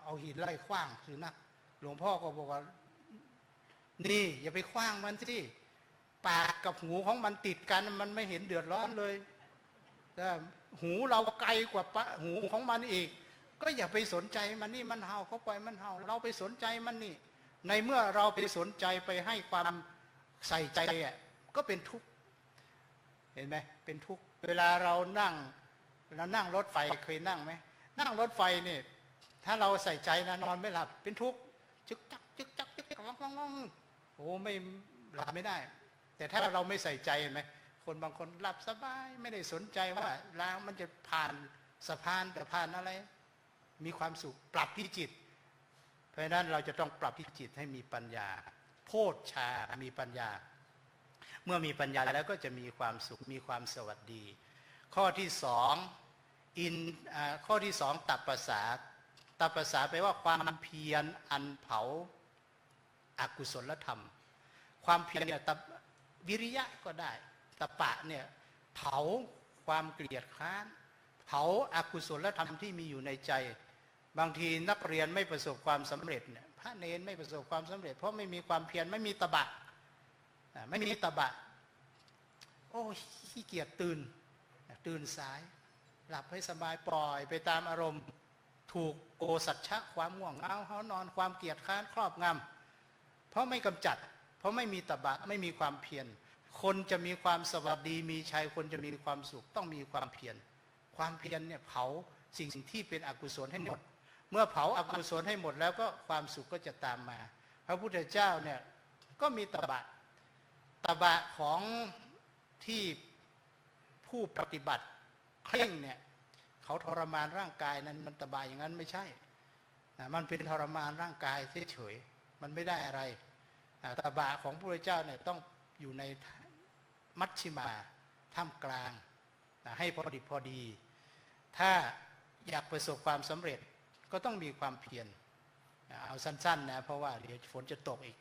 เอาหินไล่ขว้างสุนัขหลวงพ่อก็บอกว่านี่อย่าไปขว้างมันสิปากกับหูของมันติดกันมันไม่เห็นเดือดร้อนเลยแต่หูเราไกลกว่าหูของมันอีกก็อย่าไปสนใจมันนี่มันเห่าเขาปล่อยมันเห่าเราไปสนใจมันนี่ในเมื่อเราไปสนใจไปให้ความใส่ใจอ่ะก็เป็นทุกข์เห็นไหมเป็นทุกข์เวลาเรานั่งรถไฟเคยนั่งไหมนั่งรถไฟนี่ถ้าเราใส่ใจนะนอนไม่หลับเป็นทุกข์จึกจักจึกจักจึกจักร้องโอ้ไม่หลับไม่ได้แต่ถ้าเราไม่ใส่ใจเห็นไหมคนบางคนหลับสบายไม่ได้สนใจว่ารางมันจะผ่านสะพานแต่ผ่านอะไรมีความสุขปรับที่จิตเพราะฉะนั้นเราจะต้องปรับที่จิตให้มีปัญญาโพชฌามีปัญญาเมื่อมีปัญญาแล้วก็จะมีความสุขมีความสวัสดีข้อที่สองข้อที่สองตัปปสาตัปปสาแปลว่าความเพียรอันเผาอกุศลธรรมความเพียรเนี่ยวิริยะก็ได้ตปะเนี่ยเผาความเกลียดค้านเผาอกุศลธรรมที่มีอยู่ในใจบางทีนักเรียนไม่ประสบความสำเร็จเนี่ยพระเนรไม่ประสบความสำเร็จเพราะไม่มีความเพียรไม่มีตบะไม่มีตบะโอ้ขี้เกียจตื่นสายหลับให้สบายปล่อยไปตามอารมณ์ถูกโกสัจฉะความง่วงเหงาหานอนความเกียจค้านครอบงำเพราะไม่กำจัดเพราะไม่มีตบะไม่มีความเพียรคนจะมีความสวัสดีมีชัยคนจะมีความสุขต้องมีความเพียรความเพียรเนี่ยเผาสิ่งที่เป็นอกุศลให้หมดเมื่อเผาอกุศลให้หมดแล้วก็ความสุขก็จะตามมาพระพุทธเจ้าเนี่ยก็มีตบะของที่ผู้ปฏิบัติเคร่งเนี่ยเขาทรมานร่างกายนั้นมันตบะอย่างนั้นไม่ใช่มันเป็นทรมานร่างกายเฉยๆมันไม่ได้อะไรตบะของพระพุทธเจ้าเนี่ยต้องอยู่ในมัชฌิมาท่ามกลางให้พอดีถ้าอยากประสบความสำเร็จก็ต้องมีความเพียรเอาสั้นๆนะเพราะว่าเดี๋ยวฝนจะตกอีก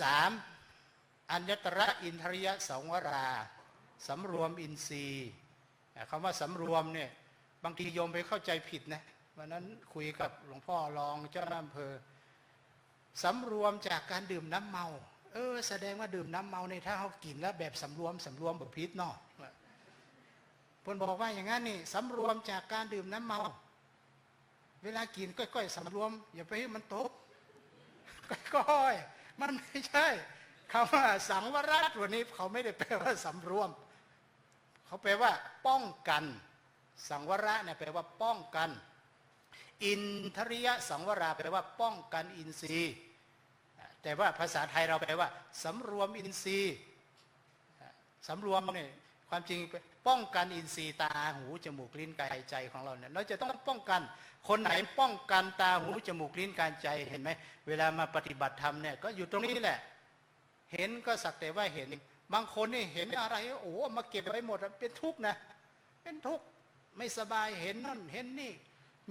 3. อัญญตระอินทริยสังวราสำรวมอินทรีย์คำว่าสำรวมเนี่ยบางทีโยมไปเข้าใจผิดนะวันนั้นคุยกับหลวงพ่อรองเจ้าอำเภอสำรวมจากการดื่มน้ำเมาแสดงว่าดื่มน้ำเมาในถ้าเขากินแล้วแบบสำรวมแบบพิษเนาะเพิ่นบอกว่าอย่างนั้นนี่สำรวมจากการดื่มน้ำเมาเวลากินก้อยๆสำรวมอย่าไปให้มันตกก้อยๆมันไม่ใช่คำว่าสังวรตัวนี้เขาไม่ได้แปลว่าสำรวมเขาแปลว่าป้องกันสังวรเนี่ยแปลว่าป้องกันอินทริยสังวราแปลว่าป้องกันอินทรีย์แต่ว่าภาษาไทยเราแปลว่าสำรวมอินทรีย์สำรวมเนี่ยความจริงป้องกันอินทรีย์ตาหูจมูกลิ้นกายใจของเราเนี่ยเราจะต้องป้องกันคนไหนป้องกันตาหูจมูกลิ้นกายใจเห็นไหมเวลามาปฏิบัติธรรมเนี่ยก็อยู่ตรงนี้แหละเห็นก็สักแต่ว่าเห็นบางคนนี่เห็นอะไรโอ้มาเก็บไว้หมดเป็นทุกข์นะเป็นทุกข์ไม่สบายเห็นนั่นเห็นนี่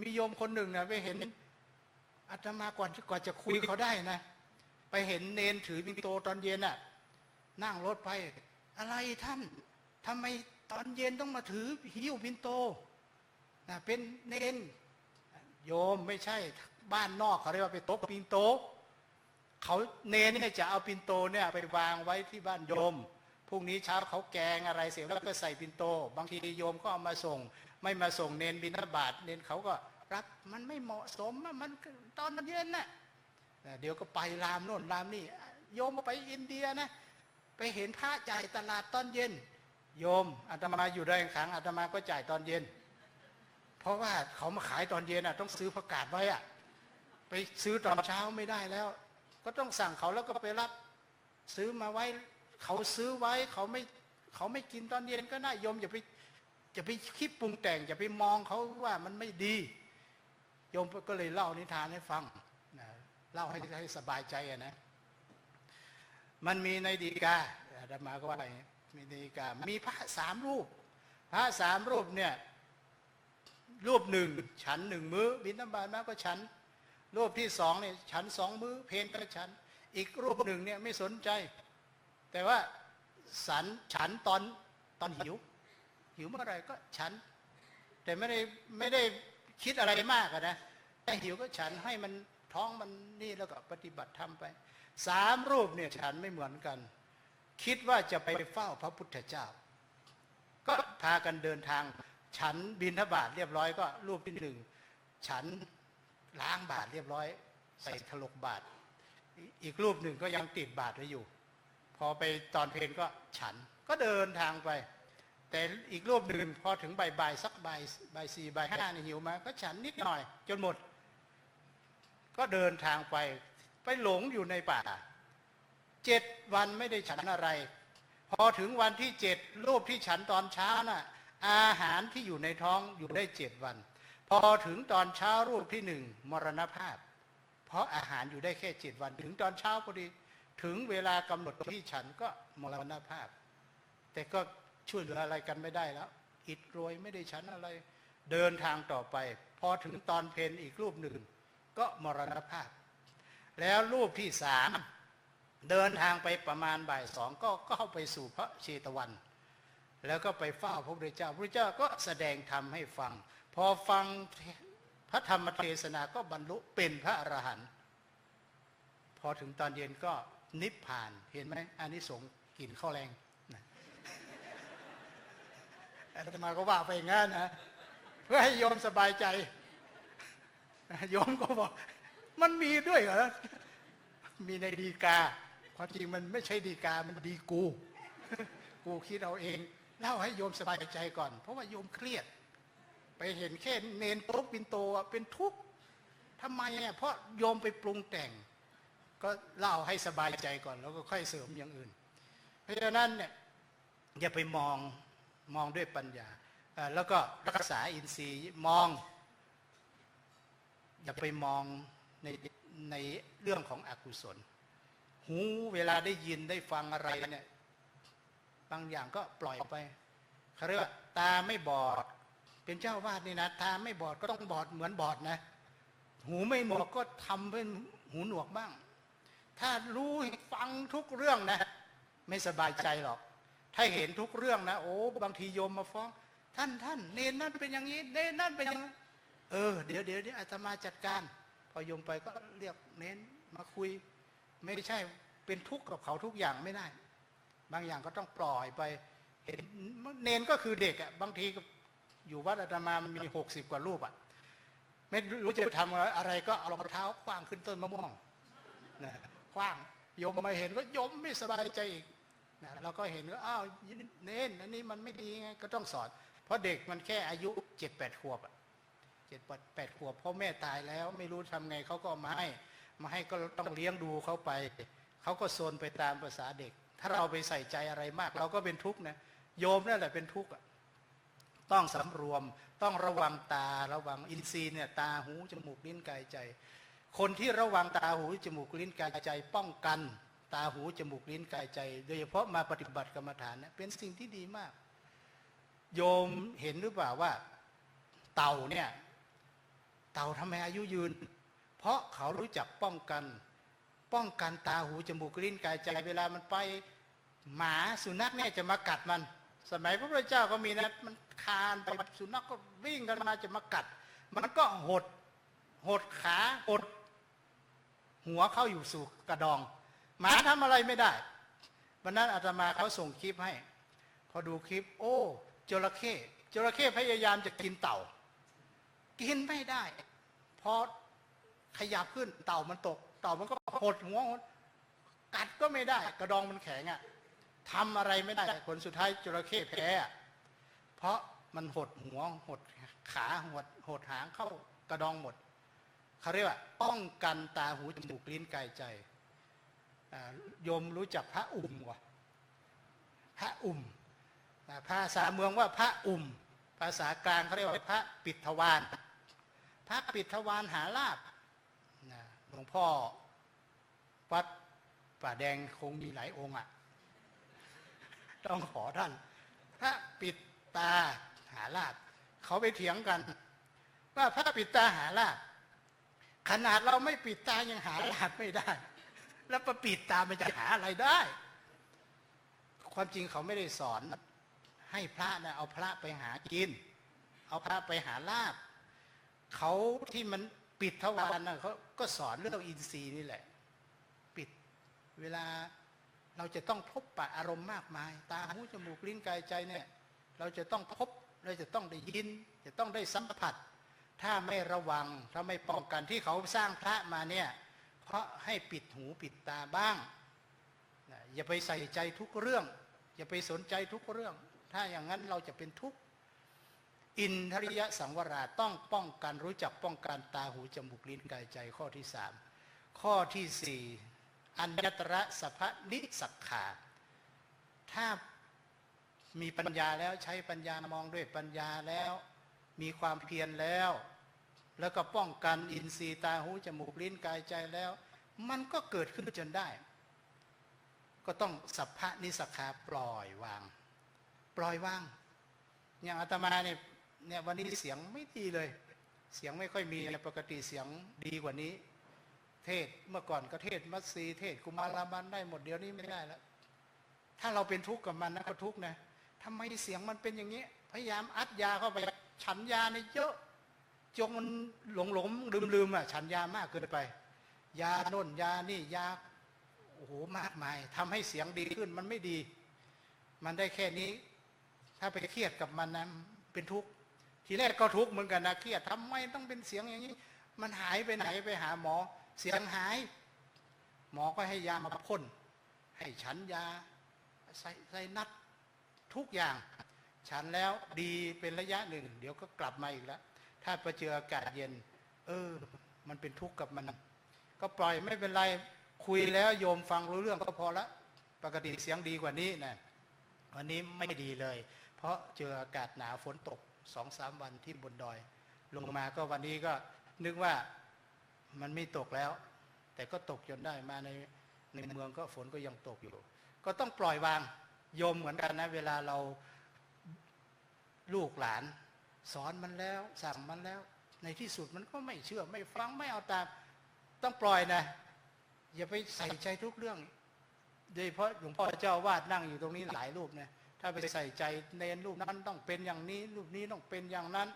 มีโยมคนหนึ่งนะไปเห็นอาตมาก่อนจะคุยเขาได้นะไปเห็นเนนถือปิ่นโตตอนเย็นน่ะนั่งรถไปอะไรท่านทำไมตอนเย็นต้องมาถือหิ้วปิ่นโตนะเป็นเนนโยมไม่ใช่บ้านนอกเขาเรียกว่าไปตบปิ่นโต เขาเนรเนี่ยจะเอาปิ่นโตเนี่ยไปวางไว้ที่บ้านโยมพรุ่งนี้เช้าเขาแกงอะไรเสร็จแล้วก็ใส่ปิ่นโตบางทีโยมก็เอามาส่งไม่มาส่งเนรบิณฑบาตเนรเขาก็รับมันไม่เหมาะสมมันตอนเย็นน่ะเดี๋ยวก็ไปรามโน่นรามนี่โยมไปอินเดียนะไปเห็นพระจ่ายตลาดตอนเย็นโยมอาตมาอยู่ได้ขังอาตมาก็จ่ายตอนเย็นเพราะว่าเขามาขายตอนเย็นต้องซื้อประกาศไว้ไปซื้อตอนเช้าไม่ได้แล้วก็ต้องสั่งเขาแล้วก็ไปรับซื้อมาไว้เขาซื้อไว้เขาไม่กินตอนเย็นก็น่าโยมอย่าไปคิดปรุงแต่งอย่าไปมองเขาว่ามันไม่ดีโยมก็เลยเล่านิทานให้ฟังเล่าให้สบายใจนะมันมีในฎีกาอาตมาก็ว่ามีในฎีกามีพระ3 รูปพระ3 รูปเนี่ยรูปหนึ่งฉัน1 มื้อบิณฑบาตมาก็ฉันรูปที่2เนี่ยฉัน2 มื้อเพลก็ฉันอีกรูปหนึ่งเนี่ยไม่สนใจแต่ว่าฉันตอนหิวเมื่อไรก็ฉันแต่ไม่ได้คิดอะไรมากนะแต่หิวก็ฉันให้มันท้องมันนี่แล้วก็ปฏิบัติธรรมไป3 รูปเนี่ยฉันไม่เหมือนกันคิดว่าจะไปเฝ้าพระพุทธเจ้าก็พากันเดินทางฉันบิณฑบาตเรียบร้อยก็รูปที่1ฉันล้างบาตรเรียบร้อยใส่ถลกบาตรอีกรูปหนึ่งก็ยังติดบาตรไว้อยู่พอไปตอนเพลก็ฉันก็เดินทางไปแต่อีกรูปหนึ่งพอถึงบ่ายสักบ่าย4บ่าย5นี่หิวมาก็ฉันนิดหน่อยจนหมดก็เดินทางไปหลงอยู่ในป่า7 วันไม่ได้ฉันอะไรพอถึงวันที่7รูปที่ฉันตอนเช้าน่ะอาหารที่อยู่ในท้องอยู่ได้7 วันพอถึงตอนเช้ารูปที่1มรณภาพเพราะอาหารอยู่ได้แค่7 วันถึงตอนเช้าพอดีถึงเวลากำหนดที่ฉันก็มรณภาพแต่ก็ช่วยเหลืออะไรกันไม่ได้แล้วอิดโรยไม่ได้ฉันอะไรเดินทางต่อไปพอถึงตอนเพลอีกรูปหนึ่งก็มรณภาพแล้วรูปที่3เดินทางไปประมาณบ่าย2ก็เข้าไปสู่พระเชตวันแล้วก็ไปเฝ้าพระพุทธเจ้าพระพุทธเจ้าก็แสดงธรรมให้ฟังพอฟังพระธรรมเทศนาก็บรรลุเป็นพระอรหันต์พอถึงตอนเย็นก็นิพพานเห็นไหมอานิสงส์กินข้าวแรงอาตมาก็ว่าไปงั้นนะเพื่อให้โยมสบายใจโยมก็บอกมันมีด้วยเหรอมีในฎีกาความจริงมันไม่ใช่ฎีกามันดีกูคิดเอาเองเล่าให้โยมสบายใจก่อนเพราะว่าโยมเครียดไปเห็นแค่เนนโต๊ะปินโตเป็นทุกข์ทำไมเพราะโยมไปปรุงแต่งก็เล่าให้สบายใจก่อนแล้วก็ค่อยเสริมอย่างอื่นเพราะฉะนั้นเนี่ยอย่าไปมองด้วยปัญญาแล้วก็รักษาอินทรีย์อย่าไปมองในเรื่องของอกุศลหูเวลาได้ยินได้ฟังอะไรเนี่ยบางอย่างก็ปล่อยไปเขาเรียกว่าตาไม่บอดเป็นเจ้าวาดนี่นะตาไม่บอดก็ต้องบอดเหมือนบอดนะหูไม่หนวกก็ทำเป็นหูหนวกบ้างถ้ารู้ฟังทุกเรื่องนะไม่สบายใจหรอกถ้าเห็นทุกเรื่องนะโอ้บางทีโยมมาฟ้องท่านเนนนั่นเป็นอย่างนี้เนนนั่นเป็นอย่างนี้เดี๋ยวอาตมาจัดการพอโยมไปก็เรียกเนนมาคุยไม่ใช่เป็นทุกข์กับเขาทุกอย่างไม่ได้บางอย่างก็ต้องปล่อยไปเห็นเนนก็คือเด็กบางทีอยู่วัดอาตมามันมี60 กว่ารูปไม่รู้จะทำอะไรก็เอารองเท้าขว้างขึ้นต้นมะม่วงขว้างโยมมาเห็นก็โยมไม่สบายใจอีกเราก็เห็นว่าอ้าวเน้นอันนี้มันไม่ดีไงก็ต้องสอนเพราะเด็กมันแค่อายุ7-8 ขวบ7-8 ขวบพ่อแม่ตายแล้วไม่รู้ทำไงเขาก็มาให้ก็ต้องเลี้ยงดูเขาไปเขาก็โซนไปตามภาษาเด็กถ้าเราไปใส่ใจอะไรมากเราก็เป็นทุกข์นะโยมนั่นแหละเป็นทุกข์ต้องสำรวมต้องระวังตาระวังอินทรีย์เนี่ยตาหูจมูกลิ้นกายใจคนที่ระวังตาหูจมูกลิ้นกายใจป้องกันตาหูจมูกลิ้นกายใจโดยเฉพาะมาปฏิบัติกรรมฐานเนี่ยเป็นสิ่งที่ดีมากโยมเห็นหรือเปล่าว่าเต่าเนี่ยเต่าทำไมอายุยืนเพราะเขารู้จักป้องกันตาหูจมูกลิ้นกายใจเวลามันไปหมาสุนัขเนี่ยจะมากัดมันสมัยพระพุทธเจ้าก็มีนะมันคานไปสุนัขก็วิ่งกันมาจะมากัดมันก็หดขาหด หัวเข้าอยู่สู่กระดองหมาทำอะไรไม่ได้วันนั้นอาตมาเขาส่งคลิปให้พอดูคลิปโอ้จระเข้พยายามจะกินเต่ากินไม่ได้พอขยับขึ้นเต่ามันตกเต่ามันก็หดหัวกัดก็ไม่ได้กระดองมันแข็งอ่ะทำอะไรไม่ได้ผลสุดท้ายจระเข้แพ้เพราะมันหดหัวหดขาหดหางเข้ากระดองหมดเขาเรียกว่าป้องกันตาหูจมูกลิ้นกายใจโยมรู้จักพระอุ่มวะพระอุ่มภาษาเมืองว่าพระอุ่มภาษากลางเขาเรียกว่าพระปิฎทวารพระปิฎทวารหาลาภหลวงพ่อวัดป่าแดงคงมีหลายองค์ต้องขอท่านพระปิดตาหาลาภเขาไปเถียงกันว่าพระปิดตาหาลาภขนาดเราไม่ปิดตายังหาลาภไม่ได้แล้วประปิดตามันจะหาอะไรได้ความจริงเขาไม่ได้สอนให้พระนะเอาพระไปหากินเอาพระไปหาลาภเขาที่มันปิดทวารนะเขาก็สอนเรื่องอินทรีย์นี่แหละปิดเวลาเราจะต้องพบปะอารมณ์มากมายตาหูจมูกลิ้นกายใจเนี่ยเราจะต้องพบเราจะต้องได้ยินจะต้องได้สัมผัสถ้าไม่ระวังถ้าไม่ป้องกันที่เขาสร้างพระมาเนี่ยเพราะให้ปิดหูปิดตาบ้างอย่าไปใส่ใจทุกเรื่องอย่าไปสนใจทุกเรื่องถ้าอย่างนั้นเราจะเป็นทุกข์อินทริยสังวราต้องป้องกันรู้จักป้องกันตาหูจมูกลิ้นกายใจข้อที่3ข้อที่4อัญญตระสัพพนิสักขาถ้ามีปัญญาแล้วใช้ปัญญามองด้วยปัญญาแล้วมีความเพียรแล้วก็ป้องกันอินทรีย์ตาหูจมูกลิ้นกายใจแล้วมันก็เกิดขึ้นจนได้ก็ต้องสัพพนิสักขาปล่อยวางอย่างอาตมาเนี่ยวันนี้เสียงไม่ดีเลยเสียงไม่ค่อยมีปกติเสียงดีกว่านี้เทศเมื่อก่อนก็เทศมัสสีเทศกุมารบันได้หมดเดี๋ยวนี้ไม่ได้แล้วถ้าเราเป็นทุกข์กับมันนะก็ทุกข์นะทำไมเสียงมันเป็นอย่างนี้พยายามอัดยาเข้าไปฉันยาในเยอะจงมันหลงลืมฉันยามากเกินไปยาโน่นยานี่ยาโอ้โหมากมายทำให้เสียงดีขึ้นมันไม่ดีมันได้แค่นี้ถ้าไปเครียดกับมันนะเป็นทุกข์ทีแรกก็ทุกข์เหมือนกันนะเครียดทำไมต้องเป็นเสียงอย่างนี้มันหายไปไหนไปหาหมอเสียงหายหมอก็ให้ยามาพ่นให้ฉันยาใส่นัดทุกอย่างฉันแล้วดีเป็นระยะหนึ่งเดี๋ยวก็กลับมาอีกแล้วถ้าไปเจออากาศเย็นมันเป็นทุกข์กับมันก็ปล่อยไม่เป็นไรคุยแล้วโยมฟังรู้เรื่องก็พอละปกติเสียงดีกว่านี้นะวันนี้ไม่ดีเลยเพราะเจออากาศหนาวฝนตก 2-3 วันที่บนดอยลงมาก็วันนี้ก็นึกว่ามันไม่ตกแล้วแต่ก็ตกจนได้มาในเมืองก็ฝนก็ยังตกอยู่ก็ต้องปล่อยวางโยมเหมือนกันนะเวลาเราลูกหลานสอนมันแล้วสั่งมันแล้วในที่สุดมันก็ไม่เชื่อไม่ฟังไม่เอาตามต้องปล่อยนะอย่าไปใส่ใจทุกเรื่องโดยเฉพาะหลวงพ่อเจ้าวาดนั่งอยู่ตรงนี้หลายรูปนะถ้าไปใส่ใจเนรรูปนั้นต้องเป็นอย่างนี้รูปนี้ต้องเป็นอย่างนั้น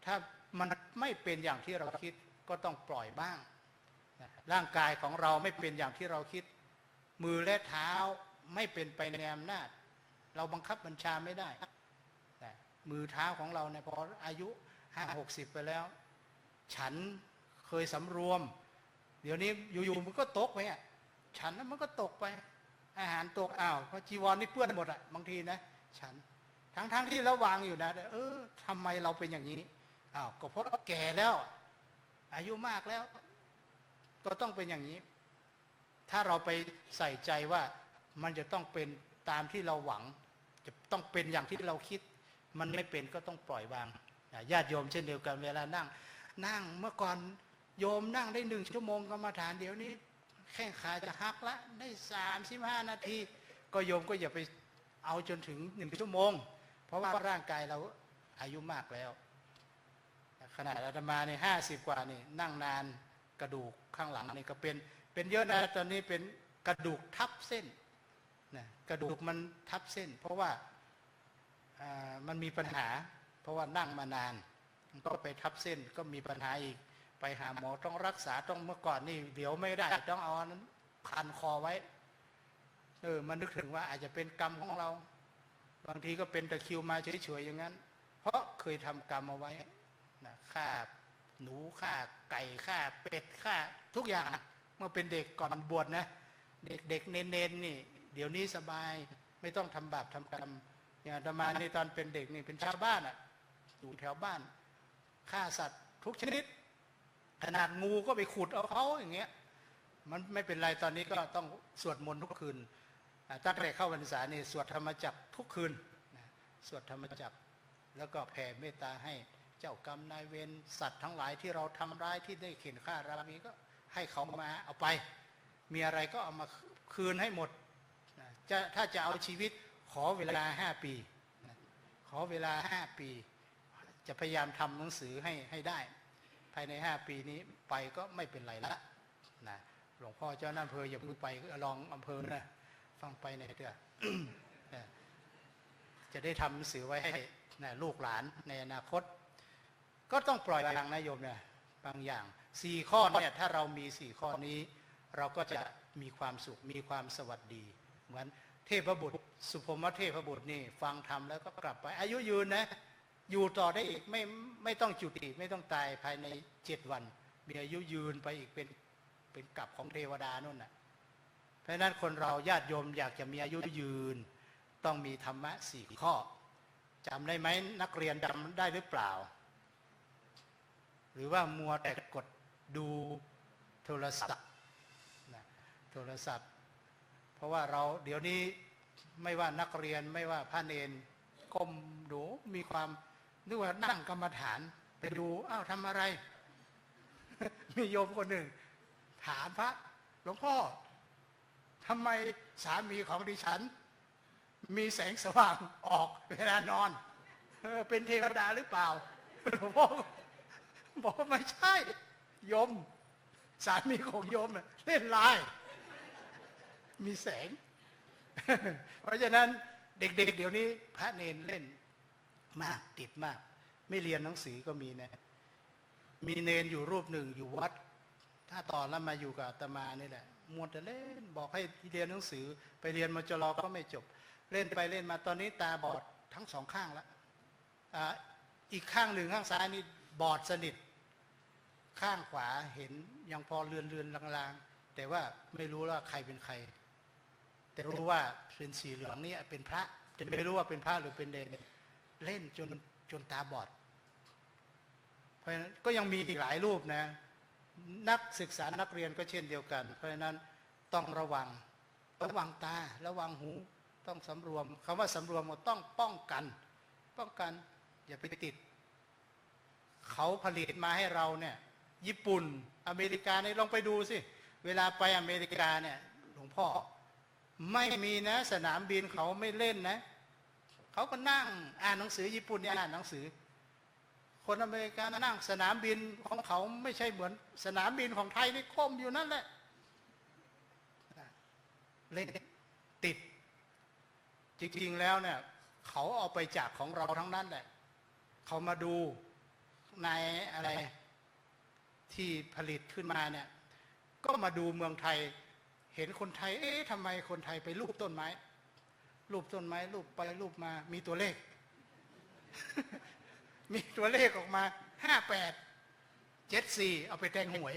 ถ้ามันไม่เป็นอย่างที่เราคิดก็ต้องปล่อยบ้างร่างกายของเราไม่เป็นอย่างที่เราคิดมือและเท้าไม่เป็นไปในอำนาจเราบังคับบัญชาไม่ได้มือเท้าของเราเนี่ยพออายุ50-60ไปแล้วฉันเคยสำรวมเดี๋ยวนี้อยู่ๆมันก็ตกไปฉันนั้นมันก็ตกไปอาหารตกเพราะจีวรนี่เปื้อนหมดบางทีนะฉันทั้งที่เราวางอยู่นะทำไมเราเป็นอย่างนี้ก็เพราะแก่แล้วอายุมากแล้วก็ต้องเป็นอย่างนี้ถ้าเราไปใส่ใจว่ามันจะต้องเป็นตามที่เราหวังจะต้องเป็นอย่างที่เราคิดมันไม่เป็นก็ต้องปล่อยวางญาติโยมเช่นเดียวกันเวลานั่งเมื่อก่อนโยมนั่งได้1 ชั่วโมงกรรมฐานเดี๋ยวนี้แข้งขาจะหักละได้35 นาทีก็โยมก็อย่าไปเอาจนถึง1 ชั่วโมงเพราะว่าร่างกายเราอายุมากแล้วขนาดอาตมาเนี่ย50 กว่านี่นั่งนานกระดูกข้างหลังนี่ก็เป็นเยอะนะตอนนี้เป็นกระดูกทับเส้นนะกระดูกมันทับเส้นเพราะว่ามันมีปัญหาเพราะว่านั่งมานานมันก็ไปทับเส้นก็มีปัญหาอีก ไปหาหมอต้องรักษาต้องเมื่อก่อนนี่เดี๋ยวไม่ได้ต้องเอานั้นพันคอไว้มันนึกถึงว่าอาจจะเป็นกรรมของเราบางทีก็เป็นตะคริวมาเฉยๆอย่างนั้นเพราะเคยทำกรรมเอาไว้นะฆ่าหนูฆ่าไก่ฆ่าเป็ดฆ่าทุกอย่างเมื่อเป็นเด็กก่อนบวชนะเด็กเน้นๆนี่เดี๋ยวนี้สบายไม่ต้องทำบาปทำกรรมอย่างอาตมาในตอนเป็นเด็กนี่เป็นชาวบ้านอยู่แถวบ้านฆ่าสัตว์ทุกชนิดขนาดงูก็ไปขุดเอาเขาอย่างเงี้ยมันไม่เป็นไรตอนนี้ก็ต้องสวดมนต์ทุกคืนตั้งแต่เข้าพรรษานี่สวดธรรมจักรทุกคืนสวดธรรมจักรแล้วก็แผ่เมตตาให้เจ้ากรรมนายเวรสัตว์ทั้งหลายที่เราทำร้ายที่ได้เข็นฆ่ารามีก็ให้เขามาเอาไปมีอะไรก็เอามาคืนให้หมดถ้าจะเอาชีวิตขอเวลา5 ปีขอเวลา5 ปีจะพยายามทำหนังสือให้ได้ภายใน5 ปีนี้ไปก็ไม่เป็นไรละนะหลวงพ่อเจ้าหน้าอำเภออย่าเพิ่งไปลองอำเภอนะฟังไปในเถอะ จะได้ทำหนังสือไว้ให้ลูกหลานในอนาคตก็ต้องปล่อยวางนะโยมเนี่ยบางอย่าง4 ข้อเนี่ยถ้าเรามี4 ข้อนี้เราก็จะมีความสุขมีความสวัสดีเหมือนเทพบุตรสุพมเทพบุตรนี่ฟังธรรมแล้วก็กลับไปอายุยืนนะอยู่ต่อได้อีกไม่ต้องจุติไม่ต้องตายภายใน7 วันมีอายุยืนไปอีกเป็นกลับของเทวดานู่นน่ะเพราะฉะนั้นคนเราญาติโยมอยากจะมีอายุยืนต้องมีธรรมะ4 ข้อจำได้ไหมนักเรียนจำได้หรือเปล่าหรือว่ามัวแต่กดดูโทรศัพท์โทรศัพท์เพราะว่าเราเดี๋ยวนี้ไม่ว่านักเรียนไม่ว่าพระเนรก้มดูมีความนึกว่านั่งกรรมฐานไปดูอ้าวทำอะไร มีโยมคนหนึ่งถามพระหลวงพ่อทำไมสามีของดิฉันมีแสงสว่างออกเวลานอนเป็นเทวดาหรือเปล่าหลวงพ่อบอกว่าไม่ใช่โยมสามีของโยมเล่นไลน์มีแสง เพราะฉะนั้นเด็กๆเดี๋ยวนี้พระเนรเล่นมากติดมากไม่เรียนหนังสือก็มีนะมีเนรอยู่รูปหนึ่งอยู่วัดถ้าตอนแล้วมาอยู่กับอาตมานี่แหละมัวแต่เล่นบอกให้เรียนหนังสือไปเรียนมจรก็ไม่จบเล่นไปเล่นมาตอนนี้ตาบอดทั้ง2 ข้างแล้วอีกข้างหนึ่งข้างซ้ายนี่บอดสนิทข้างขวาเห็นยังพอเลือนลางๆแต่ว่าไม่รู้ว่าใครเป็นใครแต่รู้ว่าเป็นสีเหลืองนี่เป็นพระจะไม่รู้ว่าเป็นพระหรือเป็นเนรเล่นจนตาบอดเพราะฉะนั้นก็ยังมีอีกหลายรูปนะนักศึกษานักเรียนก็เช่นเดียวกันเพราะฉะนั้นต้องระวังตาระวังหูต้องสำรวมคำว่าสำรวมก็ต้องป้องกันอย่าไปติดเขาผลิตมาให้เราเนี่ยญี่ปุ่นอเมริกาเนี่ยลองไปดูสิเวลาไปอเมริกาเนี่ยหลวงพ่อไม่มีนะสนามบินเขาไม่เล่นนะเขาก็นั่งอ่านหนังสือญี่ปุ่นเนี่ยอ่านหนังสือคนอเมริกานั่งสนามบินของเขาไม่ใช่เหมือนสนามบินของไทยนี่ก้มอยู่นั่นแหละเล่นติดจริงๆแล้วเนี่ยเขาเอาไปจากของเราทั้งนั้นแหละเขามาดูในอะไรที่ผลิตขึ้นมาเนี่ยก็มาดูเมืองไทยเห็นคนไทยทำไมคนไทยไปรูปต้นไม้รูปไปรูปมามีตัวเลข มีตัวเลขออกมา58 74เอาไปแทงหวย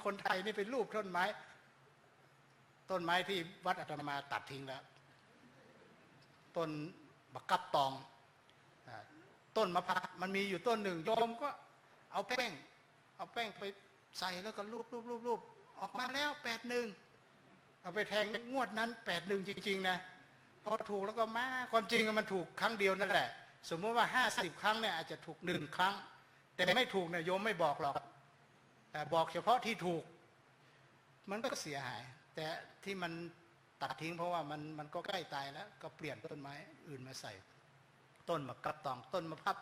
คนไทยนี่ไปรูปต้นไม้ที่วัดอาตมาตัดทิ้งแล้วต้นบักกับตองต้นมะพร้าวมันมีอยู่ต้นหนึ่งโยมก็เอาแป้งไปใส่แล้วก็รูปออกมาแล้ว81เอาไปแทงงวดนั้น81จริงๆนะพอถูกแล้วก็มาความจริงมันถูกครั้งเดียวนั่นแหละสมมติว่า50 ครั้งเนี่ยอาจจะถูก1 ครั้งแต่ไม่ถูกเนี่ยโยมไม่บอกหรอกแต่บอกเฉพาะที่ถูกมันก็เสียหายแต่ที่มันตัดทิ้งเพราะว่ามันก็ใกล้ตายแล้วก็เปลี่ยนต้นไม้อื่นมาใส่ต้นมะกับตองต้นมะพร้าว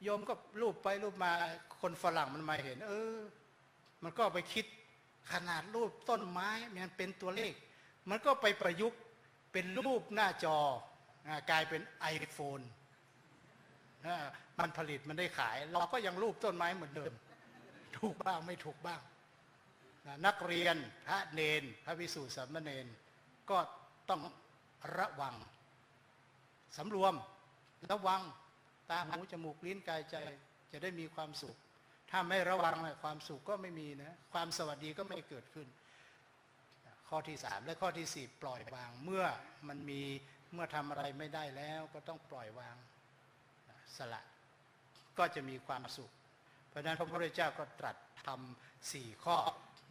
โยมก็รูปไปรูปมาคนฝรั่งมันมาเห็นมันก็ไปคิดขนาดรูปต้นไม้มันเป็นตัวเลขมันก็ไปประยุกต์เป็นรูปหน้าจอกลายเป็น iPhone มันผลิตมันได้ขายเราก็ยังรูปต้นไม้เหมือนเดิมถูกบ้างไม่ถูกบ้างนักเรียนพระเนนพระภิกษุสามเณรก็ต้องระวังสำรวมระวังตาหูจมูกลิ้นกายใจจะได้มีความสุขถ้าไม่ระวังความสุขก็ไม่มีนะความสวัสดีก็ไม่เกิดขึ้นข้อที่3และข้อที่4ปล่อยวางเมื่อมันมีเมื่อทำอะไรไม่ได้แล้วก็ต้องปล่อยวางสละก็จะมีความสุขเพราะฉะนั้นพระพุทธเจ้าก็ตรัสทำ4ข้อ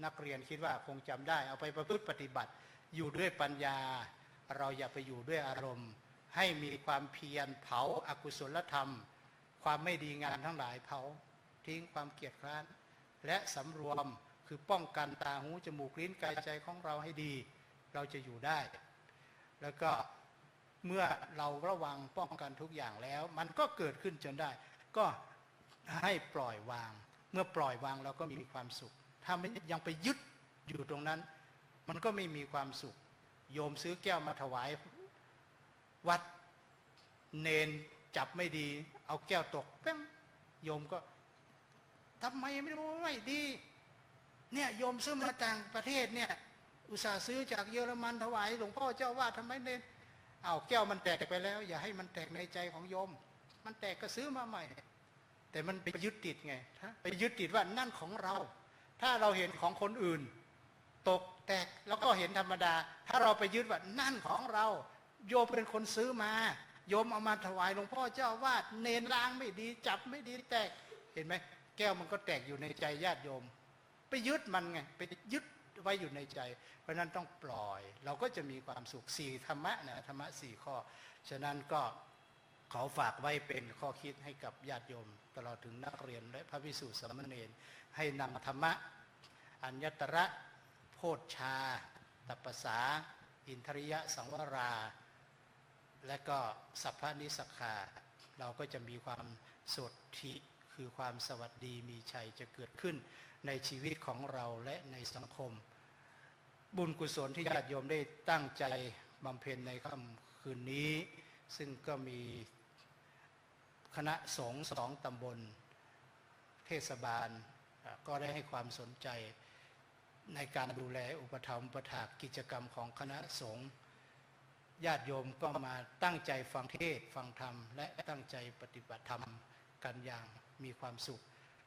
นักเรียนคิดว่าคงจำได้เอาไปประพฤติปฏิบัติอยู่ด้วยปัญญาเราอย่าไปอยู่ด้วยอารมณ์ให้มีความเพียรเผาอกุศลธรรมความไม่ดีงามทั้งหลายเผาทิ้งความเกียจคร้านและสำรวมคือป้องกันตาหูจมูกลิ้นกายใจของเราให้ดีเราจะอยู่ได้แล้วก็เมื่อเราระวังป้องกันทุกอย่างแล้วมันก็เกิดขึ้นจนได้ก็ให้ปล่อยวางเมื่อปล่อยวางเราก็มีความสุขถ้าไม่ยังไปยึดอยู่ตรงนั้นมันก็ไม่มีความสุขโยมซื้อแก้วมาถวายวัดเนนจับไม่ดีเอาแก้วตกแป้งโยมก็ทำไมไม่ดีเนี่ยโยมซื้อมาต่างประเทศเนี่ยอุตส่าห์ซื้อจากเยอรมันถวายหลวงพ่อเจ้าว่าทำไมเนนเอาแก้วมันแตกไปแล้วอย่าให้มันแตกในใจของโยมมันแตกก็ซื้อมาใหม่แต่มันไปยึดติดไงไปยึดติดว่านั่นของเราถ้าเราเห็นของคนอื่นตกแตกแล้วก็เห็นธรรมดาถ้าเราไปยึดว่านั่นของเราโยมเป็นคนซื้อมาโยมเอามาถวายหลวงพ่อเจ้าว่าเนรล้างไม่ดีจับไม่ดีแตกเห็นไหมแก้วมันก็แตกอยู่ในใจญาติโยมไปยึดมันไงไปยึดไว้อยู่ในใจเพราะนั้นต้องปล่อยเราก็จะมีความสุข4ธรรมะนะธรรมะ4ข้อฉะนั้นก็ขอฝากไว้เป็นข้อคิดให้กับญาติโยมตลอดถึงนักเรียนและพระภิกษุสามเณรให้นำธรรมะอัญญตระโพชฌาตัปปสาอินทริยสังวราและก็สัพพนิสักขาเราก็จะมีความสดทิคือความสวัสดีมีชัยจะเกิดขึ้นในชีวิตของเราและในสังคมบุญกุศลที่ญาติโยมได้ตั้งใจบำเพ็ญในค่ำคืนนี้ซึ่งก็มีคณะสงฆ์2 ตำบลเทศบาลก็ได้ให้ความสนใจในการดูแลอุปถัมภ์อุปถากกิจกรรมของคณะสงฆ์ญาติโยมก็มาตั้งใจฟังเทศน์ฟังธรรมและตั้งใจปฏิบัติธรรมกันอย่างมีความสุข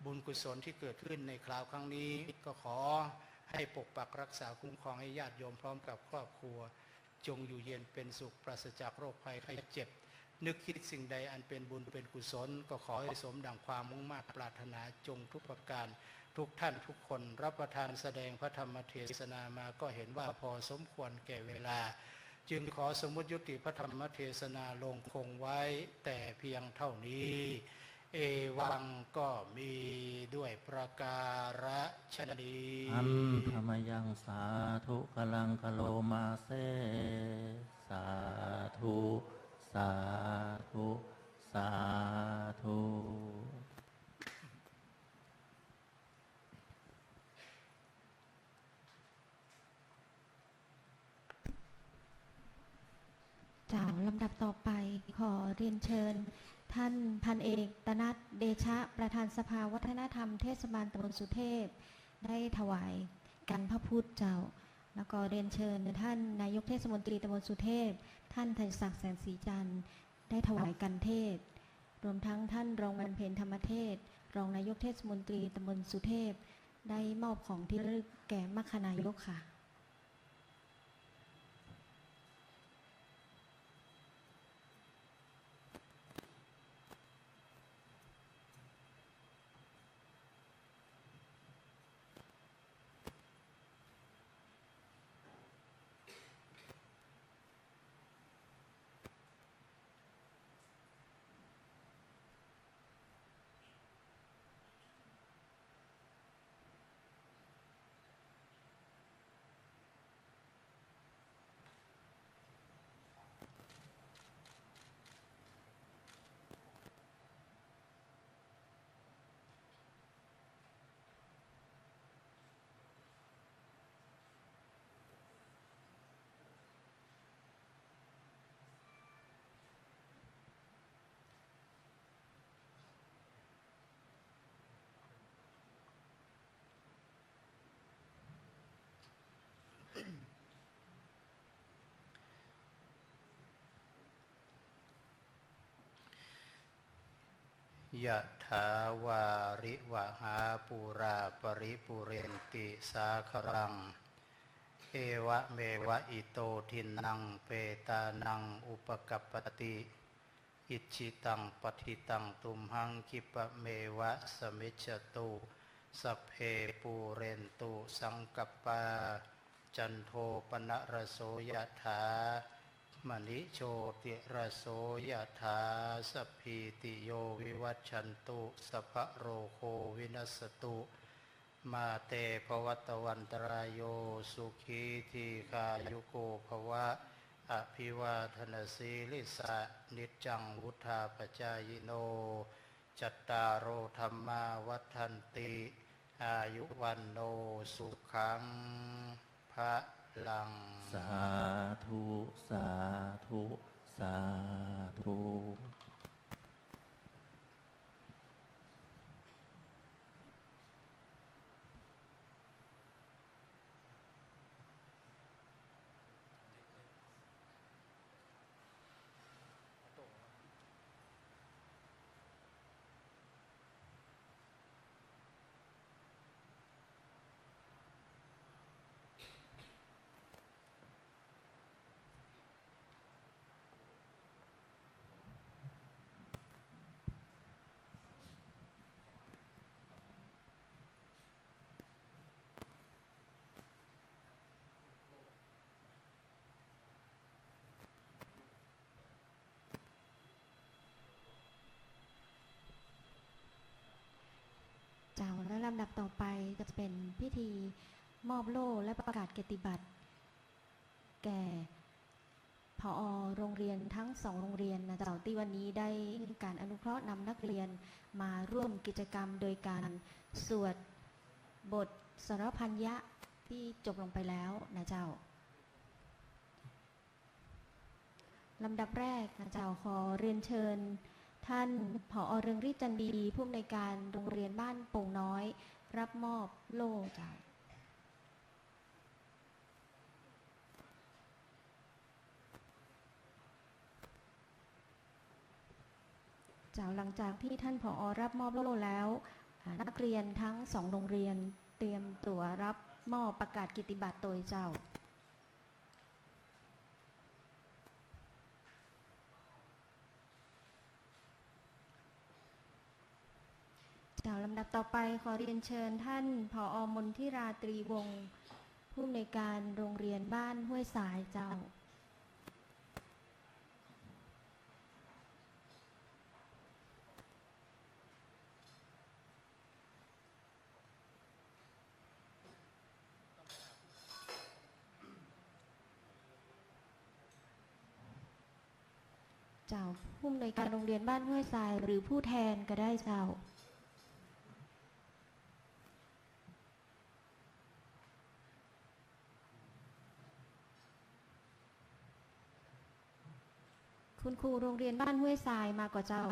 บุญกุศลที่เกิดขึ้นในคราวครั้งนี้ก็ขอให้ปกปักรักษาคุ้มครองให้ญาติโยมพร้อมกับครอบครัวจงอยู่เย็นเป็นสุขปราศจากโรคภัยไข้เจ็บนึกคิดสิ่งใดอันเป็นบุญเป็นกุศลก็ขอให้สมดังความมุ่งมั่นปรารถนาจงทุกประการทุกท่านทุกคนรับประทานแสดงพระธรรมเทศนามาก็เห็นว่าพอสมควรแก่เวลาจึงขอสมมุติยุติพระธรรมเทศนาลงคงไว้แต่เพียงเท่านี้เอวังก็มีด้วยประการฉะนี้อัมธรรมยังสาธุกลังกะโลมาเซสาธุสาธุสาธุจากลำดับต่อไปขอเรียนเชิญท่านพันเอกตนัสเดชะประธานสภาวัฒนธรรมเทศบาลตำบลสุเทพได้ถวายกันพระพุทธเจ้าแล้วก็เรียนเชิญท่านนายกเทศมนตรีตำบลสุเทพท่านธัญศักดิ์แสงสีจันทร์ได้ถวายกันเทศรวมทั้งท่านรองบรรเพนธรรมเทศรองนายกเทศมนตรีตำบลสุเทพได้มอบของที่ระลึกแก่มัคคณายกค่ะ ยะถาวาริวหาปูราปริปุเรนติสาครังเอวะเมวะอิโตทินังเปตานังอุปกัปปติอิจิตังปฏิตังตุมหังคิปะเมวะสมิจจตุสัพเพปูเรนตุสังกัปปาจันโทปนะระโสยถามณิโชติระโสยถาสัพพิติโยวิวัชชันตุสัพพะโรโควินัสตุมาเตภวัตวันตรายโยสุขีทีคายุโกภวะอภิวาทนาสีลิสะนิจจังวุธาปจายโนจัตตารโอธรรมาวัฏันติอายุวันโนสุขังพระลังสาธุสาธุสาธุเจ้าและลำดับต่อไปก็จะเป็นพิธีมอบโล่และประกาศเกียรติบัตรแก่ผอ.โรงเรียนทั้ง2โรงเรียนนะเจ้าที่วันนี้ได้การอนุเคราะห์นำนักเรียนมาร่วมกิจกรรมโดยการสวดบทสรพัญญะที่จบลงไปแล้วนะเจ้าลำดับแรกนะเจ้าขอเรียนเชิญท่านผอ.เรืองฤทธิ์จันดีผู้อำนวยการโรงเรียนบ้านโป่งน้อยรับมอบโล่เจ้าหลังจากที่ท่านผอ.รับมอบโล่แล้วนักเรียนทั้ง2โรงเรียนเตรียมตัวรับมอบประกาศเกียรติบัตรโดยเจ้าลำดับต่อไปขอเรียนเชิญท่านผอ.มนทิราตรีวงศ์ผู้อำนวยการโรงเรียนบ้านห้วยสายเจ้าผู้อำนวยการโรงเรียนบ้านห้วยทรายหรือผู้แทนก็ได้เจ้าคุณครูโรงเรียนบ้านห้วยทรายมาก่อนเจ้า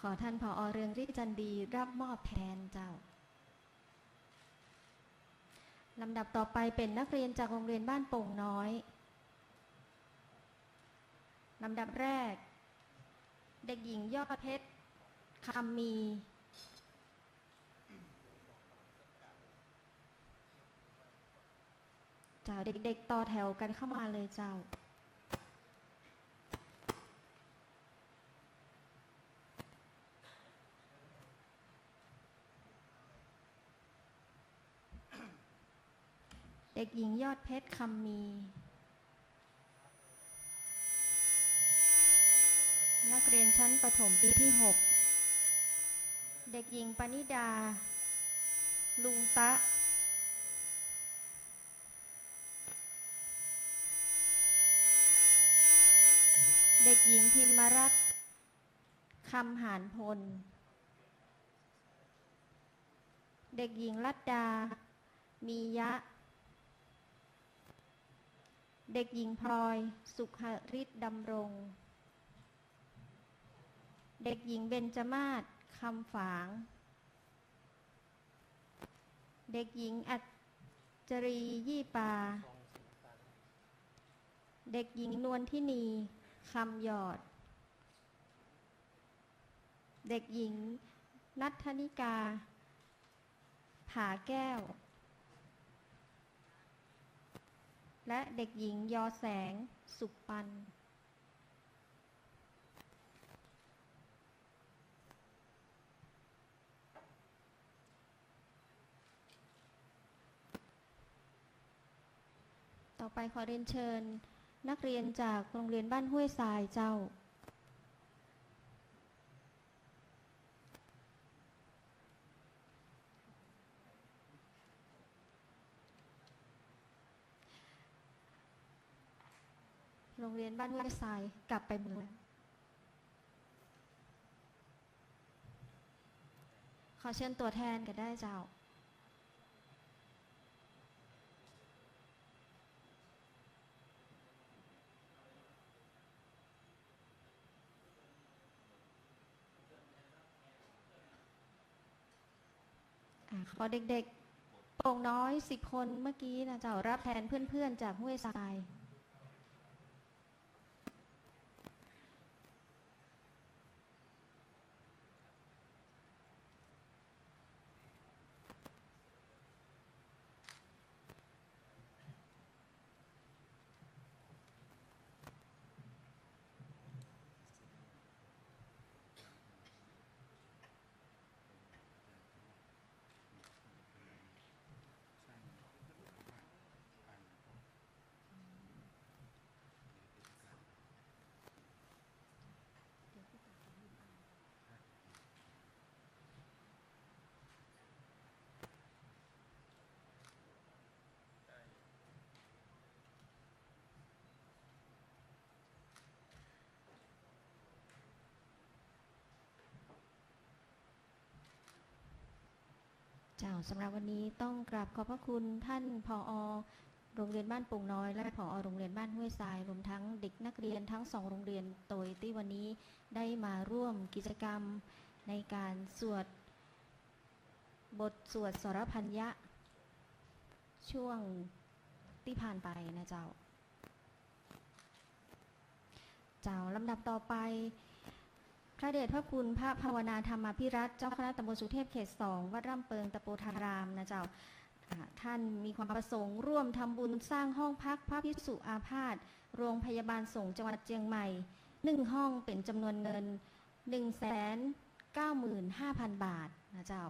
ขอท่านผอ.เรืองฤทธิ์จันดีรับมอบแทนเจ้าลำดับต่อไปเป็นนักเรียนจากโรงเรียนบ้านโป่งน้อยลำดับแรกเด็กหญิงยอดเพชรคำมีเจ้าเด็กๆต่อแถวกันเข้ามาเลยเจ้าเด็กหญิงยอดเพชรคำมีนักเรียนชั้นประถมปีที่6เด็กหญิงปณิดาลุงตะเด็กหญิงพิมรัตน์คำหานพลเด็กหญิงรัตดามียะเด็กหญิงพลอยสุขฤทธิ์ดำรงเด็กหญิงเบญจมาศคำฝาง เด็กหญิงอัจรียี่ปาเด็กหญิงนวลทินีคำหยอดเด็กหญิงนัทธนิกาผาแก้วและเด็กหญิงยอแสงสุขปันต่อไปขอเรียนเชิญนักเรียนจากโรงเรียนบ้านห้วยทรายเจ้าโรงเรียนบ้านห้วยทรายกลับไปหมดแล้วขอเชิญตัวแทนกันได้เจ้าขอเด็กๆโป่งน้อย10 คนเมื่อกี้นะเจ้ารับแทนเพื่อนๆจากห้วยทรายเจ้าสำหรับวันนี้ต้องกราบขอบพระคุณท่านผอ.โรงเรียนบ้านโป่งน้อยและผอ.โรงเรียนบ้านห้วยทรายรวมทั้งเด็กนักเรียนทั้ง2 โรงเรียนโดยที่วันนี้ได้มาร่วมกิจกรรมในการสวดบทสวดสรพัญญะช่วงที่ผ่านไปนะเจ้าลำดับต่อไปพระเดชพระคุณพระภาวนาธรรมาภิรัตน์เจ้าคณะตำบลสุเทพเขต 2วัดร่ำเปิงตะโปธารามนะเจ้าท่านมีความประสงค์ร่วมทำบุญสร้างห้องพักพระภิกษุอาพาธโรงพยาบาลสงฆ์จังหวัดเชียงใหม่1 ห้องเป็นจำนวนเงิน 195,000 บาทนะเจ้า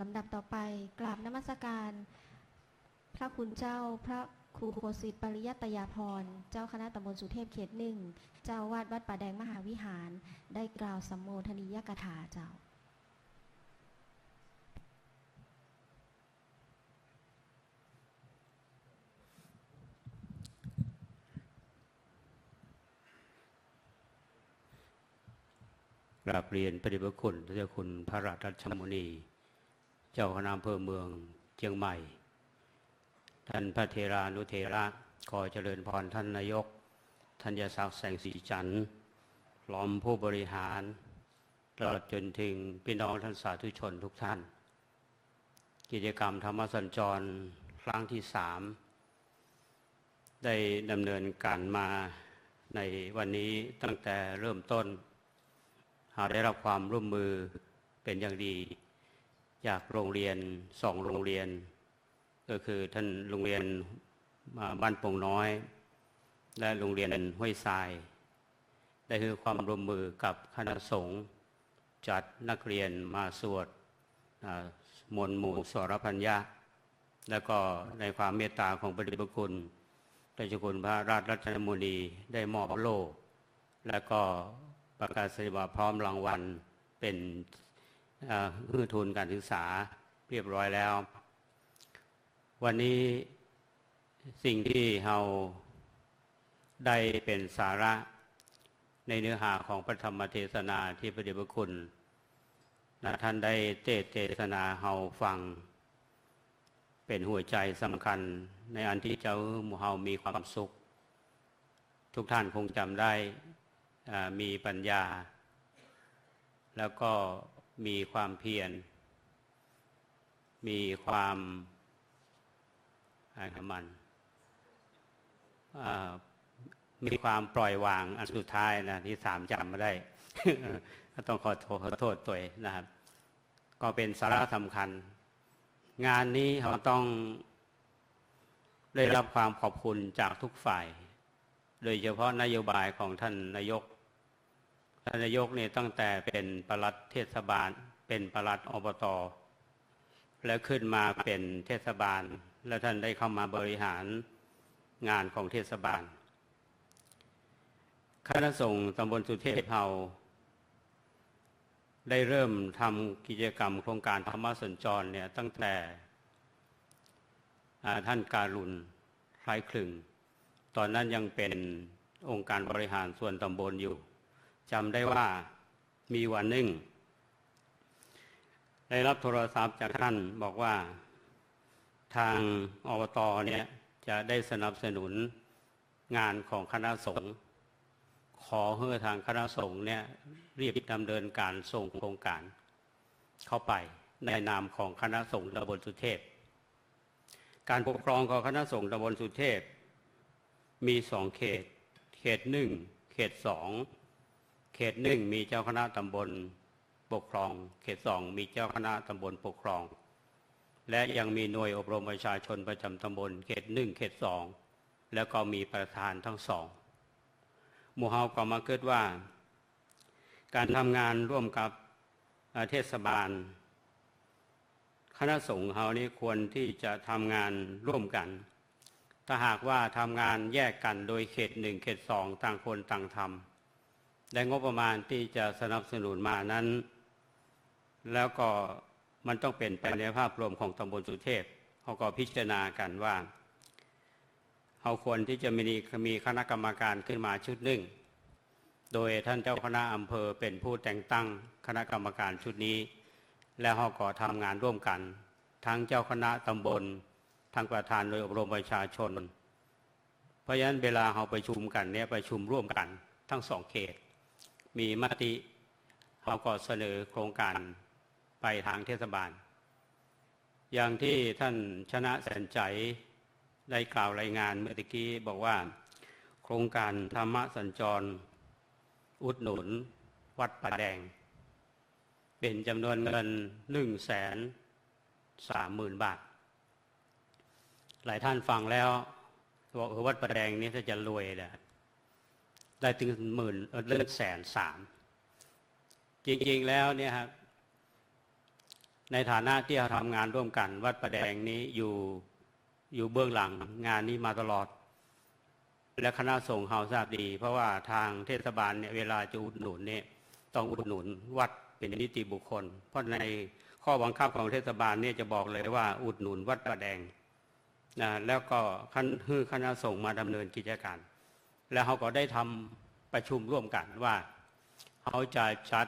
ลำดับต่อไปกราบนมัสการพระคุณเจ้าพระครูโคสิตปริยัตยาภรณ์เจ้าคณะตำบลสุเทพเขต 1เจ้าวาดวัดป่าแดงมหาวิหารได้กล่าวสัมโมทนียกถาเจ้าก ราบเรียนพระเดชพระคุณเจ้าคุณพระราชรัชมุนีเจ้าคณะอำเภอเมืองเชียงใหม่ท่านพระเทรานุเทระขอเจริญพรท่านนายกธัญศักดิ์แสงสีจันทร์พร้อมผู้บริหารตลอดจนถึงพี่น้องท่านสาธุชนทุกท่านกิจกรรมธรรมสัญจรครั้งที่3ได้ดำเนินการมาในวันนี้ตั้งแต่เริ่มต้นหากได้รับความร่วมมือเป็นอย่างดีจากโรงเรียน2 โรงเรียนก็คือท่านโรงเรียนบ้านโป่งน้อย และโรงเรียนห้วยทรายได้ให้ความร่วมมือกับคณะสงฆ์จัดนักเรียนมาสวดมนต์หมู่สรพัญญะแล้วก็ในความเมตตาของพระเดชพระคุณเจ้าคุณพระราชรัตนมุนีได้มอบโล่และก็ประกาศนียบัตรพร้อมรางวัลเป็นทุนการศึกษาเรียบร้อยแล้ววันนี้สิ่งที่เราได้เป็นสาระในเนื้อหาของพระธรรมเทศนาที่พระเดชพระคุณท่านได้เทศนาเราฟังเป็นหัวใจสำคัญในอันที่เจ้าเฮามีความสุขทุกท่านคงจำได้มีปัญญาแล้วก็มีความเพียรมีความมีความปล่อยวางอันสุดท้ายนะที่3จำไม่ได้ ต้องขอโทษตัวเองนะครับก็เป็นสาระสำคัญงานนี้เราต้องได้รับความขอบคุณจากทุกฝ่ายโดยเฉพาะนโยบายของท่านนายกเนี่ยตั้งแต่เป็นปลัดเทศบาลเป็นปลัดอบต.แล้วขึ้นมาเป็นเทศบาลแล้วท่านได้เข้ามาบริหารงานของเทศบาลคณะสงฆ์ตำบลสุเทพเราได้เริ่มทำกิจกรรมโครงการธรรมสัญจรเนี่ยตั้งแต่ท่านการุณคล้ายคลึงตอนนั้นยังเป็นองค์การบริหารส่วนตำบลอยู่จำได้ว่ามีวันหนึ่งได้รับโทรศัพท์จากท่านบอกว่าทางอบต.เนี่ยจะได้สนับสนุนงานของคณะสงฆ์ขอให้ทางคณะสงฆ์เนี่ยรีบดำเนินการส่งโครงการเข้าไปในนามของคณะสงฆ์ตำบลสุเทพการปกครองของคณะสงฆ์ตำบลสุเทพมี2เขตเขต1เขต2เขต1มีเจ้าคณะตำบลปกครองเขต2มีเจ้าคณะตำบลปกครองและยังมีหน่วยอบรมประชาชนประจำตำบลเขต1เขต2แล้วก็มีประธานทั้ง2หมู่เฮาก็มาเกิดว่าการทำงานร่วมกับเทศบาลคณะสงฆ์เฮานี้ควรที่จะทำงานร่วมกันถ้าหากว่าทำงานแยกกันโดยเขต1เขต2ต่างคนต่างทำและงบประมาณที่จะสนับสนุนมานั้นแล้วก็มันต้องเป็นไปในภาพรวมของตำบลสุเทพเขาก็พิจารณากันว่าเขาควรที่จะมีคณะกรรมการขึ้นมาชุดหนึ่งโดยท่านเจ้าคณะอำเภอเป็นผู้แต่งตั้งคณะกรรมการชุดนี้และเขาก็ทำงานร่วมกันทั้งเจ้าคณะตำบลทั้งประธานโดยอบรมประชาชนเพราะฉะนั้นเวลาเขาประชุมกันเนี่ยประชุมร่วมกันทั้ง2เขตมีมติเขาก็เสนอโครงการไปทางเทศบาลอย่างที่ท่านชนะแสนใจได้กล่าวรายงานเมื่อกี้บอกว่าโครงการธรรมสัญจรอุดหนุนวัดป่าแดงเป็นจำนวนเงิน 130,000 บาทหลายท่านฟังแล้วบอกวัดป่าแดงนี้ถ้าจะรวยเลยได้ถึง100,000 จริงๆแล้วเนี่ยครับในฐานะที่เราทำงานร่วมกันวัดป่าแดงนี้อยู่เบื้องหลังงานนี้มาตลอดและคณะสงฆ์เฮาทราบดีเพราะว่าทางเทศบาลเนี่ยเวลาจะอุดหนุนเนี่ยต้องอุดหนุนวัดเป็นนิติบุคคลเพราะในข้อบังคับของเทศบาลเนี่ยจะบอกเลยว่าอุดหนุนวัดป่าแดงนะแล้วก็คณะสงฆ์มาดำเนินกิจการแล้วเขาก็ได้ทำประชุมร่วมกันว่าเขาจะจัด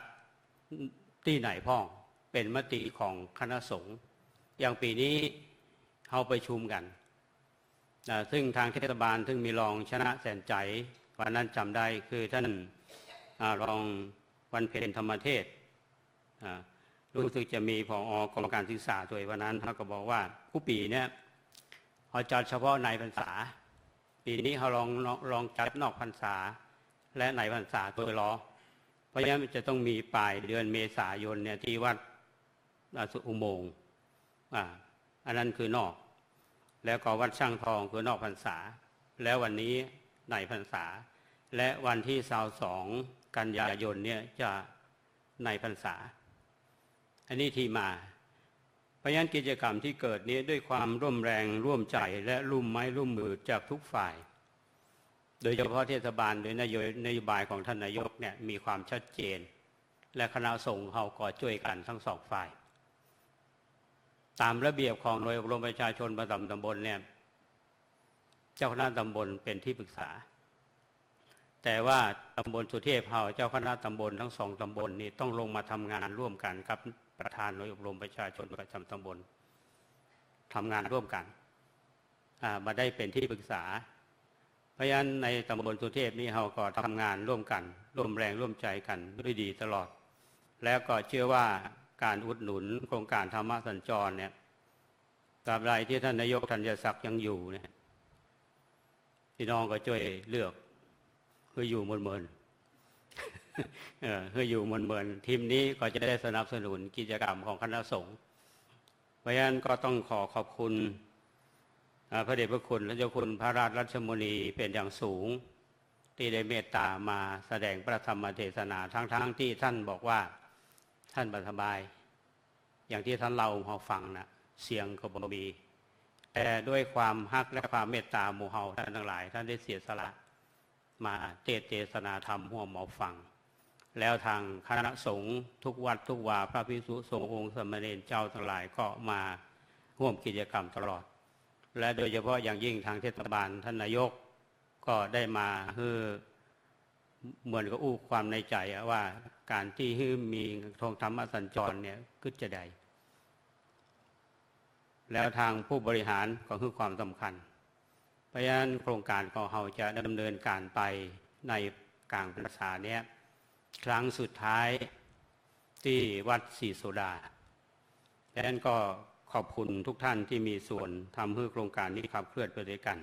ที่ไหนพ้องเป็นมติของคณะสงฆ์อย่างปีนี้เขาประชุมกันซึ่งทางเทศบาลซึ่งมีรองชนะแสนใจวันนั้นจำได้คือท่านรองวันเพ็ญธรรมเทศรู้สึกจะมีผอกรมการศึกษาด้วยวันนั้นเขาก็บอกว่าผู้ปีเนี่ยเขาจัดเฉพาะในพรรษาปีนี้เขาลองจัดนอกพรรษาและในพรรษาตัวล้อเพราะฉะนั้นจะต้องมีปลายเดือนเมษายนเนี่ยที่วัดอุโมงค์อันนั้นคือนอกแล้วก็วัดช่างทองคือนอกพรรษาแล้ววันนี้ ในพรรษาและวันที่22กันยายนเนี่ยจะในพรรษาอันนี้ที่มาเพราะฉะนั้นกิจกรรมที่เกิดนี้ด้วยความร่วมแรงร่วมใจและร่วมไม้ร่วมมือจากทุกฝ่ายโดยเฉพาะเทศบาลโดยนโยบายของท่านนายกเนี่ยมีความชัดเจนและคณะสงฆ์เขาก็ช่วยกันทั้งสองฝ่ายตามระเบียบของหน่วยอบรมประชาชนประจำตำบลเนี่ยเจ้าคณะตำบลเป็นที่ปรึกษาแต่ว่าตำบลสุเทพเฮาเจ้าคณะตำบลทั้งสองตำบลนี้ต้องลงมาทำงานร่วมกันกับประธานหน่วยอบรมประชาชนประจำตำบลทำงานร่วมกันมาได้เป็นที่ปรึกษาเพราะฉะนั้นในตำบลสุเทพนี้เราก็ทำงานร่วมกันร่วมแรงร่วมใจกันด้วยดีตลอดแล้วก็เชื่อว่าการอุดหนุนโครงการธรรมสัญจรเนี่ยตราบใดที่ท่านนายกธัญศักดิ์ยังอยู่เนี่ยพี่น้องก็ช่วยเลือกเพื่ออยู่เมินเพื่ออยู่เมินทีมนี้ก็จะได้สนับสนุนกิจกรรมของคณะสงฆ์เพราะฉะนั้นก็ต้องขอบคุณพระเดชพระคุณและเจ้าคุณพระราชรัชมุนีเป็นอย่างสูงที่ได้เมตตามาแสดงพระธรรมเทศนาทั้งที่ท่านบอกว่าท่านสบายอย่างที่ท่านเล่าให้ฟังนะเสียงก็บ่มีแต่ด้วยความฮักและความเมตตาหมู่เฮาท่านทั้งหลายท่านได้เสียสละมาเทศนาธรรมร่วมหมอฟังแล้วทางคณะสงฆ์ทุกวัดทุกวาพระภิกษุสงฆ์องค์สมณเณรเจ้าทั้งหลายก็มาร่วมกิจกรรมตลอดและโดยเฉพาะอย่างยิ่งทางเทศบาลท่านนายกก็ได้มาเหมือนกับอู้ความในใจว่าการที่มีโครงธรรมสัญจรเนี่ยก็จะได้แล้วทางผู้บริหารก็คือความสำคัญเพราะฉะนั้นโครงการของเราจะดำเนินการไปในกลางพรรษาเนี้ยครั้งสุดท้ายที่วัดศรีโสดาดังนั้นก็ขอบคุณทุกท่านที่มีส่วนทำให้โครงการนี้ขับเคลื่อนไปด้วยกัน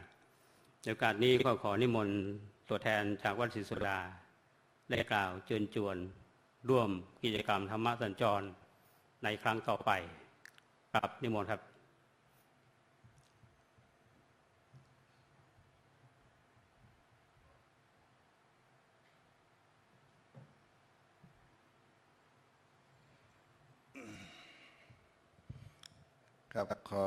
ในโอกาสนี้ก็ขอนิมนต์ตัวแทนจากวัดศรีโสดาได้กล่าวเชิญชวนร่วมกิจกรรมธรรมสัญจรในครั้งต่อไปครับนิมนต์ครับครับขอ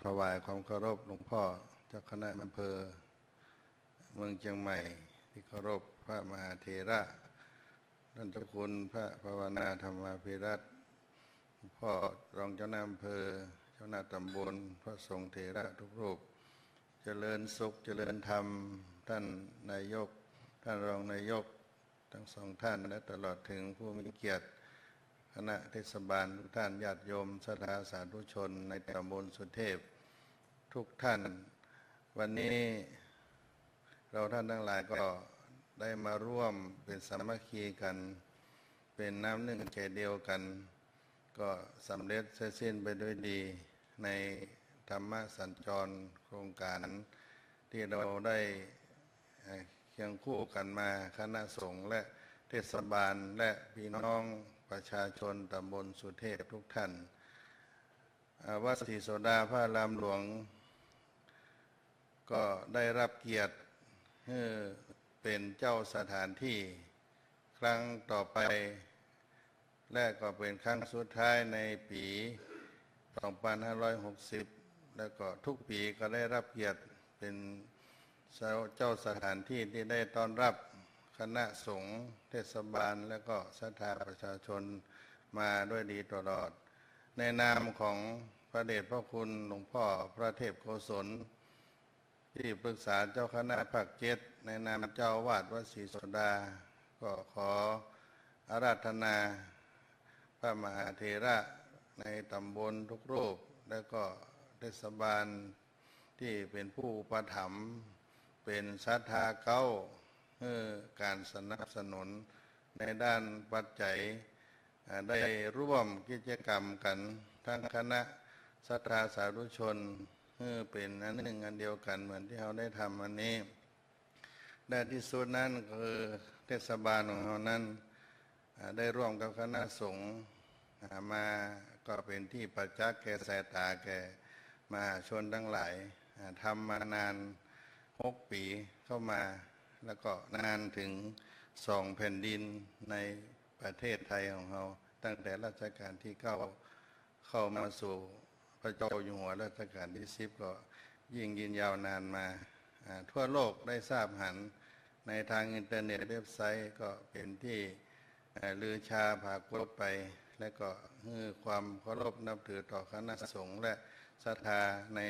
ถวายความเคารพหลวงพ่อเจ้าคณะอำเภอเมืองเชียงใหม่ที่เคารพพระมหาเถระท่านเจ้าคุณพระภาวนาธรรมภิรัตน์พ่อรองเจ้าหน้าอำเภอเจ้าหน้าตำบลพระสงฆ์เถระทุกรูปเจริญสุขเจริญธรรมท่านนายกท่านรองนายกทั้งสองท่านและตลอดถึงผู้มีเกียรติคณะเทศบาลทุกท่านญาติโยมศรัทธาสาธุชนในตำบลสุเทพทุกท่านวันนี้เราท่านทั้งหลายก็ได้มาร่วมเป็นสามัคคีกันเป็นน้ำหนึ่งใจเดียวกันก็สำเร็จเสร็จสิ้นไปด้วยดีในธรรมสัญจรโครงการที่เราได้เคียงคู่กันมาคณะสงฆ์และเทศบาลและพี่น้องประชาชนตำบลสุเทพทุกท่านวัดศรีโสดาพระรามหลวงก็ได้รับเกียรติเป็นเจ้าสถานที่ครั้งต่อไปและก็เป็นครั้งสุดท้ายในปี 2560 แล้วก็ทุกปีก็ได้รับเกียรติเป็นเจ้าสถานที่ที่ได้ต้อนรับคณะสงฆ์เทศบาลและก็ศรัทธาประชาชนมาด้วยดีตลอดในนามของพระเดชพระคุณหลวงพ่อพระเทพโกศลที่ปรึกษาเจ้าคณะภาค7ในนามเจ้าวาดวัดศรีโสดาก็ขออาราธนาพระมหาเถระในตำบลทุกรูปและก็เทศบาลที่เป็นผู้อุปถัมภ์เป็นศรัทธาเก้าการสนับสนุนในด้านปัจจัยได้ร่วมกิจกรรมกันทั้งคณะศรัทธาสาธุชนเป็นอันหนึ่งอันเดียวกันเหมือนที่เราได้ทำอันนี้ได้ที่สุดนั้นคือเทศบาลของเรานั้นได้ร่วมกับคณะสงฆ์มาก็เป็นที่ประจักษ์แก่สายตาแก่มหาชนทั้งหลายทำมานาน 6 ปีเข้ามาแล้วก็นานถึง2 แผ่นดินในประเทศไทยของเราตั้งแต่รัชกาลที่ 9เข้ามาสู่พระเจ้าอยู่หัวรัชกาลที่ 10ก็ยิ่งยืนยาวนานมาทั่วโลกได้ทราบหันในทางอินเทอร์เน็ตเว็บไซต์ก็เป็นที่ลือชาผากลบไปและก็ให้ความเคารพนับถือต่อคณะสงฆ์และศรัทธาใน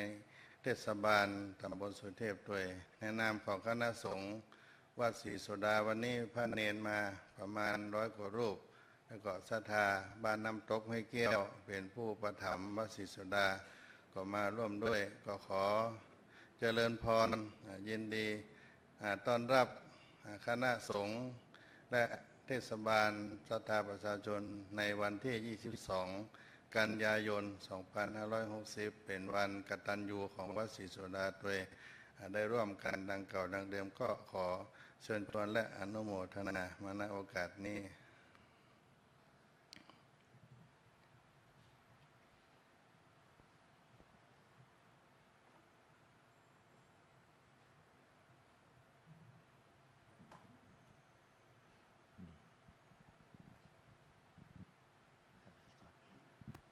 เทศบาลตำบลสุเทพด้วยในนามของคณะสงฆ์วัดศรีโสดาวันนี้พระเนนมาประมาณ100 กว่ารูปแล้วก็ศรัทธาบ้านน้ำตกห้วยแก้วเป็นผู้ประถมวัดศรีโสดาก็มาร่วมด้วยก็ขอเจริญพรยินดีต้อนรับคณะสงฆ์และเทศบาลศรัทธาประชาชนในวันที่ 22 กันยายน 2560 เป็นวันกตัญญูของวัดศรีโสดาโดยได้ร่วมกันดังเก่าดังเดิมก็ขอเชิญชวนและอนุโมทนามาณโอกาสนี้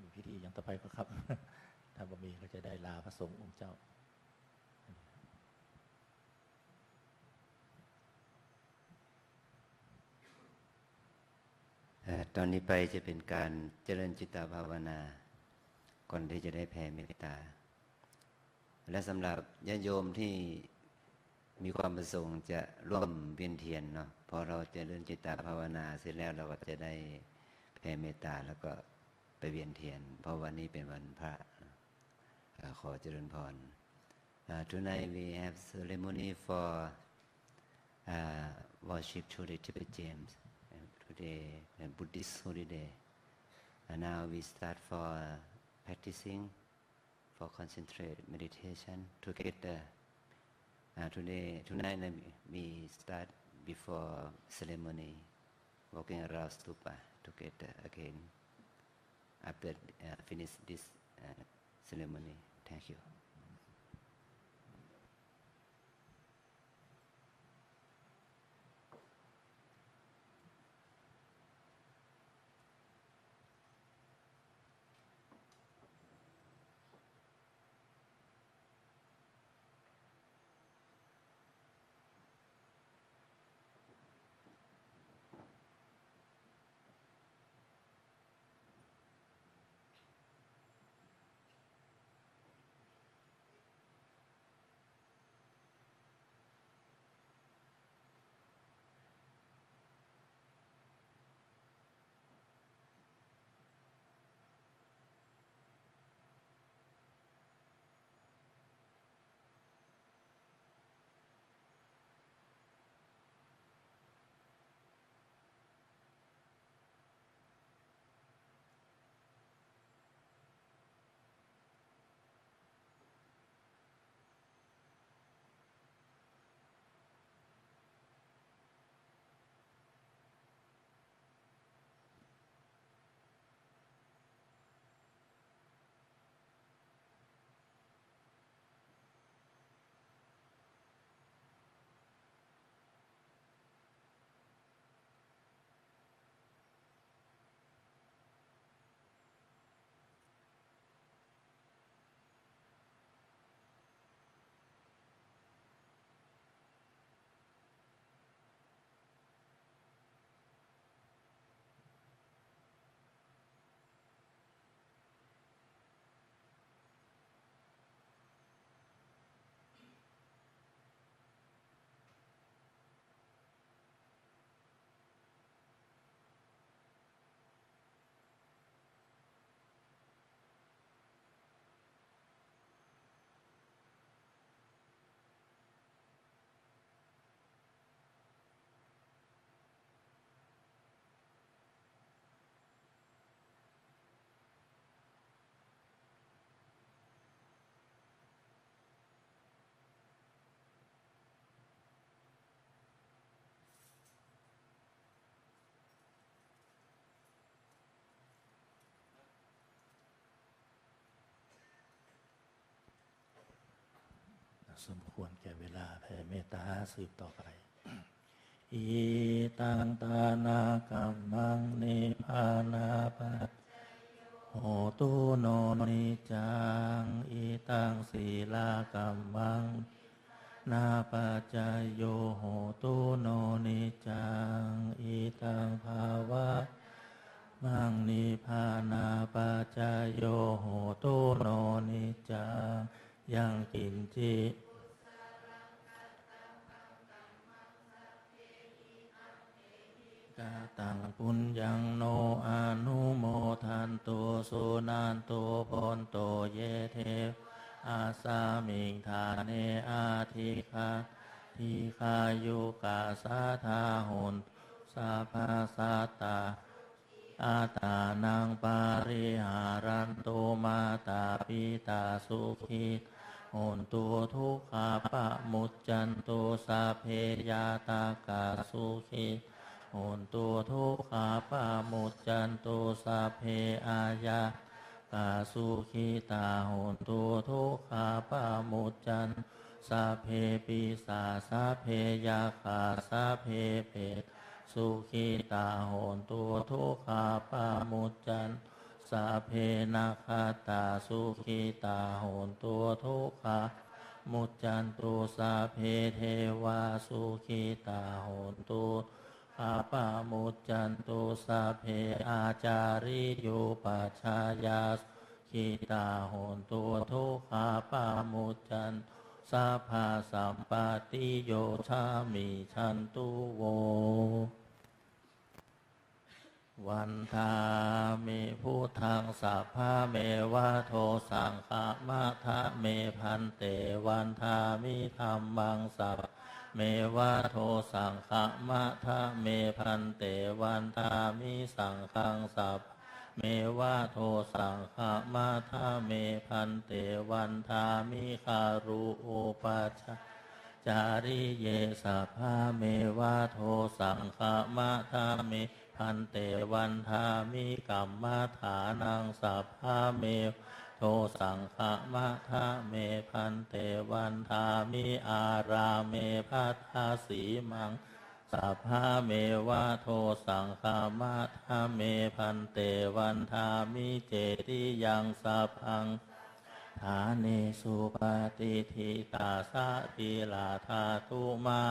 มีพิธีอย่างต่อไปครับ ถ้าบ่มีก็จะได้ลาพระสงฆ์องค์เจ้าตอนนี้ไปจะเป็นการเจริญจิตภาวนาก่อนที่จะได้แผ่เมตตาและสำหรับญาติโยมที่มีความประสงค์จะร่วมเวียนเทียนเนาะพอเราเจริญจิตภาวนาเสร็จแล้วเราก็จะได้แผ่เมตตาแล้วก็ไปเวียนเทียนเพราะวันนี้เป็นวันพระขอเจริญพร Tonight we have ceremony for worship to the Tibetan James today Buddhist holiday and now we start for practicing for concentrated meditation together tonight we start before ceremony walking around stupa together again after finish this ceremony. Thank you. สมควรแก่เวลาแผ่เมตตาสืบต่อไปอิตังตานากัมมังนิพพานาปัจโหตุโนนิจังอิตังศีลากัมมังนาปัจจโยโหตุโนนิจังอิตังภาวะมังนิพพานาปัจจโยโหตุโนนิจังยังกินจิกาตังปุญญังโนอนุโมทันโตสุนันโตพนโตเยเทอาสามิงทาเนอาทิคาทิคายุกาสาธาหุนสาภาสัตตาอาตานังปาริหารันโตมาตาปิตาสุขิโหนตัวทุกขาปะมุจจันโตสาเพยาตากาสุขิโหนตัวทุกขาปะมุจจันโตสาเพอายากาสุขิตาโหนตัวทุกขาปะมุจจันสาเพปิสาสาเพยาคาสาเพเปสุขิตาโหนตัวทุกขาปะมุจจันสาเพนาคาตาสุขิตาโหนตัวทุกขามุจจันตุสาเพเทวาสุขิตาโหนตัวขาปะมุจจันตุสาเพอาจาริโยปัชฌายาสุขิตาโหนตัวทุกขาปะมุจจันสาภาสัมปติโยชามิชันตุโววันทามิพุทธังสัพพะเมวะโทสังฆมะทะเมพันเตวันทามิธัมมังสัพเมวะโทสังฆมะทะเมพันเตวันทามิสังฆังสัพเมวะโทสังฆมะทะเมพันเตวันทามิคารุอุปัชฌาจาริเยสัพพะเมวะโทสังฆมะทะเมพันเตวันทามิกัมมัฏฐานังสัพพะเมโทสังฆมะทะเมพันเตวันทามิอาราเมภัทธสีมังสัพพะเมวะโทสังฆมะทะเมพันเตวันทามิเจติยังสัพพังฐาเนสุปฏิทิตาสะทิลาธาตุมา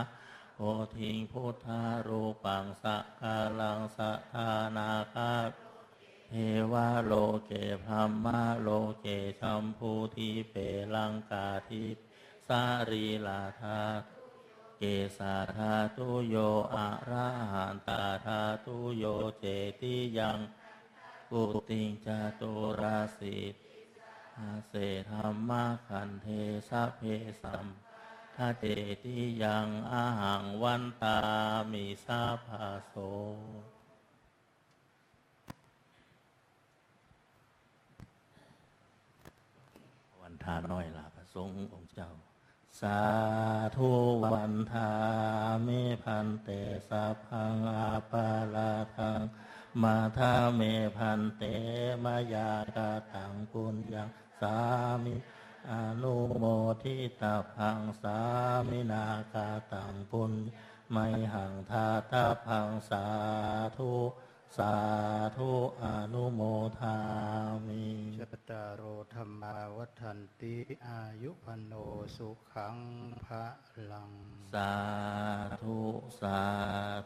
โอทิงพุทธารูปังสักกาลังสัทธานาคาเทวะโลเกพรหมโลเกชัมพูทิเปลังกาทิสารีลาธาเกสาธาตุโยอะระหันตาธาตุโยเจติยังกุติงจตุราสิอาเสธรรมะขันเทสัพเพสัมทาเจติยังอาหังวันตามิสาภาโสวันทาน้อยลาพระสงฆ์องค์เจ้าสาธุวันทามิพันเตสัพพังอาปาลาทังมาทาเมพันเตมายากาตังปุญญังสามิอนุโมทิตาพังสามินากาตังปุญไมหังทาตาพังสาธุสาธุอนุโมทามิชัตตารโอธรรมาวัฏันติอายุพโนสุขังภะลังสาธุสา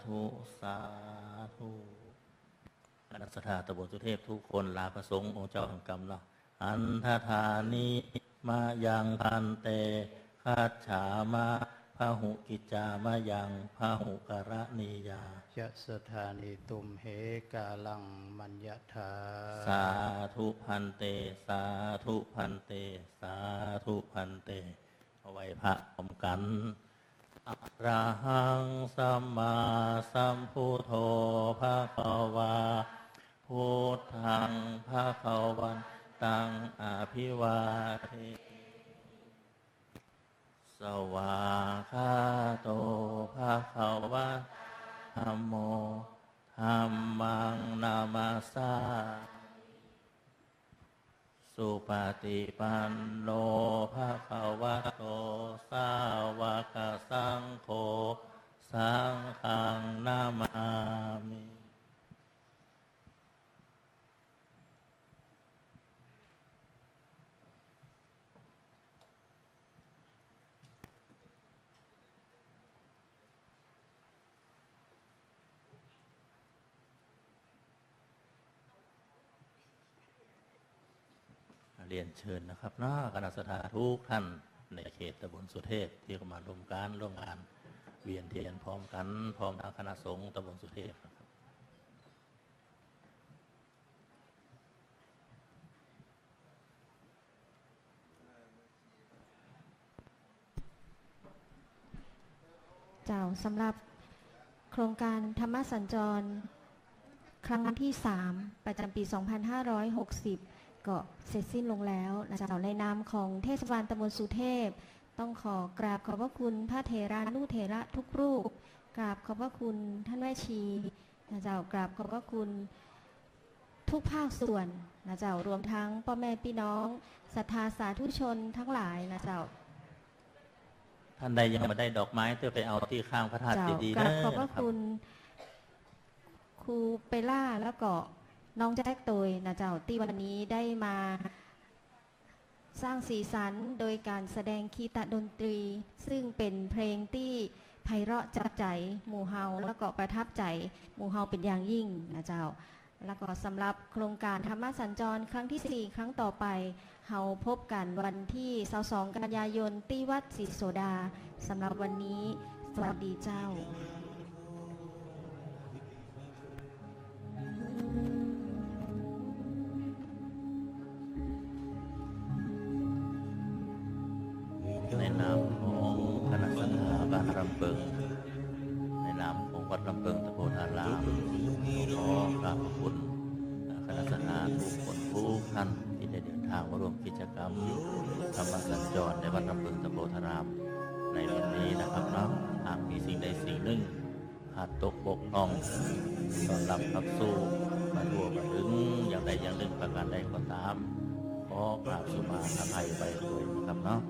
ธุสาธุคณะสัทธาตบลสุเทพทุกคนลาพระสงฆ์องค์เจ้าแห่งกรรมเนาะอันทธานิมายังพันเตคัจฉามะพหุกิจจามะยังพหุกรณียายะสถานิตุมเหกาลังมัญญธาสาธุพันเตสาธุพันเตสาธุพันเตเอาไว้พระพร้อมกันอะระหังสัมมาสัมพุทโธภะคะวาพุทธังภะคะวันตังอภิวาเทสวากขาโตภะคะวะธัมโมธัมมังนามัสสา สุปฏิปันโนภะคะวะโตสาวกสังโฆสังฆังนามามิเรียนเชิญนะครับนะคณะสัตยาทุกท่านในเขตตำบลสุเทพที่เข้ามาร่วมงานเวียนเทียนพร้อมกันพร้อมทางคณะสงฆ์ตำบลสุเทพนะครับเจ้าสำหรับโครงการธรรมสัญจรครั้งที่ 3 ประจำปี 2560 ก็เสร็จสิ้นลงแล้วนะเจ้าในนามของเทศบาลตำบลสุเทพต้องขอกราบขอบพระคุณพระเถรานุเถระทุกรูปกราบขอบพระคุณท่านแม่ชีนะเจ้ากราบขอบพระคุณทุกภาคส่วนนะเจ้ารวมทั้งพ่อแม่พี่น้องศรัทธาสาธุชนทั้งหลายนะเจ้าท่านใดยังไม่ได้ดอกไม้เพื่อไปเอาที่ข้างพระธาตุดีๆนะขอบพระคุณครูเปล่าแล้วก็น้องแจ็คตัวนะเจ้าที่วันนี้ได้มาสร้างสีสันโดยการแสดงคีตดนตรีซึ่งเป็นเพลงที่ไพเราะจับใจหมู่เฮาแล้วก็ประทับใจหมู่เฮาเป็นอย่างยิ่งนะเจ้าแล้วก็สำหรับโครงการธรรมสัญจรครั้งที่ 4 ครั้งต่อไปเฮาพบกันวันที่22 กันยายนที่วัดศรีโสดาสำหรับวันนี้สวัสดีเจ้าในนามของคณะสัตยาบ้านลำเปิงในนามของวัดลำเปิงตะโพธารามขอกราบขอบคุณคณะสัตยาทุกคนทุกท่านที่ได้เดินทางมาร่วมกิจกรรมธรรมสัญจรในวัดลำเปิงตะโพธารามในวันนี้นะครับเนาะหากมีสิ่งใดสิ่งหนึ่งขาดตกบกพร่องต้อนรับรับสู้มาทั่วมาถึงอย่างใดอย่างหนึ่งประการใดก็ตามขอกราบสุมาอภัยไปด้วยนะครับเนาะ